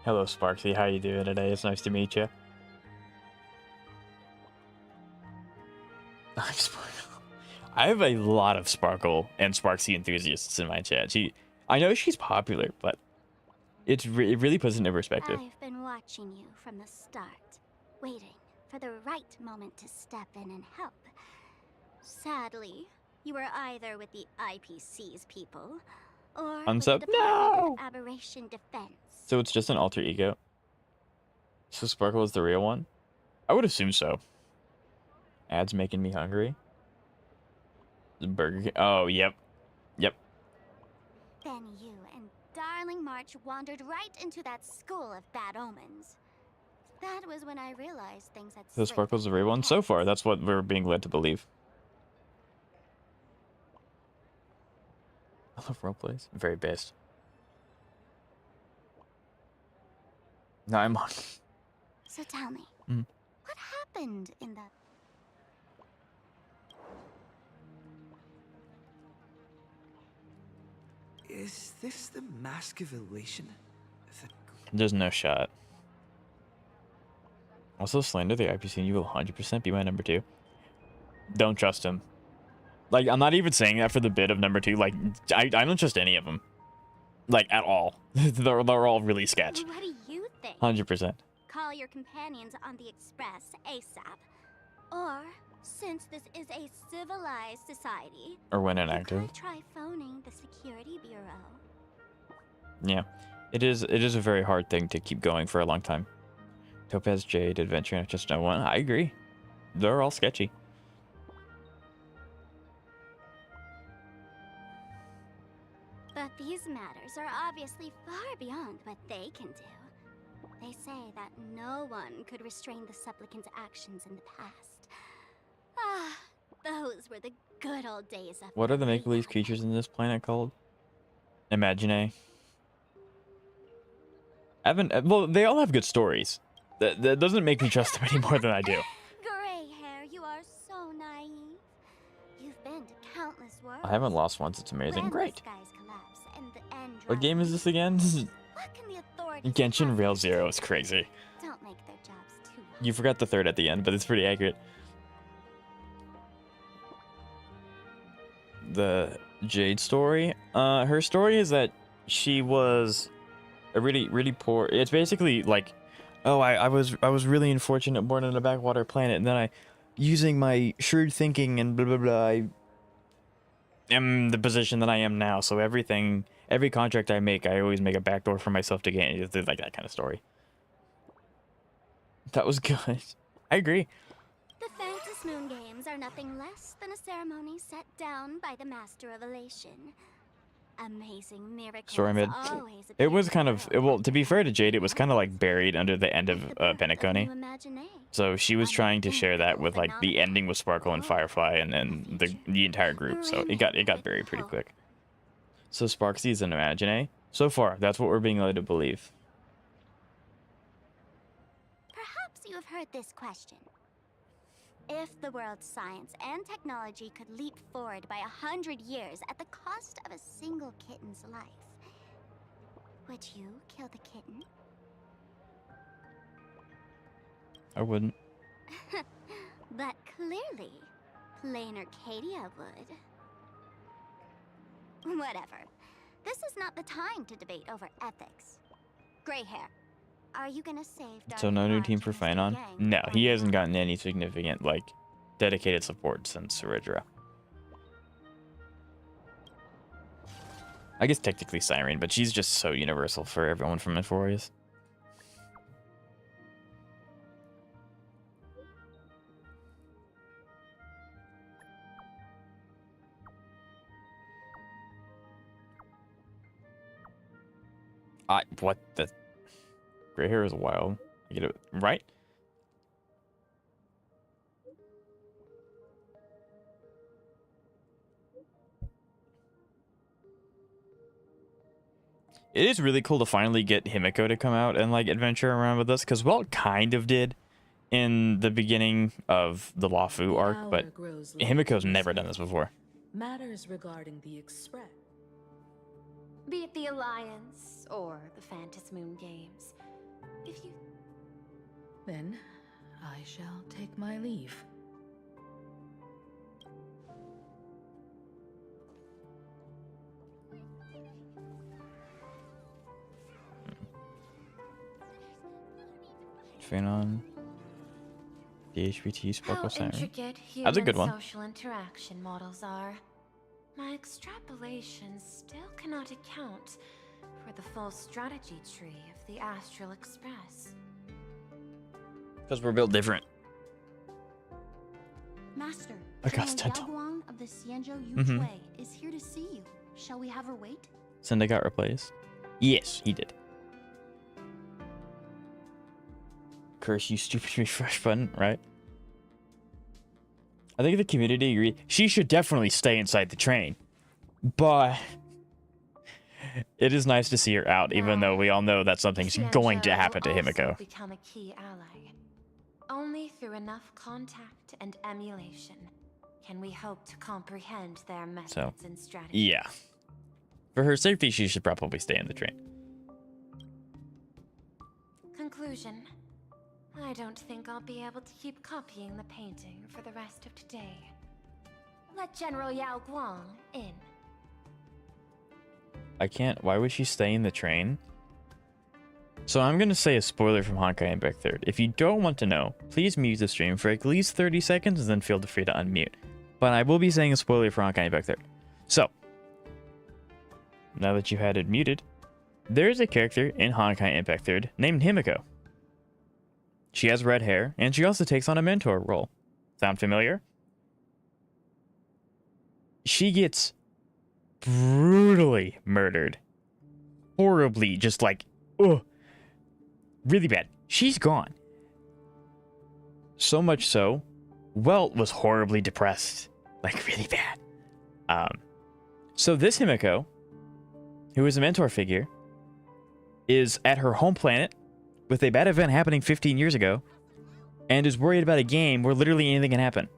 Hello, Sparxie. How you doing today? It's nice to meet you. I'm Sparkle. I have a lot of Sparkle and Sparxie enthusiasts in my chat. I know she's popular, but it really puts it into perspective. I've been watching you from the start, waiting for the right moment to step in and help. Sadly, you were either with the IPC's people, or Unsub? with the Department of Aberration Defense. So it's just an alter ego. So Sparkle is the real one? I would assume so. Ads making me hungry. The Burger King. Oh, yep. Yep. Then you and Darling March wandered right into that school of bad omens. That was when I realized things had So slipped Sparkle's the through real my one? So hands. far, that's what we're being led to believe. I love roleplays. Very based. No, I'm on. So tell me, what happened in that? Is this the Mask of Elation? There's no shot. Also, slander the IPC, and you will 100% be my number 2. Don't trust him. Like, I'm not even saying that for the bit of number 2. Like, I don't trust any of them. Like, at all. they're all really sketch. What do you think? 100%. Call your companions on the Express ASAP. Or, since this is a civilized society, Or when you inactive. could try phoning the Security Bureau. Yeah. It is a very hard thing to keep going for a long time. Topaz, Jade, Adventure, and just no one. I agree. They're all sketchy. But these matters are obviously far beyond what they can do. They say that no one could restrain the supplicant's actions in the past. Ah, those were the good old days of What are the make-believe creatures in this planet called? Imagine. Well, they all have good stories. That doesn't make me trust them any more than I do. Gray hair, you are so naive. You've been to countless worlds. I haven't lost once. It's amazing. When Great. the skies collapse and the end What game is this again? What can the authorities Genshin possibly Rail Zero is crazy. Don't make their jobs too You forgot the third at the end, but it's pretty accurate. The Jade story? Her story is that she was a really poor... It's basically like, oh, I was really unfortunate born in a backwater planet, and then using my shrewd thinking and blah blah blah, I am the position that I am now. So every contract I make, I always make a backdoor for myself to gain. It's like that kind of story. That was good. I agree. The Phantas Moon Games are nothing less than a ceremony set down by the Master of Elation. Amazing miracles. Story mid. Always It was appear kind in of, the well, world. to be fair to Jade, it was kind of like buried under the end of Like the birth of Penacony. new imagination. So she was trying to share that with like the Phenomenal. ending with Sparkle and Firefly, and then the entire group. So it got buried pretty quick. So Sparxie is an Imagine. So far, that's what we're being led to believe. Perhaps you have heard this question. If the world's science and technology could leap forward by 100 years at the cost of a single kitten's life, would you kill the kitten? I wouldn't. But clearly, plain Arcadia would. Whatever. This is not the time to debate over ethics. Gray hair, are you gonna save So Dark no new March team for and Mr. Phanon? Yang No, or he hasn't not? gotten any significant, like, dedicated support since Ceridra. I guess technically Siren, but she's just so universal for everyone from Inforius. What the? Gray hair is wild. I get it right. It is really cool to finally get Himiko to come out and like adventure around with us, because well, it kind of did in the beginning of the Lafu arc, but Himiko's never done this before. Matters regarding the Express. Be it the Alliance or the Phantom Moon Games. If you... Then I shall take my leave. Phanon, DHBT, Sparkle How Siren. intricate That's a good human one. social interaction models are. My extrapolations still cannot account for the full strategy tree of the Astral Express. Because we're built different. Master, I got General Stento. Yao Guang of the Xianzhou Mhm. Yushui is here to see you. Shall we have her wait? Senda got replaced. Yes, he did. Curse you, stupid refresh button, right? I think the community agreed. She should definitely stay inside the train. But it is nice to see her out, even though we all know that something's going to happen to Xianzhou will Himiko. also become a key ally. Only through enough contact and emulation can we hope to comprehend their methods So, and strategies. yeah. For her safety, she should probably stay in the train. Conclusion. I don't think I'll be able to keep copying the painting for the rest of today. Let General Yao Guang in. I can't. Why would she stay in the train? So I'm going to say a spoiler from Honkai Impact 3rd. If you don't want to know, please mute the stream for at least 30 seconds and then feel free to unmute. But I will be saying a spoiler for Honkai Impact 3rd. So, now that you had it muted, there's a character in Honkai Impact 3rd named Himiko. She has red hair, and she also takes on a mentor role. Sound familiar? She gets brutally murdered. Horribly, just like, ugh. Really bad. She's gone. So much so, Welt was horribly depressed. Like, really bad. So this Himiko, who is a mentor figure, is at her home planet with a bad event happening 15 years ago, and is worried about a game where literally anything can happen.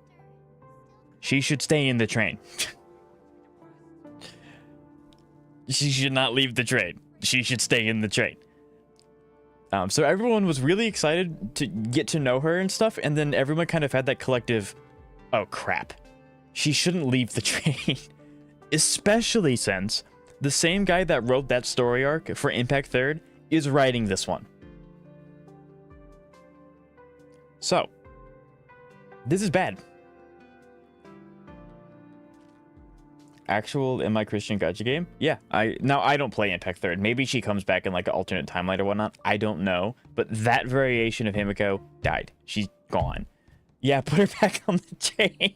She should stay in the train. She should not leave the train. She should stay in the train. So everyone was really excited to get to know her and stuff, and then everyone kind of had that collective, oh crap, she shouldn't leave the train. Especially since the same guy that wrote that story arc for Impact 3rd is writing this one. So, this is bad. Actual in my Christian gacha game? Yeah, I don't play Impact 3rd. Maybe she comes back in like an alternate timeline or whatnot. I don't know. But that variation of Himiko died. She's gone. Yeah, put her back on the chain.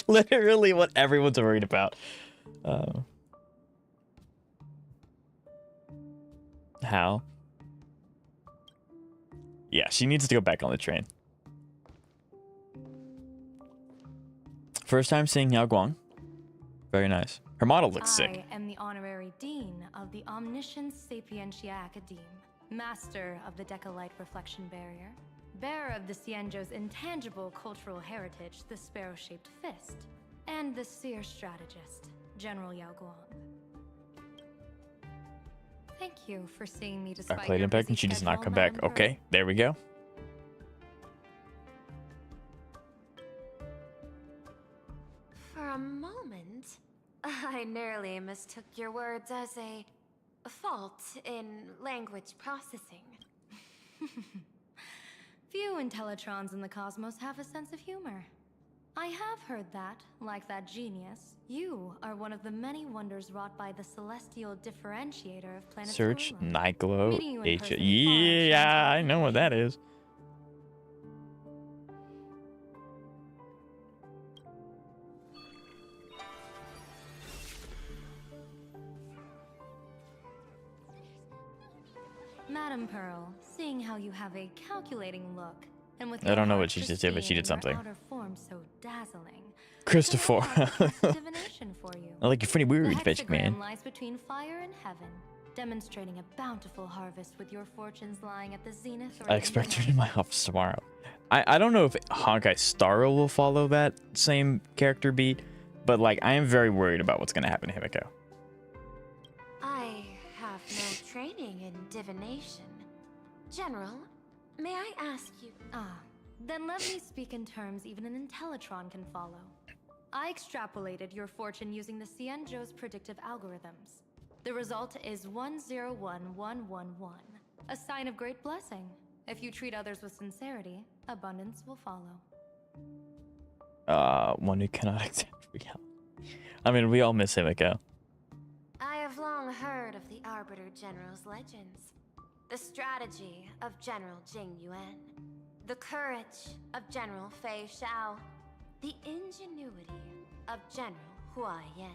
Literally what everyone's worried about. How? Yeah, she needs to go back on the train. First time seeing Yao Guang. Very nice. Her model looks sick. I am the honorary dean of the Omniscience Sapientia Academe, master of the Decalite Reflection Barrier, bearer of the Xianzhou's intangible cultural heritage, the sparrow-shaped fist, and the seer strategist, General Yao Guang. Thank you for seeing me despite Back late your and back, busy and she does not schedule, come back. Madame Pearl. Okay, there we go. For a moment, I nearly mistook your words as a fault in language processing. Few Intellitrons in the cosmos have a sense of humor. I have heard that, like that genius, you are one of the many wonders wrought by the celestial differentiator of planet Search Zorula. Nightglow Meeting you in H. person Yeah, I know what that is. Madame Pearl, seeing how you have a calculating look, and with I don't know your what she just did, but she did pristine, your something. outer form so dazzling, Christopher. I cast divination for you. I like your funny The words, Magic hexagram Man. lies between fire and heaven, demonstrating a bountiful harvest with your fortunes lying at the zenith or I at the expect her zenith. in my office tomorrow. I don't know if Honkai Star Rail will follow that same character beat, but like I am very worried about what's gonna happen to Himiko. I have no training in divination. General, may I ask you? Ah, then let me speak in terms even an Intellitron can follow. I extrapolated your fortune using the Xianzhou's predictive algorithms. The result is 101111, a sign of great blessing. If you treat others with sincerity, abundance will follow. One who cannot accept reality. I mean, we all miss Himiko. I have long heard of the Arbiter General's legends. The strategy of General Jing Yuan. The courage of General Fei Xiao. The ingenuity of General Hua Yan.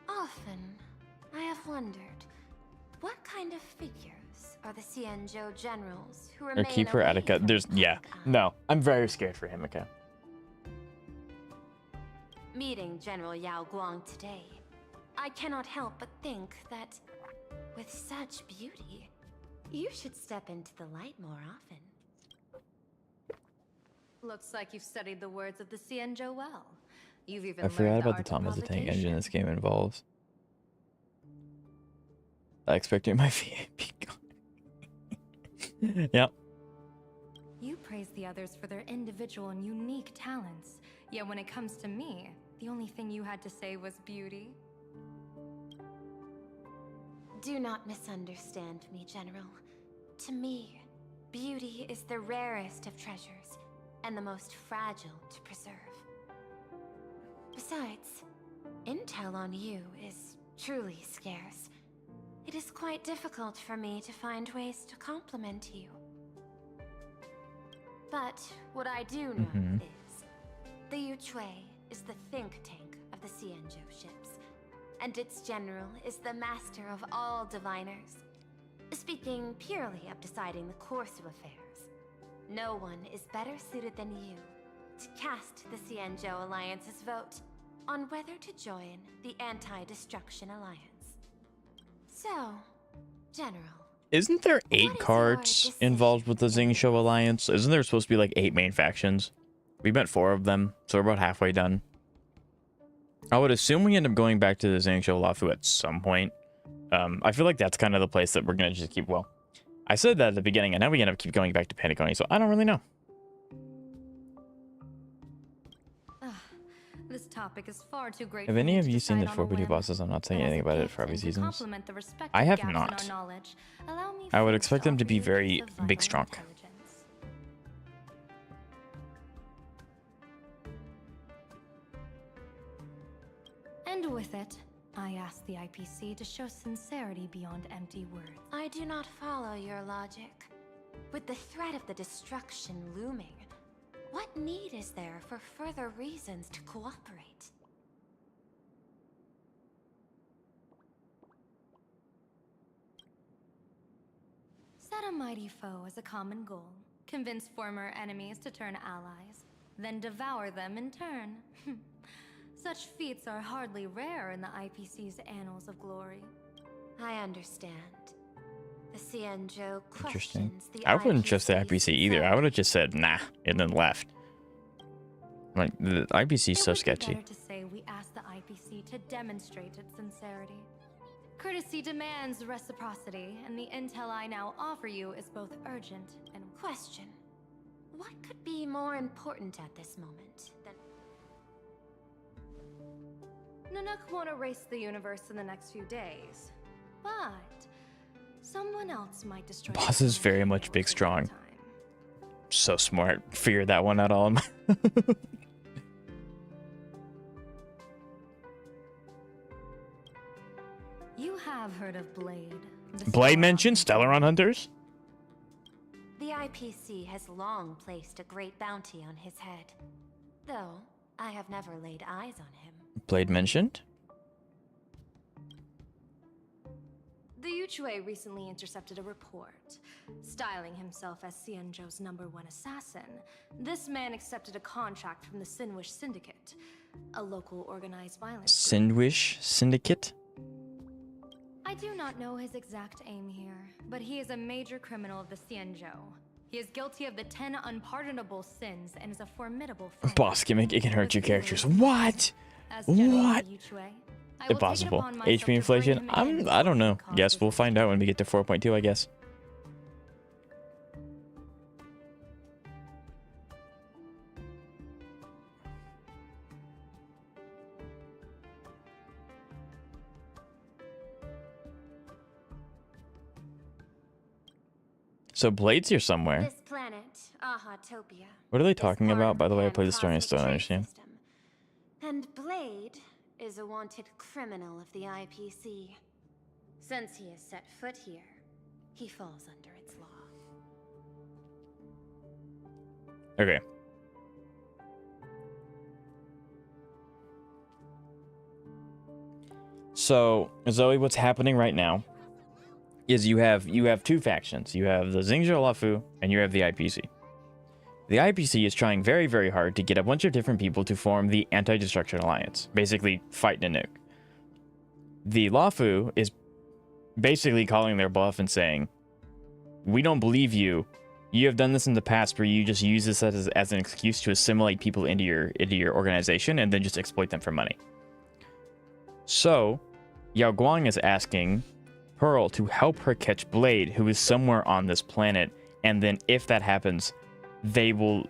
Often, I have wondered, what kind of figures are the Xianzhou generals who Or remain keep her away Attica. from There's public eye? no. I'm very scared for Himiko. Meeting General Yao Guang today, I cannot help but think that, with such beauty, you should step into the light more often. Looks like you've studied the words of the Xianzhou well. You've even I forgot learned the about the art of Thomas the Tank engine provocation. this game involves. I expected my VIP. Yep. You praise the others for their individual and unique talents. Yet when it comes to me, the only thing you had to say was beauty. Do not misunderstand me, General. To me, beauty is the rarest of treasures and the most fragile to preserve. Besides, intel on you is truly scarce. It is quite difficult for me to find ways to compliment you. But what I do know is, the Yuchui is the think tank of the Xianzhou ships, and its general is the master of all diviners. Speaking purely of deciding the course of affairs, no one is better suited than you to cast the Xianzhou Alliance's vote on whether to join the Anti-Destruction Alliance. So, General, Isn't there What 8 is your cards decision? involved with the Xingqiu Alliance? Isn't there supposed to be like 8 main factions? We met 4 of them, so we're about halfway done. I would assume we end up going back to the Xingqiu Lafu at some point. I feel like that's kind of the place that we're gonna just keep. Well, I said that at the beginning, and now we end up keep going back to Pantaconi, so I don't really know. This topic is far too great. Have for any me of to you seen the decide on a 4 video whim. bosses? I'm not saying But as anything a about it gift for obvious and to reasons. complement the respective I have gaps in not. our knowledge, allow me I would first expect to them to offer be you a very piece of big vital strong. intelligence. And with it, I ask the IPC to show sincerity beyond empty words. I do not follow your logic. With the threat of the destruction looming, what need is there for further reasons to cooperate? a mighty foe as a common goal, convince former enemies to turn allies, then devour them in turn. Such feats are hardly rare in the IPC's annals of glory. I understand. The Xianzhou Interesting. questions the I wouldn't trust the IPC's IPC either. I would have just said nah and then left. Like the IPC is so sketchy. It would be better to say we asked the IPC to demonstrate its sincerity. Courtesy demands reciprocity, and the intel I now offer you is both urgent and... Question. What could be more important at this moment than... Nanook won't erase the universe in the next few days, but someone else might destroy... Boss is very much big strong. So smart. Figured that one out all. You have heard of Blade. Blade mentioned Stellaron Hunters? The IPC has long placed a great bounty on his head. Though, I have never laid eyes on him. Blade mentioned? The Yuchue recently intercepted a report. Styling himself as Xianzhou's #1 assassin, this man accepted a contract from the Sinwish Syndicate, a local organized violence group. Sinwish Syndicate? I do not know his exact aim here, but he is a major criminal of the Xianzhou. He is guilty of the 10 unpardonable sins and is a formidable foe. Boss gimmick, it can hurt your characters. What? What? Impossible. HP inflation? I don't know. Guess we'll find out when we get to 4.2, I guess. So Blade's here somewhere. This planet, Ahatopia. What are they talking about? By the way, I played the story and I still don't understand. And Blade is a wanted criminal of the IPC. Since he has set foot here, he falls under its law. Okay. So, Zoe, what's happening right now is you have two factions. You have the Xingzhou Lafu and you have the IPC. The IPC is trying very, very hard to get a bunch of different people to form the Anti-Destruction Alliance, basically fight Nanook. The Lafu is basically calling their bluff and saying, we don't believe you. You have done this in the past where you just use this as an excuse to assimilate people into your organization and then just exploit them for money. So, Yao Guang is asking Pearl to help her catch Blade, who is somewhere on this planet, and then if that happens, they will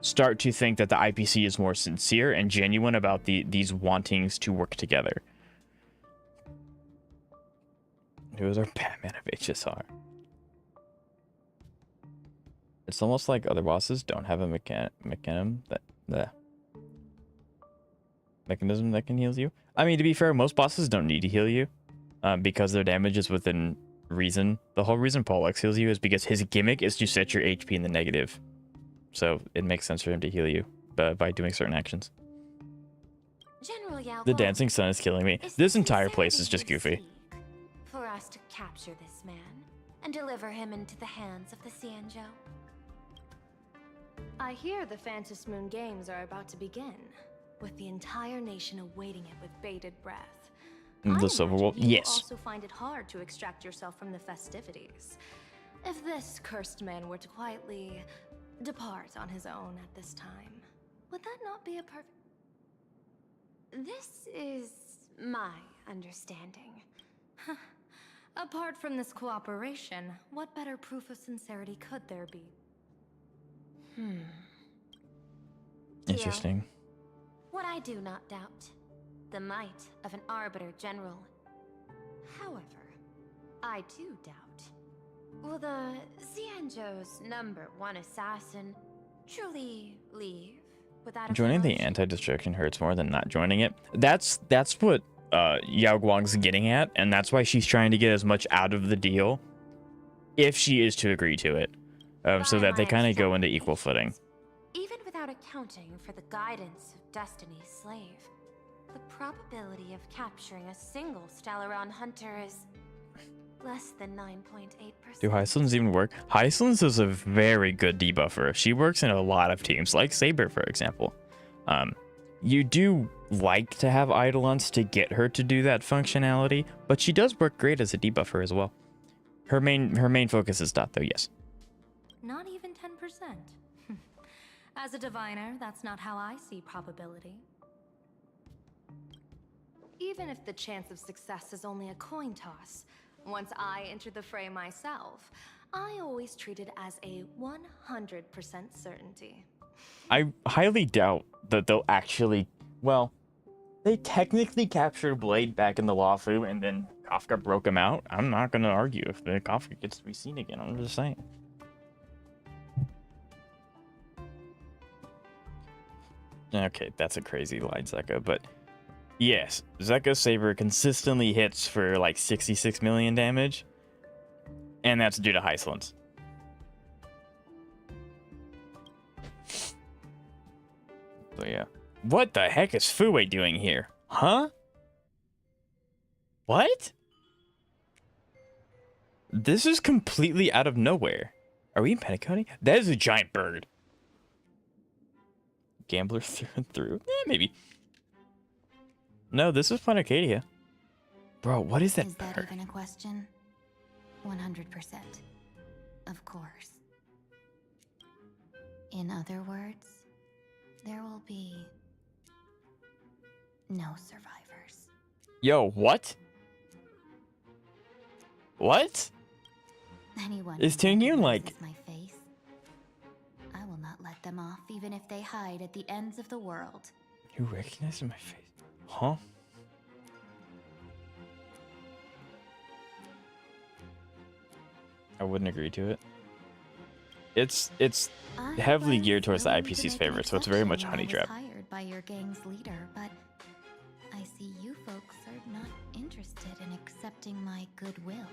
start to think that the IPC is more sincere and genuine about these wantings to work together. Who is our Batman of HSR? It's almost like other bosses don't have a mechanism that can heal you. I mean, to be fair, most bosses don't need to heal you because their damage is within reason. The whole reason Paul X heals you is because his gimmick is to set your HP in the negative. So it makes sense for him to heal you by doing certain actions. General Yao The Guang, dancing sun is killing me. This entire place is just goofy. for us to capture this man and deliver him into the hands of the Xianzhou. I hear the Phantom Moon Games are about to begin, with the entire nation awaiting it with bated breath. The Silver Wolf? Yes. You also find it hard to extract yourself from the festivities. If this cursed man were to quietly depart on his own at this time, would that not be a perfect... This is my understanding. Apart from this cooperation, what better proof of sincerity could there be? Interesting. What I do not doubt, the might of an Arbiter General. However, I do doubt, will the Xianzhou's #1 assassin truly leave without a Joining the anti-destruction hurts more than not joining it. That's what Yao Guang's getting at, and that's why she's trying to get as much out of the deal, if she is to agree to it, so that they kind of go into equal footing. Even without accounting for the guidance of Destiny's slave, the probability of capturing a single Stellaron hunter is Less than 9.8%. Do Hyslins even work? Hyslins is a very good debuffer. She works in a lot of teams, like Saber, for example. You do like to have Eidolons to get her to do that functionality, but she does work great as a debuffer as well. Her main focus is dot, though, yes. Not even 10%. As a diviner, that's not how I see probability. Even if the chance of success is only a coin toss, once I enter the fray myself, I always treat it as a 100% certainty. I highly doubt that they'll actually... Well, they technically captured Blade back in the Lawfu, and then Kafka broke him out. I'm not going to argue if the Kafka gets to be seen again. I'm just saying. Okay, that's a crazy line, Zeka, but... Yes, Zeka Saber consistently hits for like 66 million damage, and that's due to Hyslins. So yeah. What the heck is Fuwei doing here? Huh? What? This is completely out of nowhere. Are we in Petticoating? That is a giant bird. Gambler through and through? Maybe. No, this is Planet Acadia. Bro, what is that Is that bird? even a question? 100%. Of course. In other words, there will be no survivors. Yo, what? What? Anyone Is who Tingyun like... recognizes my face, I will not let them off, even if they hide at the ends of the world. You recognize my face? Huh? I wouldn't agree to it. It's heavily geared towards the IPC's favorite, so it's very much honey trap. Hired by your gang's leader, but I see you folks are not interested in accepting my goodwill.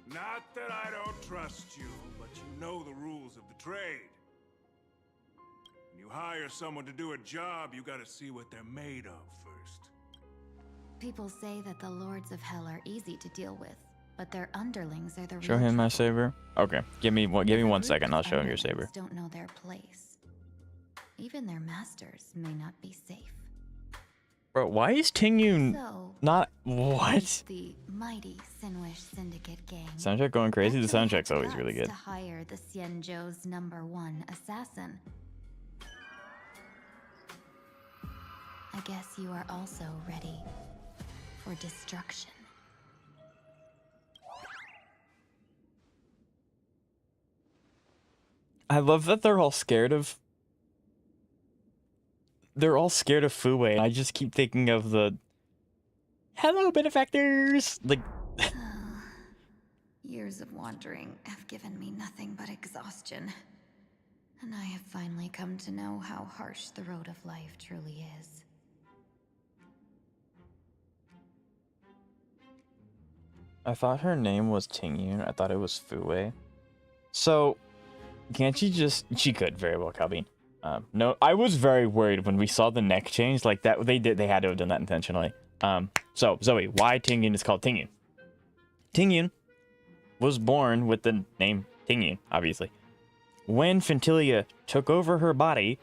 Not that I don't trust you, but you know the rules of the trade. When you hire someone to do a job, you gotta see what they're made of first. People say that the Lords of Hell are easy to deal with, but their underlings are the Show real him my trouble. saber. Okay, give me 1 second. I'll show him your saber. Underlings don't know their place. Even their masters may not be safe. Bro, why is Tingyun So, not... What? it's the mighty Sinwish Syndicate gang. Soundtrack going crazy? The Actually had soundtrack's always guts really good. To hire the Xianzhou's #1 assassin. I guess you are also ready for destruction. I love that they're all scared of... They're all scared of Fuwei. I just keep thinking of the... Hello, benefactors! Like... Years of wandering have given me nothing but exhaustion. And I have finally come to know how harsh the road of life truly is. I thought her name was Tingyun. I thought it was Fuwei. So... Can't she just... She could very well, Calvin. No, I was very worried when we saw the neck change. Like, that, they had to have done that intentionally. So, Zoe, why Tingyun is called Tingyun? Tingyun was born with the name Tingyun, obviously. When Fentilia took over her body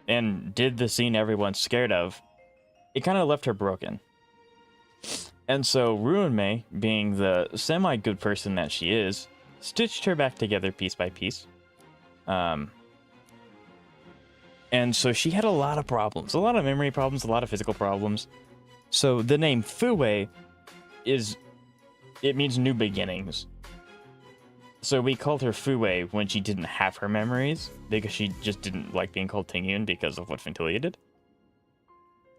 and did the scene everyone's scared of, it kind of left her broken. And so Ruinmei, being the semi-good person that she is, stitched her back together piece by piece. And so she had a lot of problems, a lot of memory problems, a lot of physical problems. So the name Fuwei it means new beginnings. So we called her Fuwei when she didn't have her memories, because she just didn't like being called Tingyun because of what Fentilia did.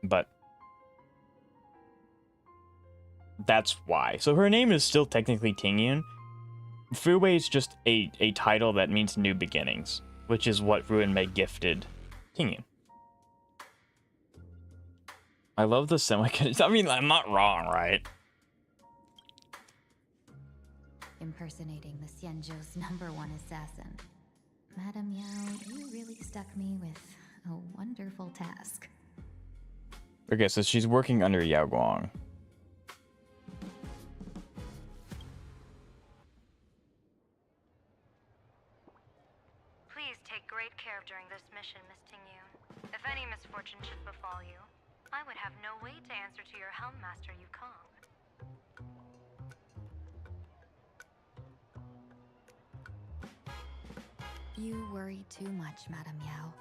But that's why. So her name is still technically Tingyun. Fuwei is just a title that means new beginnings, which is what Ruinmei gifted Tingyun. I love the semi... I mean, I'm not wrong, right? Impersonating the Xianzhou's #1 assassin. Madame Yao, you really stuck me with a wonderful task. Okay, so she's working under Yao Guang. great care during this mission, Miss Tingyun. If any misfortune should befall you, I would have no way to answer to your Helm Master Yukong. You worry too much, Madame Yao.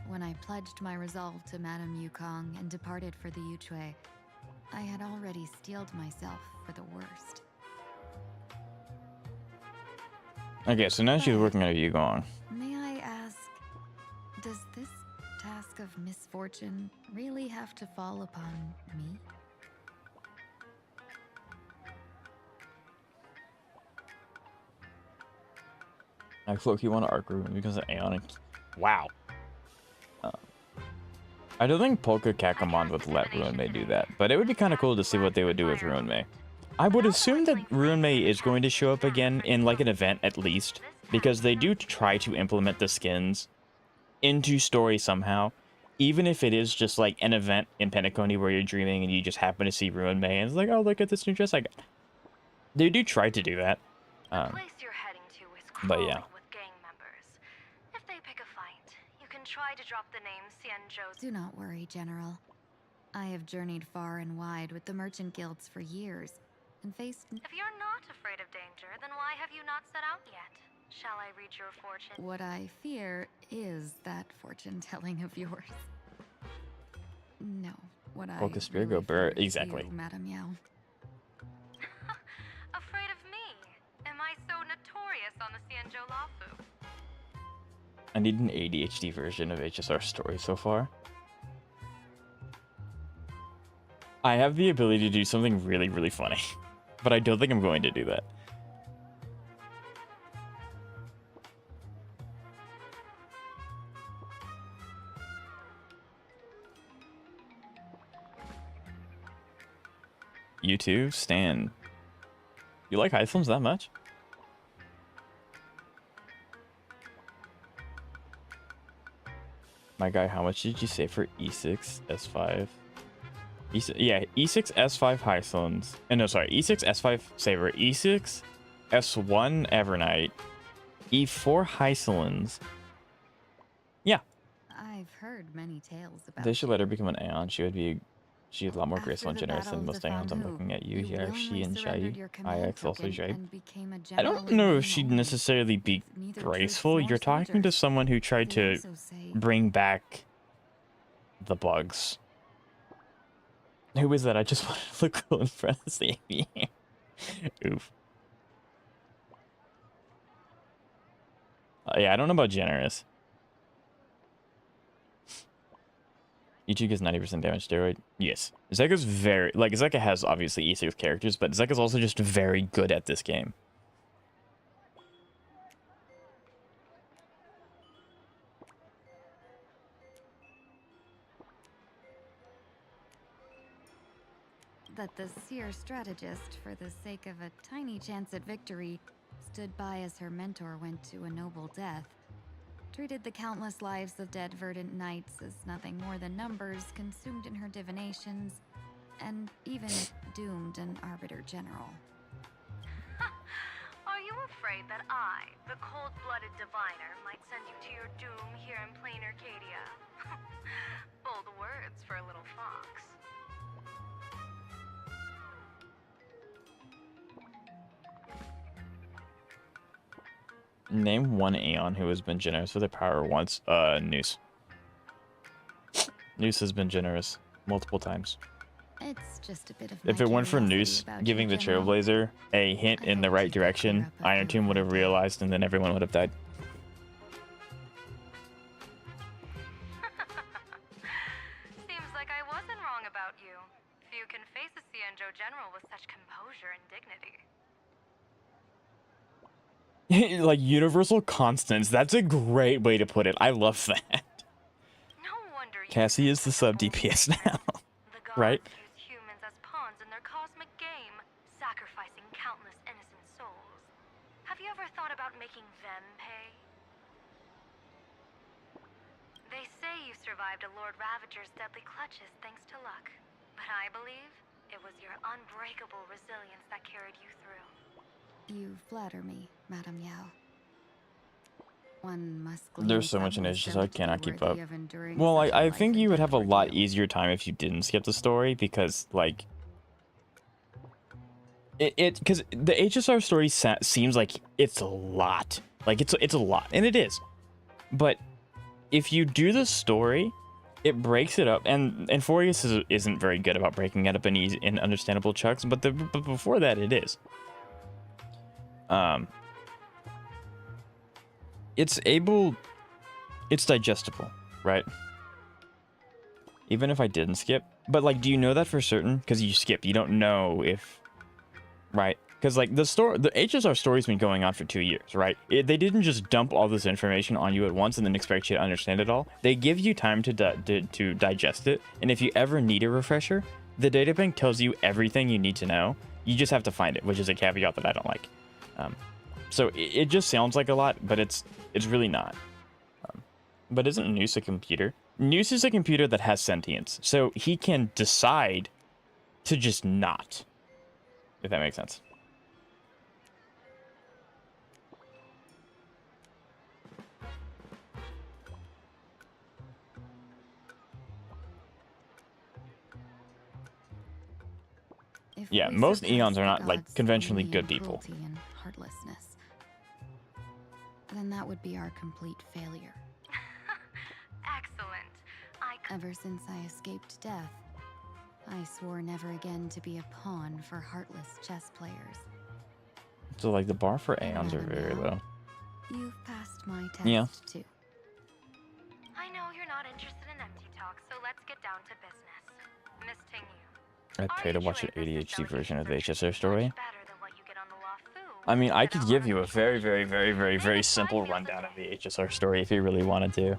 When I pledged my resolve to Madame Yukong and departed for the Yuchue, I had already steeled myself for the worst. Okay, so now she's working at Yao Guang. May I ask, does this task of misfortune really have to fall upon me? I float you on an arc room because of Aeonic. Wow. I don't think Polka Kakamon would let Ruinmei do that, but it would be kind of cool to see what they would do with Ruinmei. I would assume that Ruinmei is going to show up again in like an event at least, because they do try to implement the skins into story somehow, even if it is just like an event in Penacony where you're dreaming and you just happen to see Ruinmei and it's like, oh, look at this new dress I got. They do try to do that. But yeah. Try to drop the name Xianzhou's. Do not worry, General. I have journeyed far and wide with the merchant guilds for years and faced... If you're not afraid of danger, then why have you not set out yet? Shall I read your fortune? What I fear is that fortune-telling of yours. No, what I Focus really fear is exactly. you, Madame Yao. Afraid of me? Am I so notorious on the Xianzhou Lafu? I need an ADHD version of HSR story so far. I have the ability to do something really, really funny, but I don't think I'm going to do that. You too, Stan. You like high films that much? My guy, how much did you say for E6, S5? Yeah, E6, S5 Hysones. No, sorry, E6, S5 Saber, E6, S1 Evernight, E4 Hysolins. Yeah. I've heard many tales about They should let her become an Aeon. She's a lot more graceful and generous than most Aeons. I'm looking at you here. She and Shai. IX also Shai. I don't know if she'd necessarily be graceful. You're talking to someone who tried to bring back the bugs. Who is that? I just wanted to look cool in front of the AV. Oof. Yeah, I don't know about generous. Ichi gets 90% damage steroid. Yes. Zeka's very... Like, Zeka has obviously E6 characters, but Zeka's also just very good at this game. that the seer strategist, for the sake of a tiny chance at victory, stood by as her mentor went to a noble death, treated the countless lives of dead verdant knights as nothing more than numbers consumed in her divinations, and even doomed an arbiter general. Are you afraid that I, the cold-blooded diviner, might send you to your doom here in plain Arcadia? Bold words for a little fox. Name one Aeon who has been generous with their power once. Noose. Noose has been generous multiple times. It's just a bit of If it weren't for Noose giving the Trailblazer a hint in the right direction, Iron Tomb would have realized and then everyone would have died. Seems like I wasn't wrong about you. Few can face a Xianzhou general with such composure and dignity. Like universal constants. That's a great way to put it. I love that. No wonder Cassie is the sub DPS now. Right? Use humans as pawns in their cosmic game, sacrificing countless innocent souls. Have you ever thought about making them pay? They say you survived a Lord Ravager's deadly clutches thanks to luck, but I believe it was your unbreakable resilience that carried you through. You flatter me, Madame Yao. One must glean There's so much some in it, it's just wisdom I to be cannot keep up. worthy of enduring Well, such a I life think and you would death have a lot ordeal. easier time if you didn't skip the story, because like because the HSR story seems like it's a lot. Like it's a lot, and it is. But if you do the story, it breaks it up, and Forius isn't very good about breaking it up in easy, in understandable chunks. But but before that, it is. It's digestible, right? Even if I didn't skip. But like, do you know that for certain? Because you skip, you don't know if, right? Because like the HSR story's been going on for 2 years, right? They didn't just dump all this information on you at once and then expect you to understand it all. They give you time to digest it, and if you ever need a refresher, the databank tells you everything you need to know. You just have to find it, which is a caveat that I don't like. So it just sounds like a lot, but it's really not. But isn't Noose a computer? Noose is a computer that has sentience, so he can decide to just not. If that makes sense. Yeah, most Eons are not like conventionally good people. And heartlessness. Then that would be our complete failure. Excellent. Ever since I escaped death, I swore never again to be a pawn for heartless chess players. So like the bar for Aeons are very low. You've passed my test too. I know you're not interested in empty talk, so let's get down to business. Miss Tingyu. I'd pay to watch an ADHD version of the HSR story. I mean, I could give you a very, very, very, very, very simple rundown of the HSR story if you really wanted to.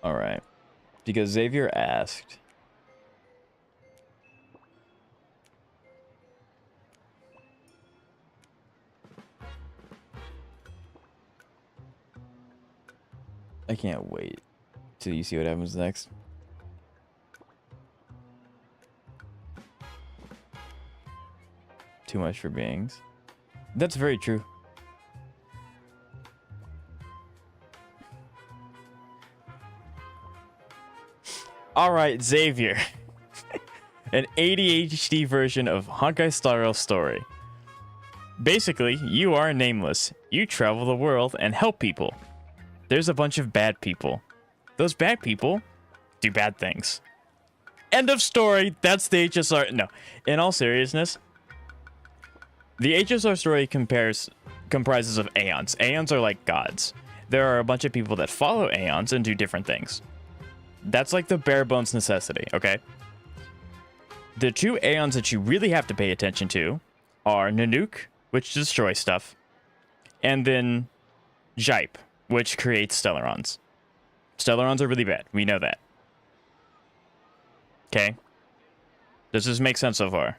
All right, because Xavier asked. I can't wait till you see what happens next. Too much for beings. That's very true. Alright, Xavier. An ADHD version of Honkai Star Rail story. Basically, you are nameless. You travel the world and help people. There's a bunch of bad people. Those bad people do bad things. End of story. That's the HSR. No, in all seriousness, the HSR story comprises of Aeons. Aeons are like gods. There are a bunch of people that follow Aeons and do different things. That's like the bare bones necessity, okay? The two Aeons that you really have to pay attention to are Nanook, which destroys stuff, and then Jipe, which creates Stellarons. Stellarons are really bad. We know that. Okay? Does this make sense so far?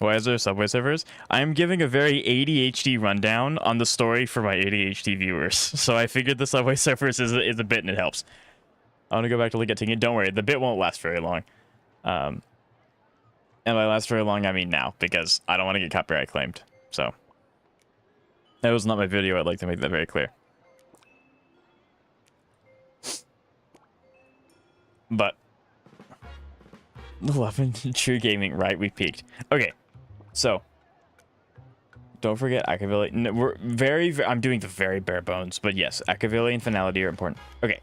Why is there Subway Surfers? I'm giving a very ADHD rundown on the story for my ADHD viewers. So I figured the Subway Surfers is a bit and it helps. I want to go back to look at Tingyu. Don't worry, the bit won't last very long. And by last very long, I mean now, because I don't want to get copyright claimed. So that was not my video. I'd like to make that very clear. But 11 true gaming, right? We peaked. Okay, so don't forget Akavili. No, we're I'm doing the very bare bones, but yes, Akavili and Finality are important. Okay.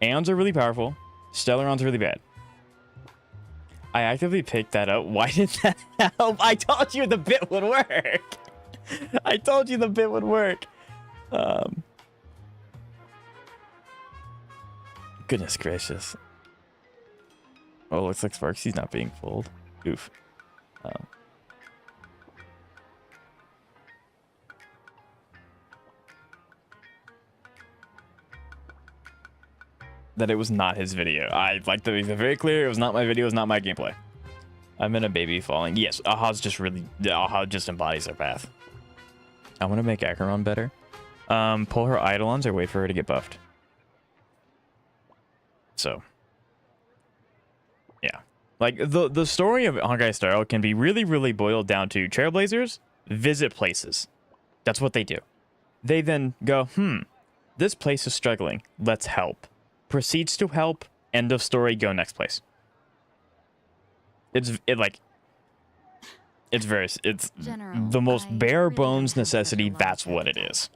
Aeons are really powerful. Stellarons are really bad. I actively picked that up. Why did that help? I told you the bit would work. I told you the bit would work. Goodness gracious. Oh, looks like Sparxie's not being fooled. Oof. That it was not his video. I'd like to be very clear. It was not my video. It was not my gameplay. I'm in a baby falling. Yes, Aha's just really... Aha just embodies their path. I want to make Acheron better. Pull her Eidolons or wait for her to get buffed. So... yeah. Like, the story of Honkai Star Rail can be really boiled down to Trailblazers visit places. That's what they do. They then go, this place is struggling. Let's help. Proceeds to help. End of story. Go next place. It's General, the most I bare really bones don't have such a necessity. lot That's of what it time. is.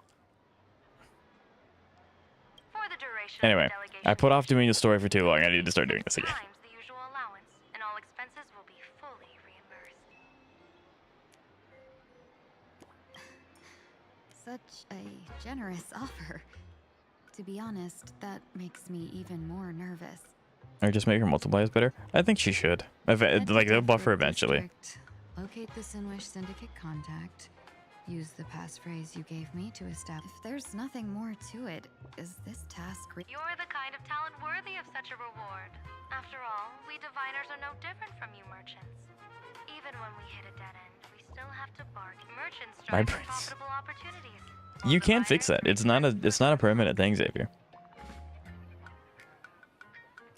For the duration Anyway, of the delegation I put off doing the story for too long. I need to start doing this again. times the usual allowance, and all expenses will be fully reimbursed. Such a generous offer. To be honest, that makes me even more nervous. Or just make her multipliers better. I think she should. Like, they'll buff her eventually. Locate the Sinwish Syndicate contact. Use the passphrase you gave me to establish. If there's nothing more to it, is this task... You're the kind of talent worthy of such a reward. After all, we diviners are no different from you merchants. Even when we hit a dead end, we still have to bargain. Merchants strive for profitable opportunities. You can fix that. It's not a permanent thing, Xavier.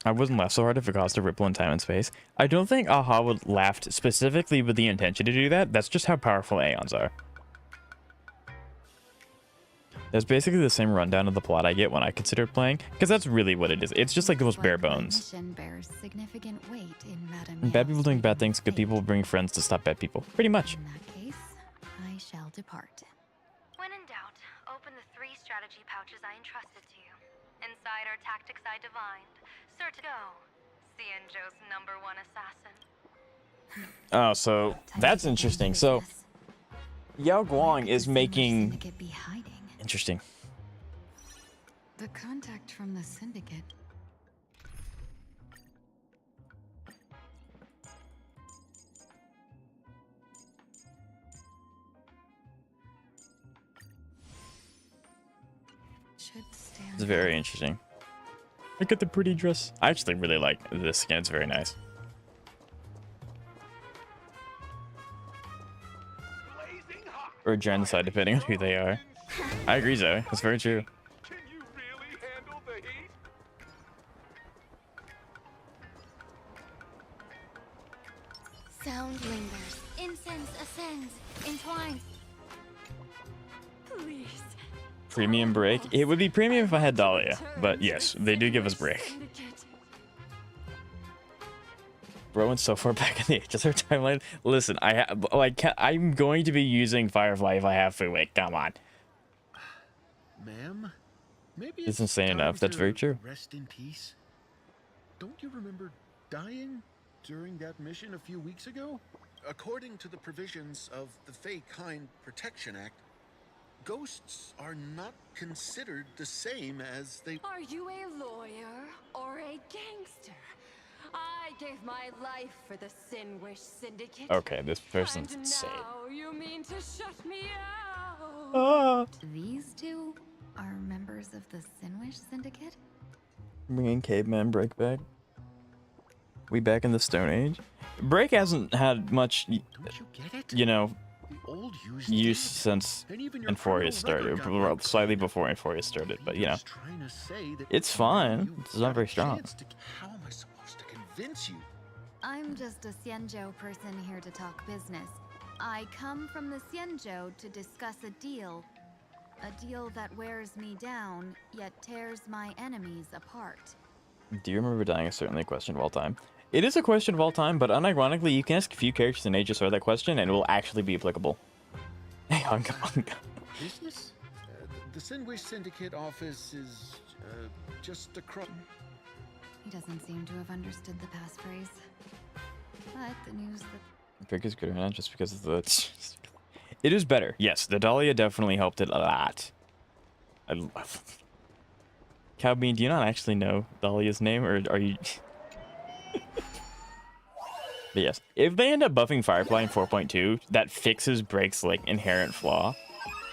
I wouldn't laugh so hard if it caused a ripple in time and space. I don't think Aha would laugh specifically with the intention to do that. That's just how powerful Aeons are. That's basically the same rundown of the plot I get when I consider playing, because that's really what it is. It's just like the most bare bones. Bears significant weight in Madame Bad people doing bad things, good people bring friends to stop bad people. Pretty much. In that case, I shall depart. When in doubt, open the 3 strategy pouches I entrusted to you. Inside are tactics I divined. Sir to go. Xianzhou's #1 assassin. Oh, so that's interesting. So Yao Guang is making... Interesting. The contact from the Syndicate. Should stand. It's very interesting. Look at the pretty dress. I actually really like this skin. It's very nice. Or genocide, depending on who they are. I agree, Zoe. That's very true. Can you really handle the heat? Sound lingers. Incense ascends. Entwines. Please. Premium break. It would be premium if I had Dahlia, but yes, they do give us break. Bro went so far back in the ages of timeline. Listen, I'm going to be using Firefly if I have to. Wait, come on. Ma'am, maybe It's insane enough. That's very true. Rest in peace. Don't you remember dying during that mission a few weeks ago? According to the provisions of the Fey Kind Protection Act, ghosts are not considered the same as they... Are you a lawyer or a gangster? I gave my life for the Sinwish Syndicate. Okay, this person's and insane. now you mean to shut me out? Ah. These two are members of the Sinwish Syndicate? Bringing caveman break back. We back in the Stone Age. Break hasn't had much, you know, use since Euphoria started. Well, slightly before Euphoria started, but you know, it's fine. It's not very strong. How am I supposed to convince you? I'm just a Xianzhou person here to talk business. I come from the Xianzhou to discuss a deal. A deal that wears me down, yet tears my enemies apart. Do you remember dying is certainly a question of all time. It is a question of all time, but unironically, you can ask a few characters in Aegis that question, and it will actually be applicable. Hey, Honkai. Business? The Sinwish Syndicate office is just across. He doesn't seem to have understood the passphrase. But the news that... Break is good or not, just because of the... It is better. Yes, the Dahlia definitely helped it a lot. I love... Cowbean, do you not actually know Dahlia's name, or are you... But yes, if they end up buffing Firefly in 4.2, that fixes Break's, like, inherent flaw.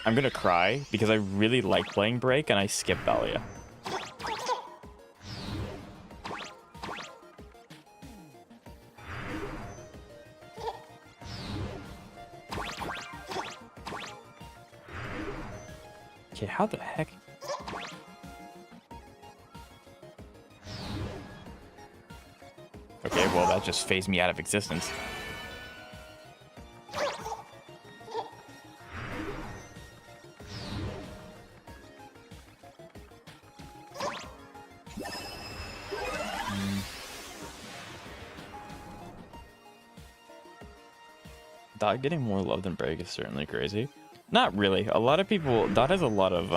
I'm gonna cry, because I really like playing Break, and I skip Dahlia. Okay, how the heck? Okay, well, that just phased me out of existence. Dot getting more love than Break is certainly crazy. Not really. A lot of people... Dot has a lot of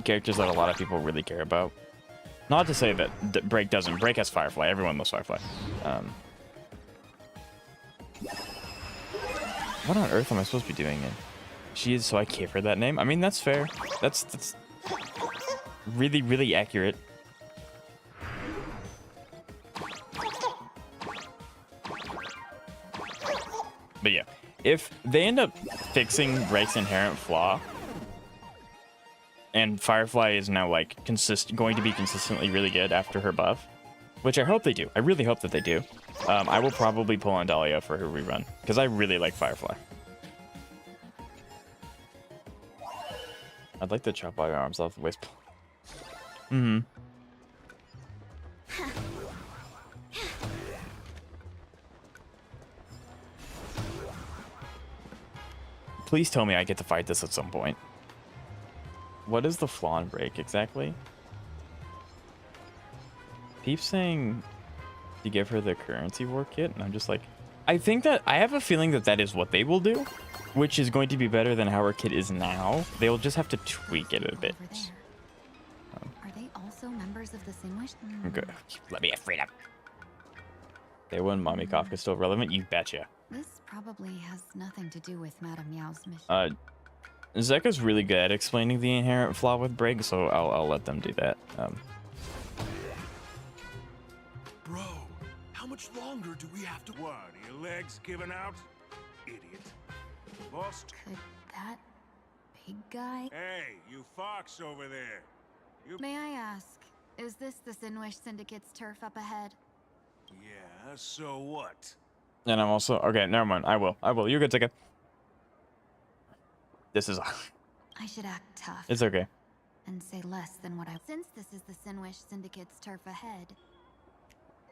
characters that a lot of people really care about. Not to say that Break doesn't. Break has Firefly. Everyone loves Firefly. What on earth am I supposed to be doing? She is, so I gave her that name. I mean, that's fair. That's really, really accurate. But yeah, if they end up fixing Break's inherent flaw, and Firefly is now like going to be consistently really good after her buff, which I hope they do. I really hope that they do. I will probably pull on Dahlia for her rerun because I really like Firefly. I'd like to chop all your arms off the waist. Please tell me I get to fight this at some point. What is the flaw in Break exactly? Peep's saying to give her the currency war kit, and I'm just like, I think that I have a feeling that that is what they will do, which is going to be better than how her kit is now. They'll just have to tweak it a bit. Are they also members of the Sinwish? Okay, let me have freedom. They won Mommy Kafka still relevant? You betcha. This probably has nothing to do with Madame Yao's mission. Zeka's really good at explaining the inherent flaw with Break, so I'll let them do that. Bro, how much longer do we have to... What, are your legs giving out? Idiot. Lost? Could that big guy... Hey, you fox over there. May I ask, is this the Sinwish Syndicate's turf up ahead? Yeah, so what? And I'm also... Okay, never mind. I will. You're good, Zeka. This is... I should act tough. It's okay. And say less than what I... Since this is the Sinwish Syndicate's turf ahead,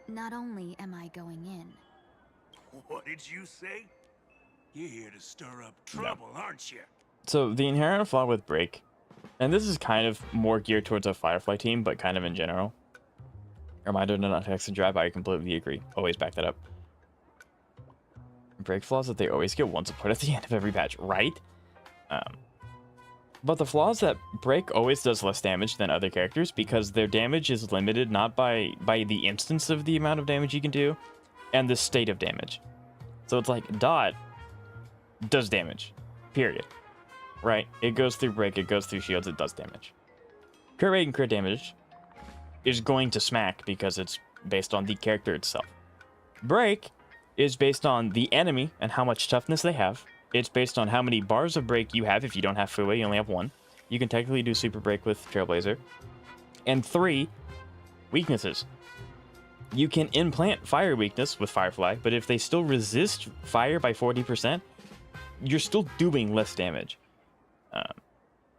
not only am I going in... What did you say? You're here to stir up trouble, aren't you? So, the inherent flaw with Break, and this is kind of more geared towards a Firefly team, but kind of in general. Reminder to not text and drive, I completely agree. Always back that up. Break flaws that they always get one support at the end of every patch, right? But the flaw is that Break always does less damage than other characters because their damage is limited not by the instance of the amount of damage you can do, and the state of damage. So it's like Dot does damage, period. Right? It goes through Break, it goes through shields, it does damage. Crit rate and crit damage is going to smack because it's based on the character itself. Break is based on the enemy and how much toughness they have. It's based on how many bars of Break you have. If you don't have Fue, you only have one. You can technically do Super Break with Trailblazer. And 3, weaknesses. You can implant Fire weakness with Firefly, but if they still resist Fire by 40%, you're still doing less damage.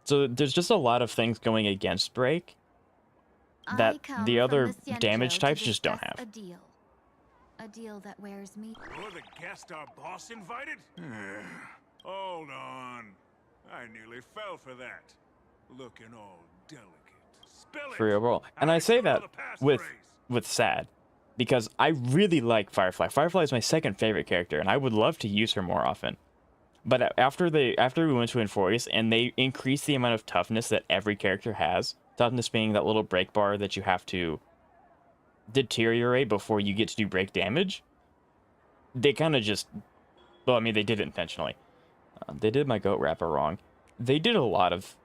So there's just a lot of things going against Break that the other damage types just don't have. A deal that wears me. You're the guest our boss invited? Hold on. I nearly fell for that. Looking all delicate. Spill it! For real, bro. And I say that with sad, because I really like Firefly. Firefly is my second favorite character, and I would love to use her more often. But after we went to Inforius, and they increased the amount of toughness that every character has, toughness being that little break bar that you have to deteriorate before you get to do break damage, they kind of just... Well, I mean, they did it intentionally. They did my goat rapper wrong. they did a lot of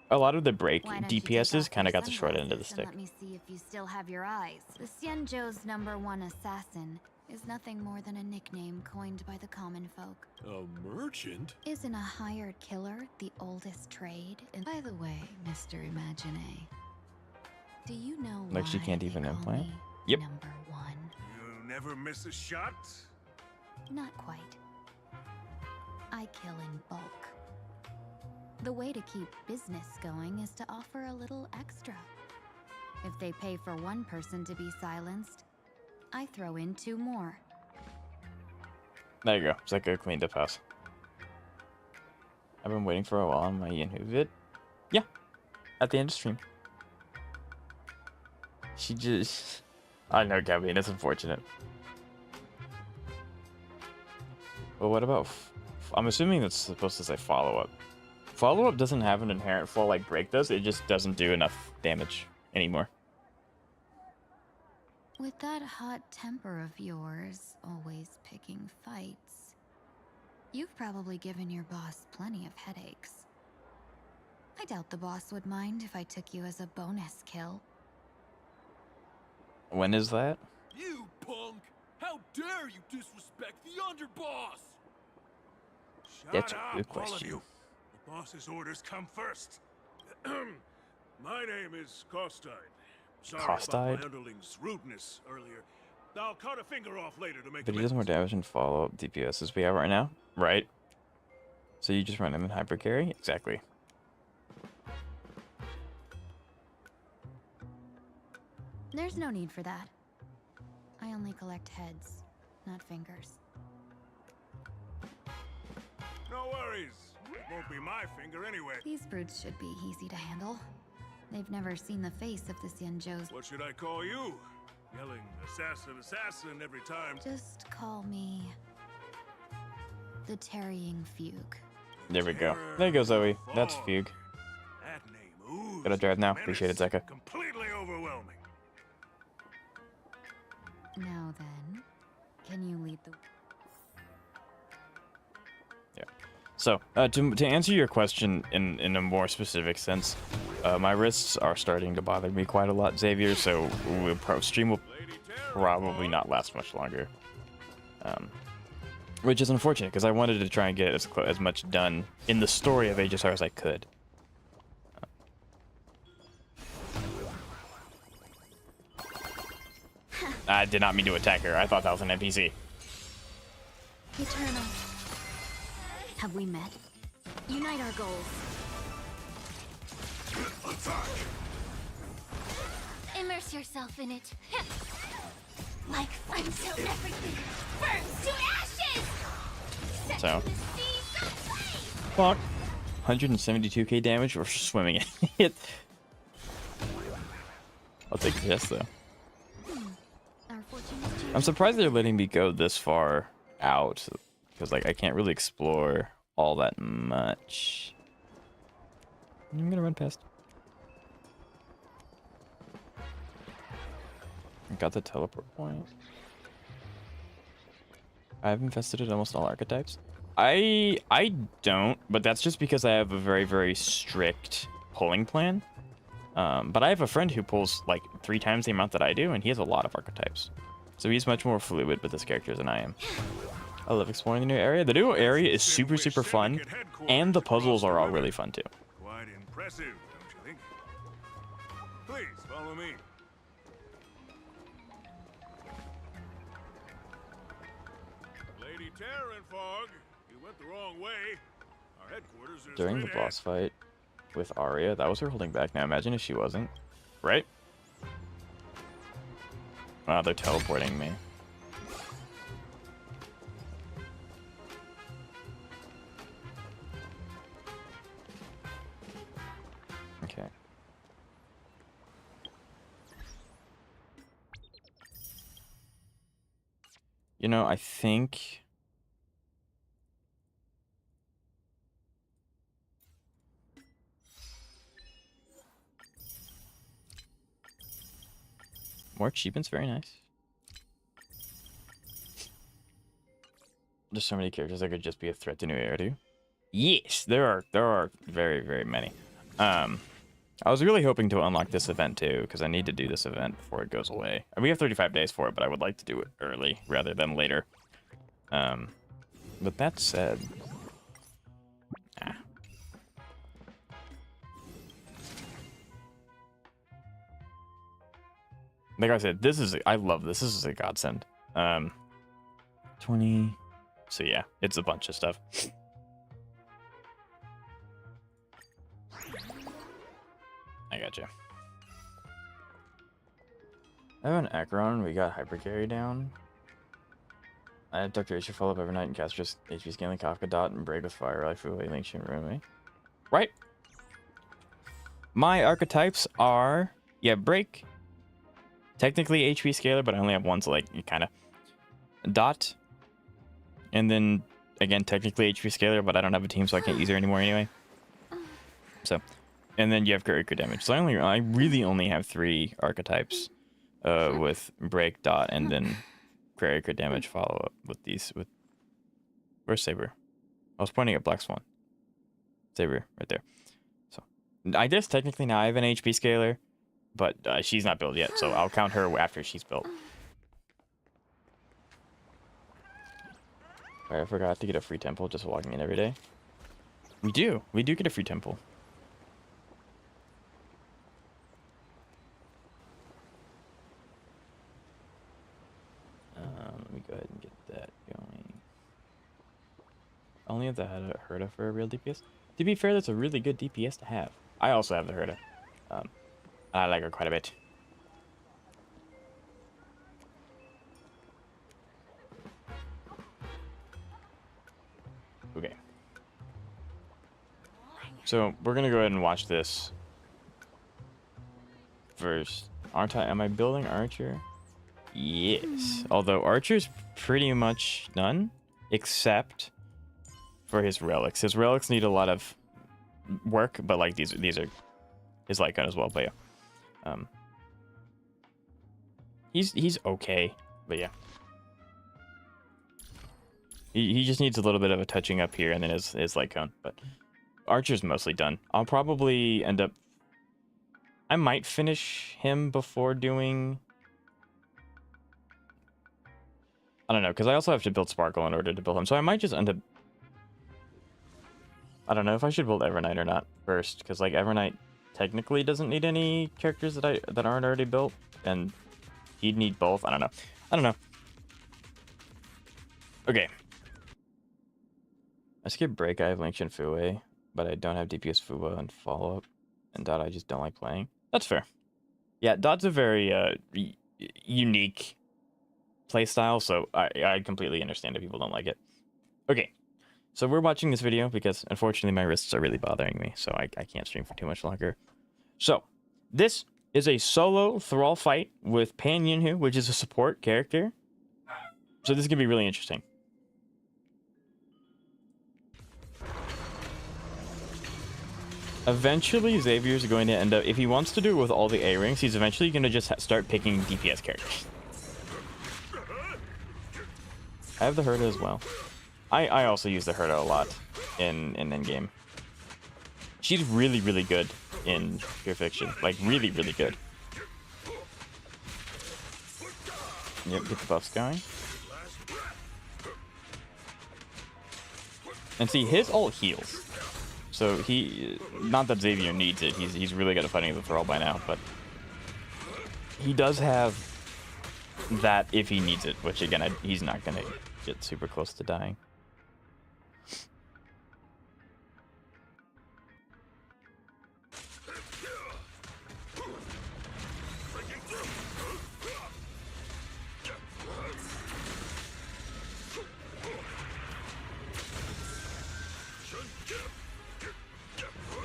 the break Why don't you take DPSs off kind your of got the short end of the sunglasses and stick. let me see if you still have your eyes. The Xianzhou's #1 assassin is nothing more than a nickname coined by the common folk. A merchant? Isn't a hired killer the oldest trade? And by the way, Mr. Imagine, do you know Like why she can't they even call implant? me Yep. #1? You never miss a shot? Not quite. I kill in bulk. The way to keep business going is to offer a little extra. If they pay for one person to be silenced, I throw in 2 more. There you go. Psycho cleaned up house. I've been waiting for a while on my Ian Who vid. Yeah. At the end of stream. She just... I know, Gabby, it's unfortunate. Well, what about... I'm assuming that's supposed to say follow-up. Follow-up doesn't have an inherent flaw like Break does. It just doesn't do enough damage anymore. With that hot temper of yours, always picking fights, you've probably given your boss plenty of headaches. I doubt the boss would mind if I took you as a bonus kill. When is that? You punk! How dare you disrespect the underboss! That's Shut a good up, all of question. you. The boss's orders come first. My name is Costide. Sorry about Costide? my underling's rudeness earlier. I'll cut a finger off later to make But he does more damage in follow-up DPS as we have right now, right? So you just run him in hyper carry? Exactly. There's no need for that. I only collect heads, not fingers. No worries. It won't be my finger anyway. These brutes should be easy to handle. They've never seen the face of the Xianzhou's. What should I call you? Yelling assassin, assassin every time. Just call me the Tarrying Fugue. There we go. There you go, Zoe. That's Fugue. That name oozes Gotta drive now. menace. Appreciate it, Zeka. Completely overwhelming. Now then, can you lead the... Yeah. So, to answer your question in a more specific sense, my wrists are starting to bother me quite a lot, Xavier, so stream will probably not last much longer. Which is unfortunate, because I wanted to try and get as much done in the story of HSR as I could. I did not mean to attack her. I thought that was an NPC. Eternal. Have we met? Unite our goals. Immerse yourself in it. Like until everything burns to ashes! Set So. to the sea someplace! Fuck. 172k damage or swimming in it. I'll take this though. I'm surprised they're letting me go this far out, because like I can't really explore all that much. I'm gonna run past. I got the teleport point. I've infested at almost all archetypes. I don't, but that's just because I have a very, very strict pulling plan. But I have a friend who pulls like 3 times the amount that I do, and he has a lot of archetypes. So he's much more fluid with his characters than I am. I love exploring the new area. The new area is super, super fun, and the puzzles are all really fun too. Quite impressive, don't you think? Please follow me. Lady Terranfog, you went the wrong way. Our headquarters are During the straight ahead. boss fight with Arya, that was her holding back. Now imagine if she wasn't, right? Wow, they're teleporting me. Okay. You know, I think... more achievements, very nice. There's so many characters that could just be a threat to new area. Yes, there are very, very many. I was really hoping to unlock this event too, because I need to do this event before it goes away. We have 35 days for it, but I would like to do it early rather than later. With that said, like I said, I love this. This is a godsend. 20. So yeah, it's a bunch of stuff. I gotcha. I have an Acheron. We got Hyper Carry down. I have Dr. H follow up every night and cast just HP scaling Kafka Dot and Break with Fire Life Away Link Room. Right. My archetypes are Break. Technically HP scaler, but I only have one, so like you kinda Dot. And then again technically HP scaler, but I don't have a team, so I can't use her anymore anyway. So and then you have critical damage. So I really only have 3 archetypes with Break, Dot, and then critical damage follow up with these. Where's Saber? I was pointing at Black Swan. Saber right there. So I guess technically now I have an HP scaler, but she's not built yet, so I'll count her after she's built. Alright, I forgot to get a free temple just walking in every day. We do get a free temple. Let me go ahead and get that going. Only have the Herda for a real DPS. To be fair, that's a really good DPS to have. I also have the Herda. I like her quite a bit. Okay. So we're gonna go ahead and watch this first. Am I building Archer? Yes. Although Archer's pretty much done, except for his relics. His relics need a lot of work, but like these are his light gun as well. But yeah, he's okay. But yeah, he just needs a little bit of a touching up here, and then his light gun. But Archer's mostly done. I'll probably end up. I might finish him before doing. I don't know, because I also have to build Sparkle in order to build him, so I might just end up. I don't know if I should build Evernight or not first, because like Evernight technically doesn't need any characters that aren't already built, and he'd need both. I don't know. Okay. I skip Break. I have Link Shen Fue, but I don't have DPS Fuwa and follow up, and Dot I just don't like playing. That's fair. Yeah, Dot's a very unique playstyle, so I completely understand if people don't like it. Okay. So we're watching this video because, unfortunately, my wrists are really bothering me, so I can't stream for too much longer. So, this is a solo Thrall fight with Pan Yunhu, which is a support character. So this is going to be really interesting. Eventually, Xavier's going to end up, if he wants to do it with all the A-rings, he's eventually going to just start picking DPS characters. I have the Herda as well. I also use the Herda a lot in endgame. She's really, really good in Pure Fiction. Like, really, really good. Yep, get the buffs going. And see, his ult heals. So not that Xavier needs it, he's really good at fighting the Thrall by now, but he does have that if he needs it, which again, he's not gonna get super close to dying.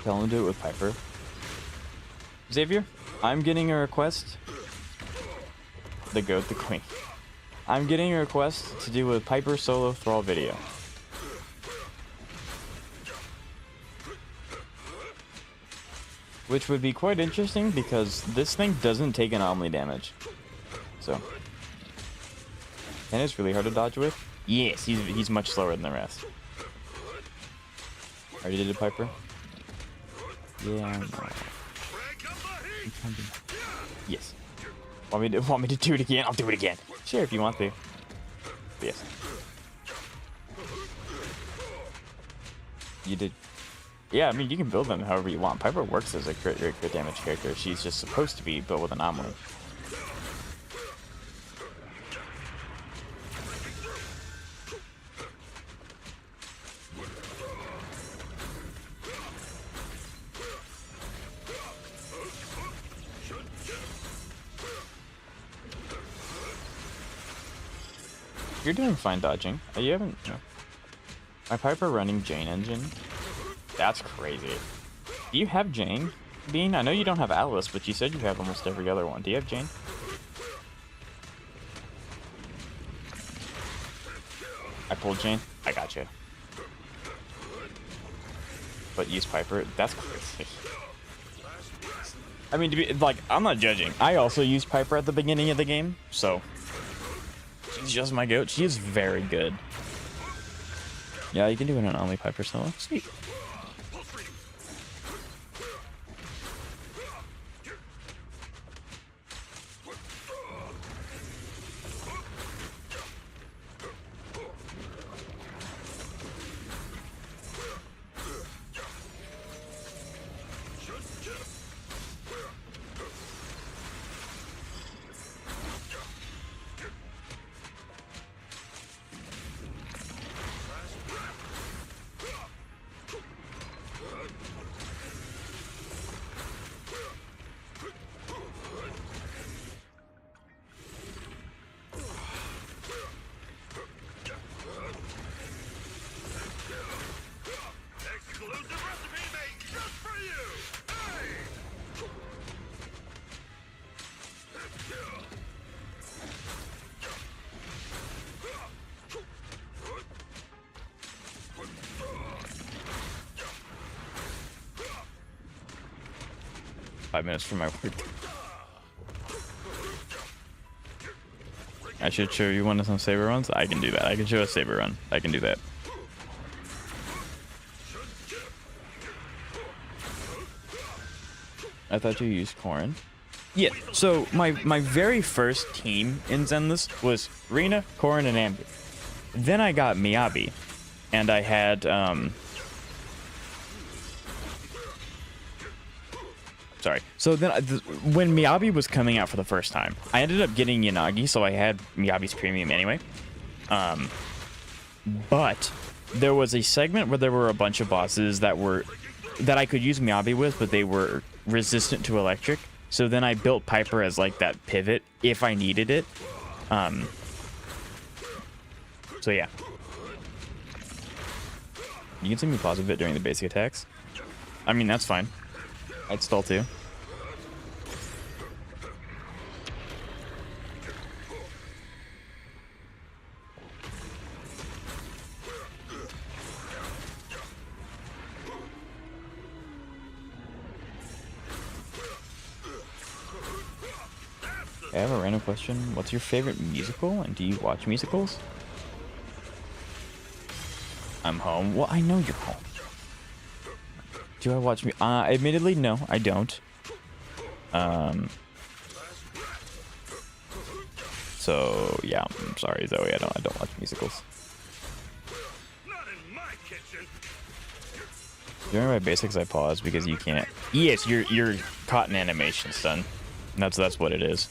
Tell him to do it with Piper. Xavier, I'm getting a request. The goat, the queen. I'm getting a request to do a Piper solo Thrall video. Which would be quite interesting because this thing doesn't take anomaly damage. So. And it's really hard to dodge with. Yes, he's much slower than the rest. Already did it, Piper? Yeah. Yes. Want me to do it again? I'll do it again. Sure, if you want to. Yes. You did. Yeah, I mean, you can build them however you want. Piper works as a crit damage character. She's just supposed to be built with anomaly. You're doing fine dodging. You haven't. No. My Piper running Jane engine? That's crazy. Do you have Jane, Bean? I know you don't have Alice, but you said you have almost every other one. Do you have Jane? I pulled Jane. I got you. But use Piper. That's crazy. I mean, to be like, I'm not judging. I also used Piper at the beginning of the game, so she's just my goat. She is very good. Yeah, you can do it on only Piper solo. Sweet. 5 minutes for my work. I should show you one of some saber runs. I can do that. I can show a saber run. I can do that. I thought you used Corrin. Yeah, so my very first team in Zenless was Rena, Corrin, and Amber. Then I got Miyabi, and I had sorry. So then when Miyabi was coming out for the first time, I ended up getting Yanagi, so I had Miyabi's premium anyway. But there was a segment where there were a bunch of bosses that I could use Miyabi with, but they were resistant to electric. So then I built Piper as like that pivot if I needed it. So yeah. You can see me pause a bit during the basic attacks. I mean, that's fine. I'd stall too. I have a random question. What's your favorite musical, and do you watch musicals? I'm home. Well, I know you're home. Do I watch me? Admittedly, no, I don't. So yeah, I'm sorry, Zoe. I don't watch musicals. During my basics, I pause because you can't. Yes, you're caught in animation, son. That's what it is.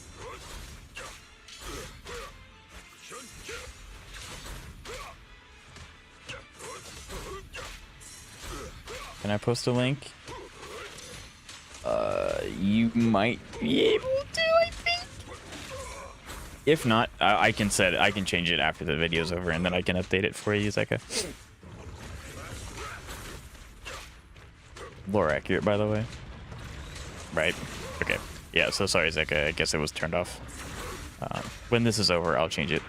Can I post a link? You might be able to, I think. If not, I can change it after the video's over, and then I can update it for you, Zeka. Lore accurate, by the way. Right. Okay. Yeah. So sorry, Zeka. I guess it was turned off. When this is over, I'll change it.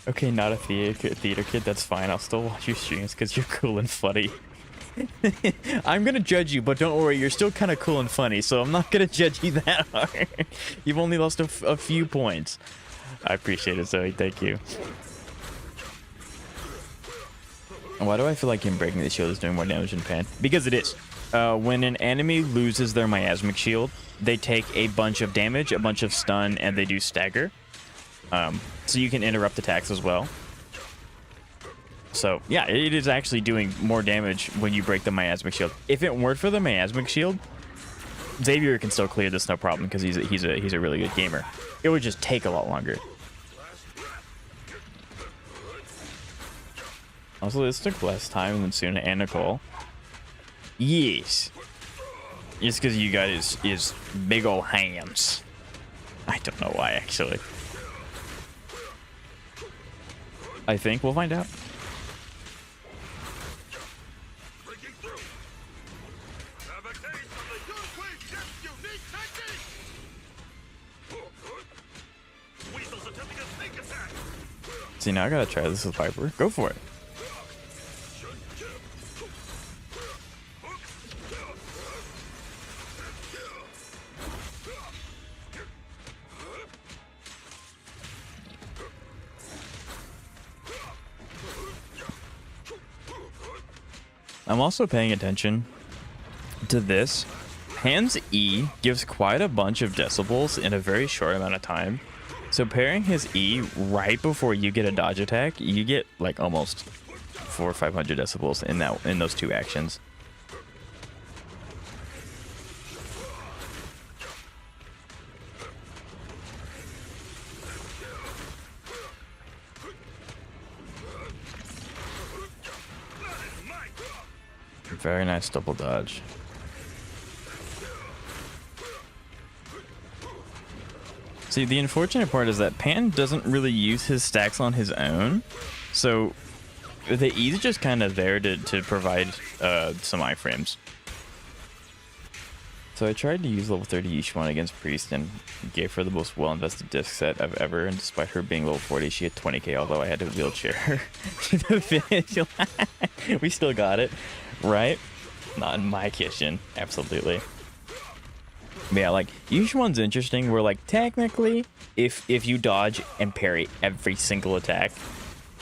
Okay, not a theater kid, that's fine. I'll still watch your streams because you're cool and funny. I'm gonna judge you, but don't worry, you're still kind of cool and funny, so I'm not gonna judge you that hard. You've only lost a few points. I appreciate it, Zoe. Thank you. Why do I feel like him breaking the shield is doing more damage than Pan? Because it is. When an enemy loses their miasmic shield, they take a bunch of damage, a bunch of stun, and they do stagger. So you can interrupt attacks as well. So yeah, it is actually doing more damage when you break the miasmic shield. If it weren't for the miasmic shield, Xavier can still clear this no problem because he's a really good gamer. It would just take a lot longer. Also, this took less time than Suna and Nicole. Yes. Just because you guys is big ol' hams. I don't know why, actually. I think we'll find out. See, now I gotta try this with Viper. Go for it. I'm also paying attention to this. Pan's E gives quite a bunch of decibels in a very short amount of time. So pairing his E right before you get a dodge attack, you get like almost 400 or 500 decibels in those two actions. Very nice double dodge. See, the unfortunate part is that Pan doesn't really use his stacks on his own, so the E's just kind of there to provide some iframes. So I tried to use level 30 Yishuan against Priest and gave her the most well-invested disc set I've ever, and despite her being level 40, she had 20k, although I had to wheelchair her to the finish line. We still got it, right? Not in my kitchen, absolutely. But yeah, like, Yishuan's interesting, where, like, technically, if you dodge and parry every single attack,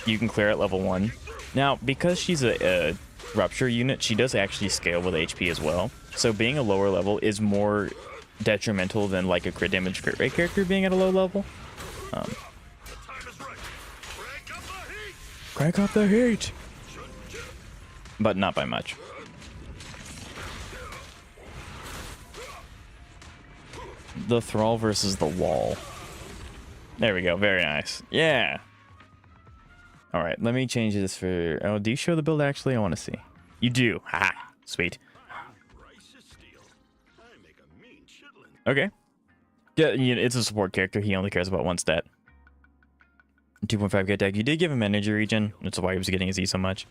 you can clear at level 1. Now, because she's a rupture unit, she does actually scale with HP as well. So being a lower level is more detrimental than like a crit damage crit rate character being at a low level. Crank up the heat! But not by much. The Thrall versus the Wall. There we go, very nice. Yeah! Alright, let me change this for... Oh, do you show the build actually? I want to see. You do. Ha! Sweet. Okay. Yeah, it's a support character. He only cares about one stat. 2.5k attack. You did give him energy regen. That's why he was getting his E so much.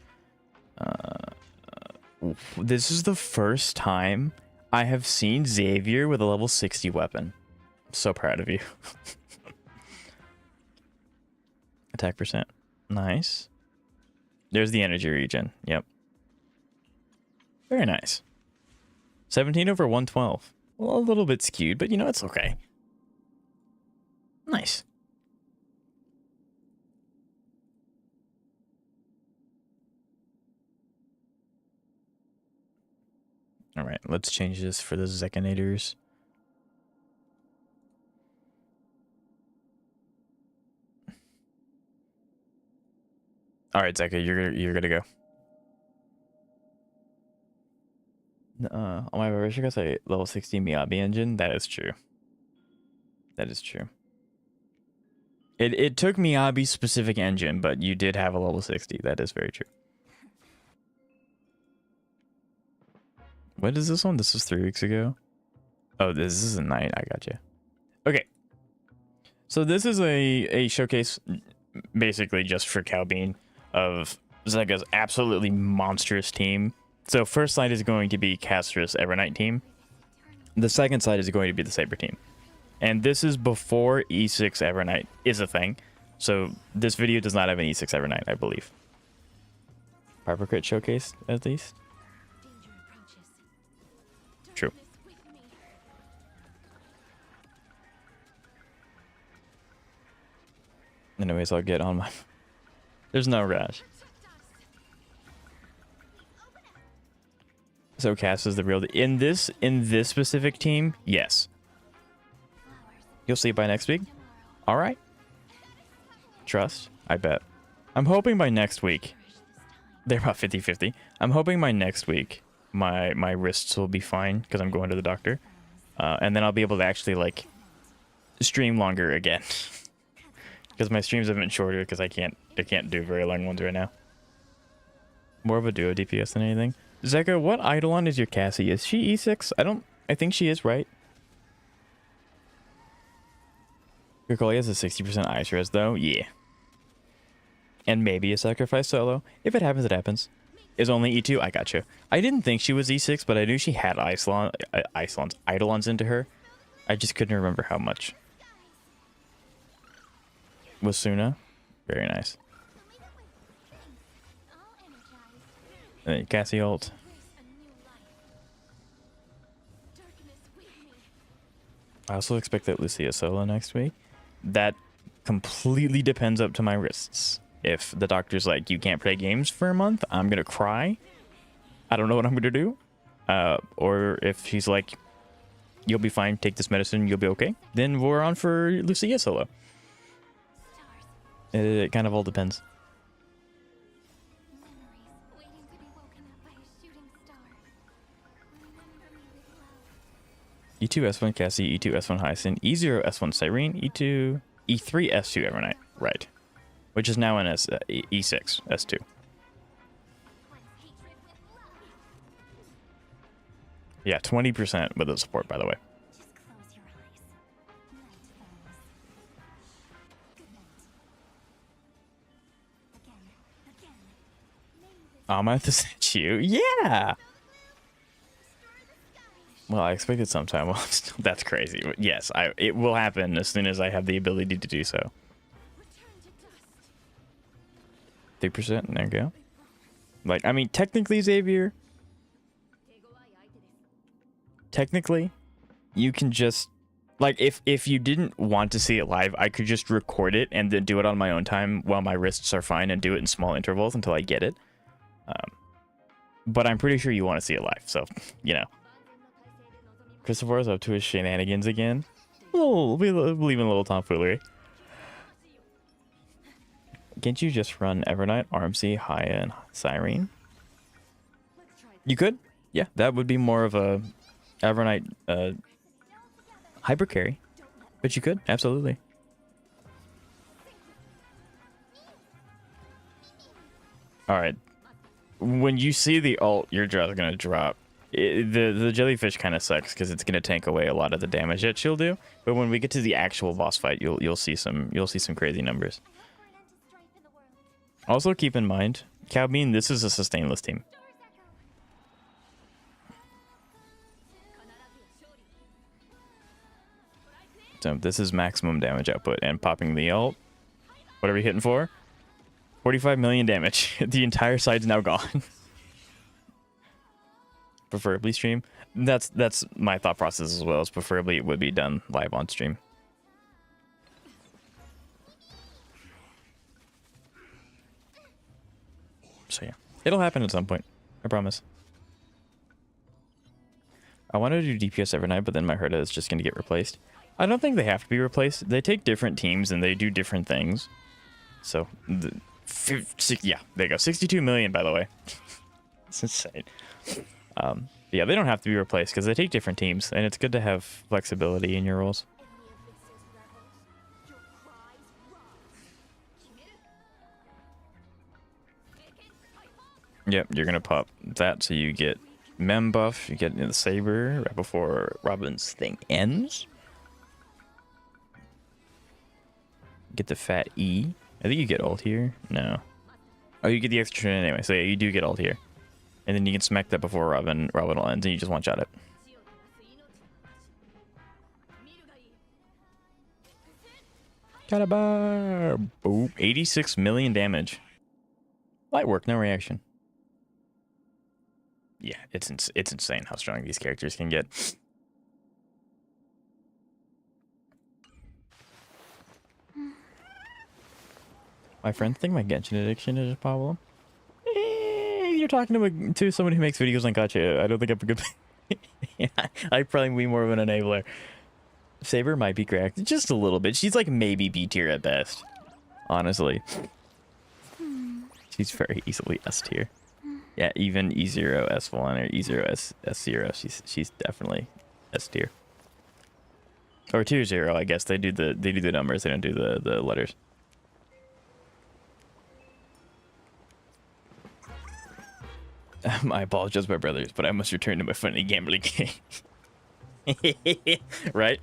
This is the first time I have seen Xavier with a level 60 weapon. I'm so proud of you. Attack percent. Nice. There's the energy regen. Yep. Very nice. 17 over 112. Well, a little bit skewed, but you know, it's okay. Nice. All right, let's change this for the Zekinators. All right, Zeka, you're gonna go. On my version, I say level 60 Miyabi engine. That is true. That is true. It took Miyabi's specific engine, but you did have a level 60. That is very true. What is this one? This was 3 weeks ago. Oh, this is a night. I got you. Okay. So this is a showcase, basically just for Calbean, of Zega's absolutely monstrous team. So first side is going to be Castrus Evernight team. The second side is going to be the Saber team. And this is before E6 Evernight is a thing. So this video does not have an E6 Evernight, I believe. Piper Crit showcase, at least. True. Anyways, I'll get on my... There's no rush. So Cass is the real in this specific team. Yes. You'll see by next week. All right. Trust. I bet. I'm hoping by next week. They're about 50-50. I'm hoping by next week my wrists will be fine because I'm going to the doctor, and then I'll be able to actually like stream longer again. Because my streams have been shorter because I can't do very long ones right now. More of a duo DPS than anything. Zeka, what Eidolon is your Cassie? Is she E6? I think she is, right? Kirkoli has a 60% ice res though. Yeah. And maybe a sacrifice solo. If it happens, it happens. Is only E2? I gotcha. I didn't think she was E6, but I knew she had Eidolons into her. I just couldn't remember how much. Wasuna? Very nice. And then Cassie ult. I also expect that Lucia solo next week. That completely depends up to my wrists. If the doctor's like, you can't play games for a month, I'm gonna cry. I don't know what I'm gonna do. Or if she's like, you'll be fine, take this medicine, you'll be okay, then we're on for Lucia solo. It kind of all depends. E2 S1 Cassie, E2 S1 Hyacinth, E0 S1 Cyrene, E2 E3 S2 Evernight, right? Which is now in E6 S2. Yeah, 20% with the support, by the way. Amath is at you? Yeah! Well, I expected sometime. Well, that's crazy. But yes, it will happen as soon as I have the ability to do so. 3%, there you go. Like, I mean, technically, Xavier, technically, you can just, like, if you didn't want to see it live, I could just record it and then do it on my own time while my wrists are fine and do it in small intervals until I get it. But I'm pretty sure you want to see it live, so, you know. Christopher's up to his shenanigans again. Oh, we believe in a little tomfoolery. Can't you just run Evernight, RMC, Haya, and Cyrene? You could. Yeah, that would be more of a Evernight hyper carry. But you could, absolutely. Alright. When you see the ult, your jaw's gonna drop. The jellyfish kind of sucks because it's gonna tank away a lot of the damage that she'll do. But when we get to the actual boss fight, you'll see some crazy numbers. Also keep in mind, Calbean, this is a sustainless team. So this is maximum damage output, and popping the ult. What are we hitting for? 45 million damage. The entire side's now gone. Preferably stream. That's my thought process as well. As preferably it would be done live on stream. So yeah, it'll happen at some point. I promise. I wanted to do DPS every night, but then my Herta is just going to get replaced. I don't think they have to be replaced. They take different teams and they do different things. So, yeah, there you go. 62 million, by the way. It's insane. Yeah, they don't have to be replaced because they take different teams, and it's good to have flexibility in your roles. Yep, you're going to pop that so you get Mem buff, you get the Saber right before Robin's thing ends. Get the fat E. I think you get ult here. No. Oh, you get the extra turn anyway, so yeah, you do get ult here. And then you can smack that before Robin will end, and you just one-shot it. Calabar! Boop. 86 million damage. Light work, no reaction. Yeah, it's insane how strong these characters can get. My friends think my Genshin addiction is a problem. you're talking to someone who makes videos on gacha, I don't think I'm a good. Yeah, I'd probably be more of an enabler. Saber might be correct, just a little bit. She's like maybe B tier at best, honestly. She's very easily S tier. Yeah, even E0 S1 or E0 S0, she's definitely S tier. Or tier 0, I guess. They do the numbers, they don't do the letters. I apologize, my brothers, but I must return to my funny gambling game. Right?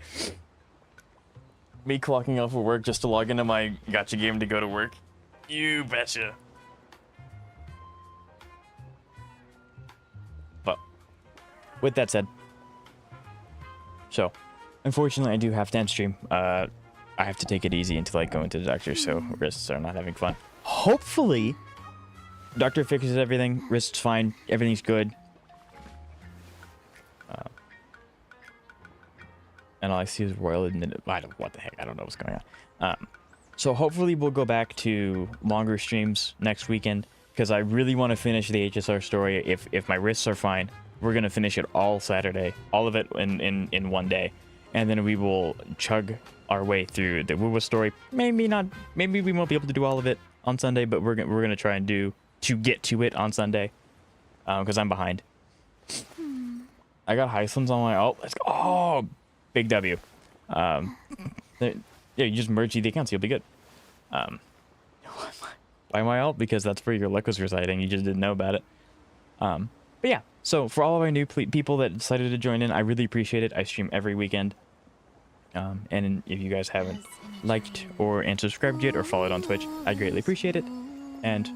Me clocking off of work just to log into my gacha game to go to work. You betcha. But with that said, so unfortunately I do have to end stream. I have to take it easy until I go into the doctor, so wrists are not having fun. Hopefully doctor fixes everything, wrist's fine, everything's good. And all I see is Royal admitted. What the heck? I don't know what's going on. So hopefully we'll go back to longer streams next weekend, because I really want to finish the HSR story. If my wrists are fine, we're gonna finish it all Saturday, all of it in one day, and then we will chug our way through the Wuwa story. Maybe not. Maybe we won't be able to do all of it on Sunday, but we're gonna try and get to it on Sunday, because I'm behind. I got Heislands on my alt. Let's go. Oh, big W. Yeah, you just merge the accounts, you'll be good. Why my alt? Because that's where your luck was residing. You just didn't know about it. But yeah, so for all of our new people that decided to join in, I really appreciate it. I stream every weekend. And if you guys haven't liked and subscribed yet or followed on Twitch, I greatly appreciate it. And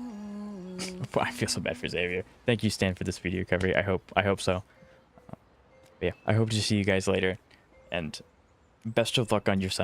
I feel so bad for Xavier. Thank you, Stan, for this video recovery. I hope so. But yeah, I hope to see you guys later. And best of luck on your summit.